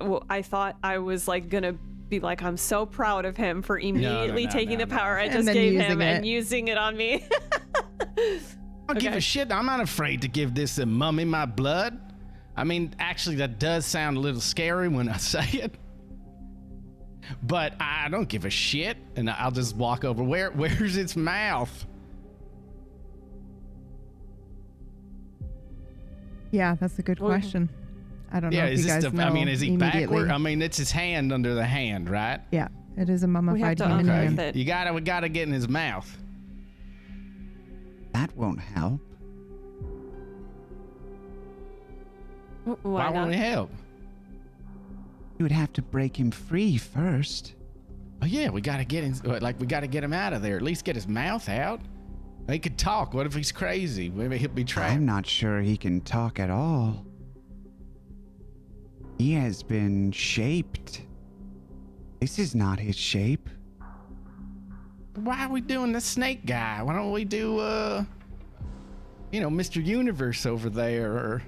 thought I was like gonna be like, I'm so proud of him for immediately taking the power I And just then gave using him and it. using it on me. I don't give Okay. a shit. I'm not afraid to give this a mummy my blood. I mean, actually, that does sound a little scary when I say it. But I don't give a shit, and I'll just walk over. Where's its mouth? Yeah, that's a good Well, question. I don't know Yeah, if is you this guys the? know I mean, is he immediately. backward? I mean, it's his hand under the hand, right? Yeah, it is a mummified to human unearth hand. it. We gotta get in his mouth. That won't help. Why won't not? it help? You would have to break him free first. Oh yeah, we gotta get him. We gotta get him out of there. At least get his mouth out. He could talk. What if he's crazy? Maybe he'll be trapped. I'm not sure he can talk at all. He has been shaped. This is not his shape. Why are we doing the snake guy? Why don't we do, Mr. Universe over there? Or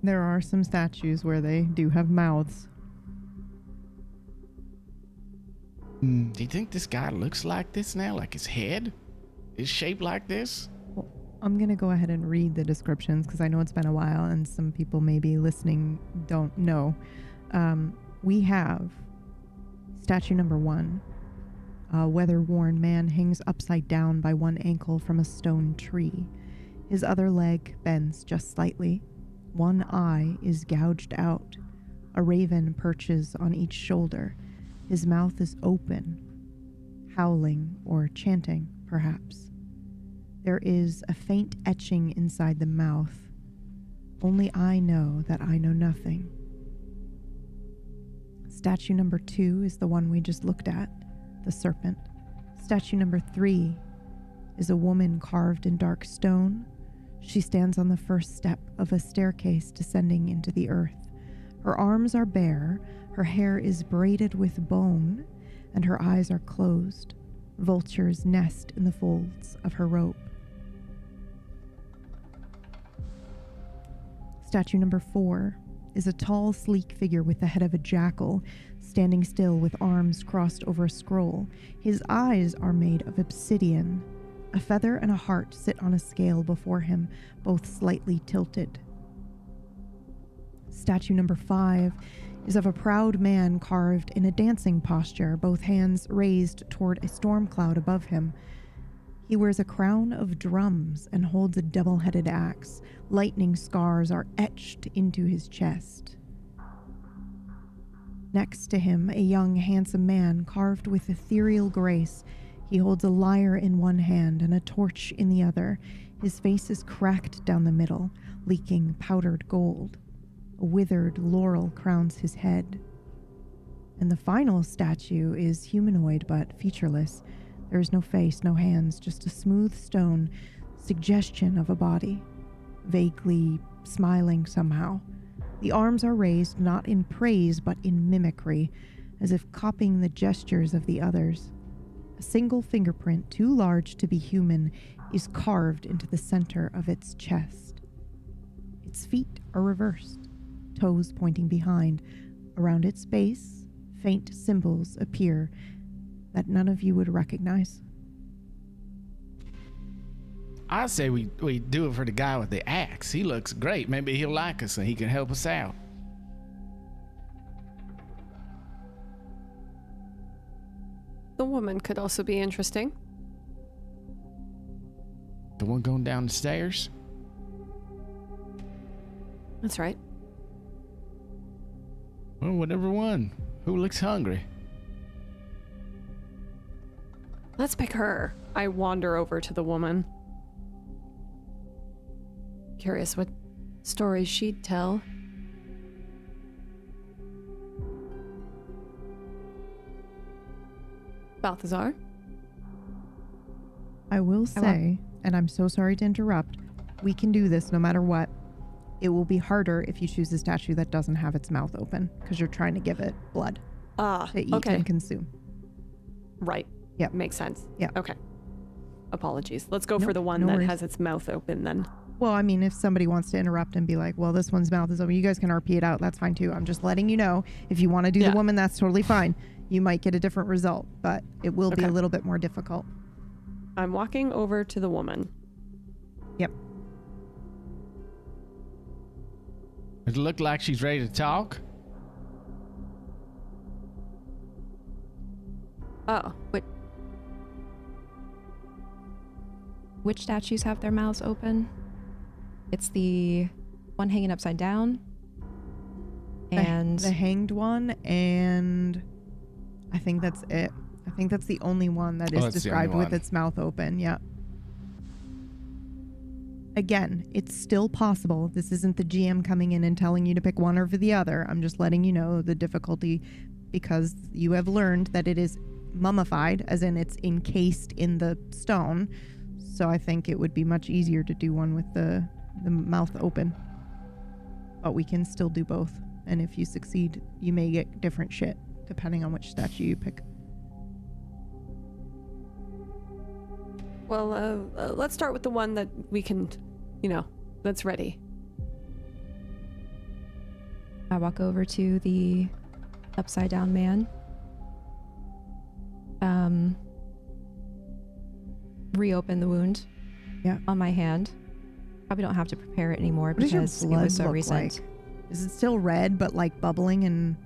There are some statues where they do have mouths. Hmm. do you think this guy looks like this now? Like his head is shaped like this? Well, I'm going to go ahead and read the descriptions because I know it's been a while and some people maybe listening don't know. We have statue number 1. A weather-worn man hangs upside down by one ankle from a stone tree. His other leg bends just slightly. One eye is gouged out. A raven perches on each shoulder. His mouth is open, howling or chanting, perhaps. There is a faint etching inside the mouth. Only I know that I know nothing. Statue number 2 is the one we just looked at, the serpent. Statue number 3 is a woman carved in dark stone. She stands on the first step of a staircase descending into the earth. Her arms are bare, her hair is braided with bone, and her eyes are closed. Vultures nest in the folds of her robe. Statue number 4 is a tall, sleek figure with the head of a jackal, standing still with arms crossed over a scroll. His eyes are made of obsidian. A feather and a heart sit on a scale before him, both slightly tilted. Statue number 5 is of a proud man carved in a dancing posture, both hands raised toward a storm cloud above him. He wears a crown of drums and holds a double-headed axe. Lightning scars are etched into his chest. Next to him, a young, handsome man carved with ethereal grace. He holds a lyre in one hand and a torch in the other. His face is cracked down the middle, leaking powdered gold. A withered laurel crowns his head. And the final statue is humanoid but featureless. There is no face, no hands, just a smooth stone, suggestion of a body, vaguely smiling somehow. The arms are raised not in praise but in mimicry, as if copying the gestures of the others. A single fingerprint, too large to be human, is carved into the center of its chest. Its feet are reversed. toes pointing behind. Around its base, faint symbols appear that none of you would recognize. I say we do it for the guy with the axe. He looks great. Maybe he'll like us and he can help us out. The woman could also be interesting. The one going down the stairs? That's right. Well, whatever one. Who looks hungry? Let's pick her. I wander over to the woman. Curious what stories she'd tell. Balthazar? I will say, and I'm so sorry to interrupt, we can do this no matter what. It will be harder if you choose a statue that doesn't have its mouth open, because you're trying to give it blood to eat okay. and consume. Right. Yep. Makes sense. Yep. Okay. Apologies. Let's go for Nope, the one no that worries. has its mouth open then. Well, I mean, if somebody wants to interrupt and be like, well, this one's mouth is open, you guys can RP it out. That's fine too. I'm just letting you know. If you want to do Yeah. the woman, that's totally fine. You might get a different result, but it will be a Okay. little bit more difficult. I'm walking over to the woman. Yep. Does it look like she's ready to talk? Oh, Which statues have their mouths open? It's the one hanging upside down. And The hanged one, and I think that's it. I think that's the only one that is that's the only described with one. its mouth open. Yeah. Again, it's still possible. This isn't the GM coming in and telling you to pick one over the other. I'm just letting you know the difficulty, because you have learned that it is mummified, as in it's encased in the stone. So I think it would be much easier to do one with the mouth open. But we can still do both. And if you succeed, you may get different shit depending on which statue you pick. well, let's start with the one that we can, that's ready. I walk over to the upside down man. Reopen the wound. Yeah. On my hand. Probably don't have to prepare it anymore What does your because it blood was so look recent. like? Is it still red but like bubbling and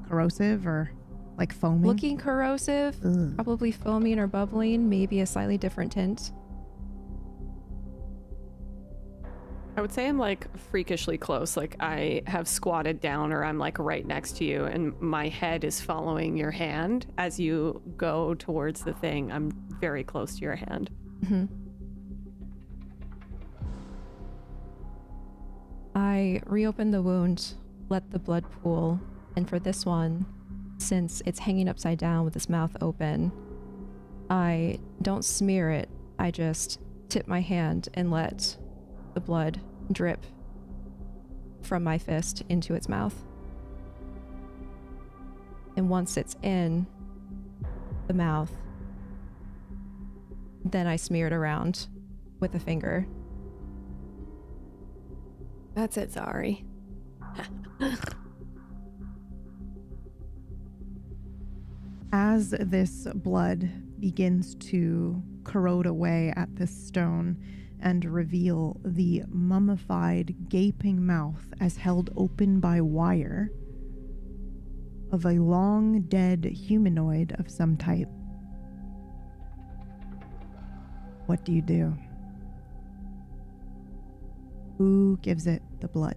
corrosive, or like foaming? Looking corrosive, Ugh. probably foaming or bubbling, maybe a slightly different tint. I would say I'm like freakishly close. Like I have squatted down, or I'm like right next to you, and my head is following your hand as you go towards the thing. I'm very close to your hand. Mm-hmm. I reopen the wound, let the blood pool, and for this one, since it's hanging upside down with its mouth open, I don't smear it. I just tip my hand and let the blood drip from my fist into its mouth. And once it's in the mouth, then I smear it around with a finger. That's it, Zari. As this blood begins to corrode away at this stone and reveal the mummified, gaping mouth as held open by wire of a long dead humanoid of some type, what do you do? Who gives it the blood?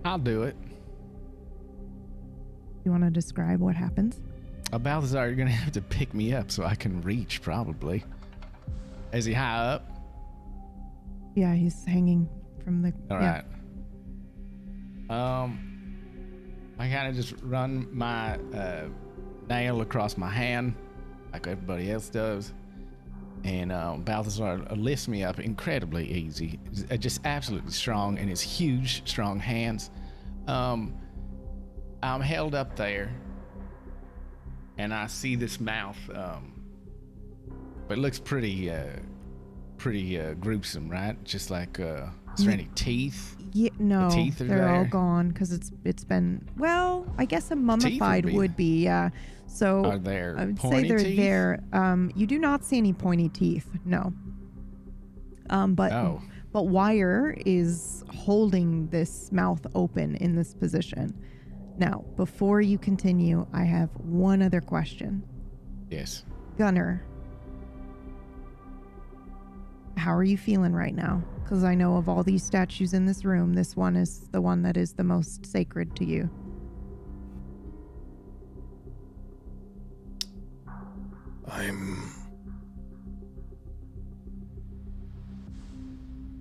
I'll do it. You want to describe what happens? Balthazar, you're gonna have to pick me up so I can reach, probably. Is he high up? Yeah, he's hanging from the... All yeah. right. I kind of just run my nail across my hand like everybody else does. And Balthazar lifts me up incredibly easy. Just absolutely strong in his huge, strong hands. I'm held up there, and I see this mouth. But it looks pretty pretty gruesome, right? Just like, is there any teeth? Yeah, no, The teeth are they're all there? gone because it's been, well, I guess a mummified would be- yeah. So Are there I would say pointy they're teeth? there. You do not see any pointy teeth, no. But Oh. Wire is holding this mouth open in this position. Now, before you continue, I have one other question. Yes. Gunner, how are you feeling right now? Because I know of all these statues in this room, this one is the one that is the most sacred to you. I'm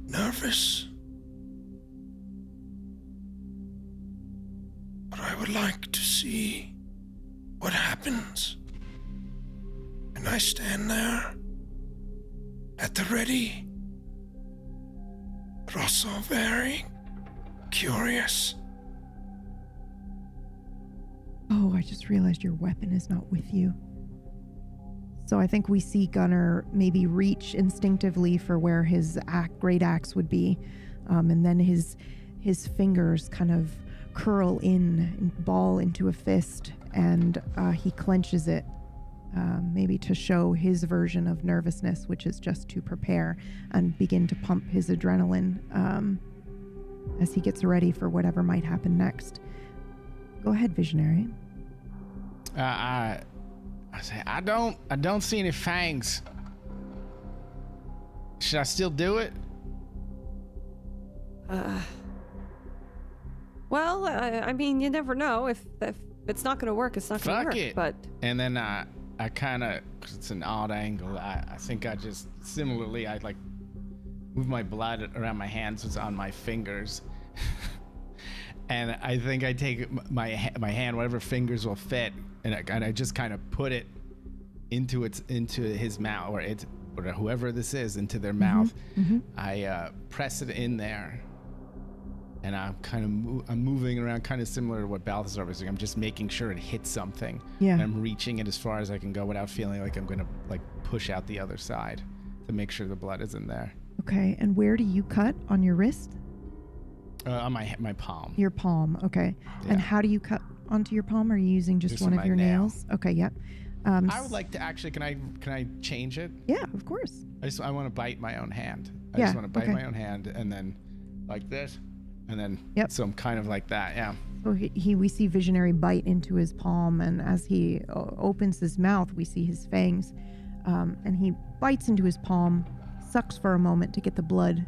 nervous. But I would like to see what happens. And I stand there at the ready, but also very curious. Oh, I just realized your weapon is not with you. So I think we see Gunner maybe reach instinctively for where his great axe would be, and then his fingers kind of curl in and ball into a fist, and he clenches it, maybe to show his version of nervousness, which is just to prepare and begin to pump his adrenaline as he gets ready for whatever might happen next. Go ahead, Visionary. I say, I don't see any fangs. Should I still do it? Well, I mean, you never know. If it's not going to work, it's not going to work. Fuck it. But And then I kind of, because it's an odd angle, I think I just, similarly, I like move my blood around my hands, it's on my fingers. And I think I take my hand, whatever fingers will fit, and I just kind of put it into his mouth, or whoever this is, into their mouth. I press it in there, and I'm kind of I'm moving around, kind of similar to what Balthazar was doing. I'm just making sure it hits something. Yeah. And I'm reaching it as far as I can go without feeling like I'm gonna like push out the other side to make sure the blood is in there. Okay, and where do you cut? On your wrist? On my palm. Your palm, okay. Yeah. And how do you cut onto your palm? Are you using just Just one with of my your nail. nails? Okay, yep. I would like to actually. Can I change it? Yeah, of course. I want to bite my own hand. I Yeah, just want to bite okay. my own hand, and then like this, and then Yep. So I'm kind of like that. Yeah. So we see Visionary bite into his palm, and as he opens his mouth, we see his fangs, and he bites into his palm, sucks for a moment to get the blood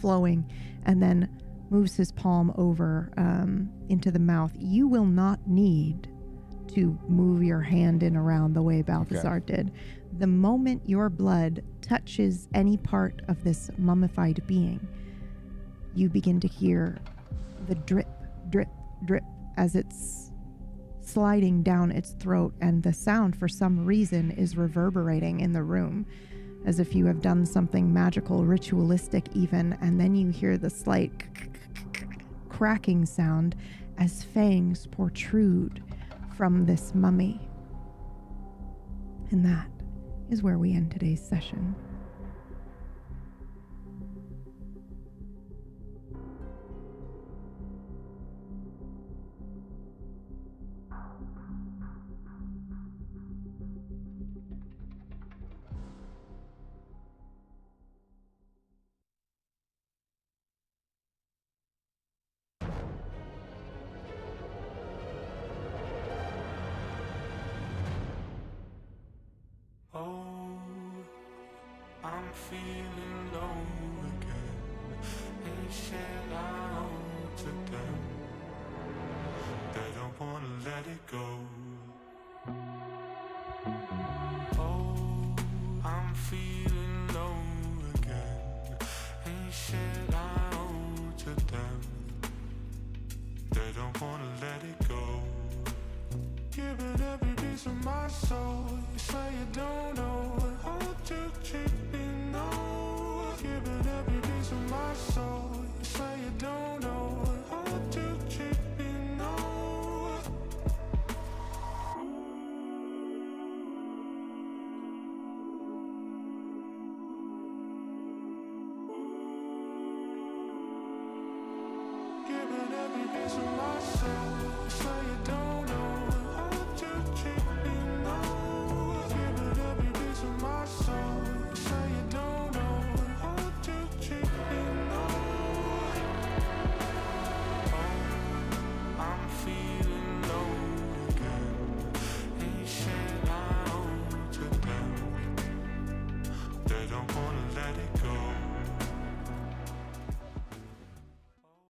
flowing, and then moves his palm over into the mouth. You will not need to move your hand in around the way Balthazar did. The moment your blood touches any part of this mummified being, you begin to hear the drip, drip, drip as it's sliding down its throat, and the sound, for some reason, is reverberating in the room, as if you have done something magical, ritualistic even, and then you hear the slight cracking sound as fangs protrude from this mummy. And that is where we end today's session. Oh, I'm feeling low again. Ain't shit I owe to them. They don't wanna let it go. Oh, I'm feeling low again. Ain't shit I owe to them. They don't wanna let it go. Giving every piece of my soul. You say you don't know how to treat me, no. Giving every piece of my soul. You say you don't know how to treat me, no. into myself. I swear you don't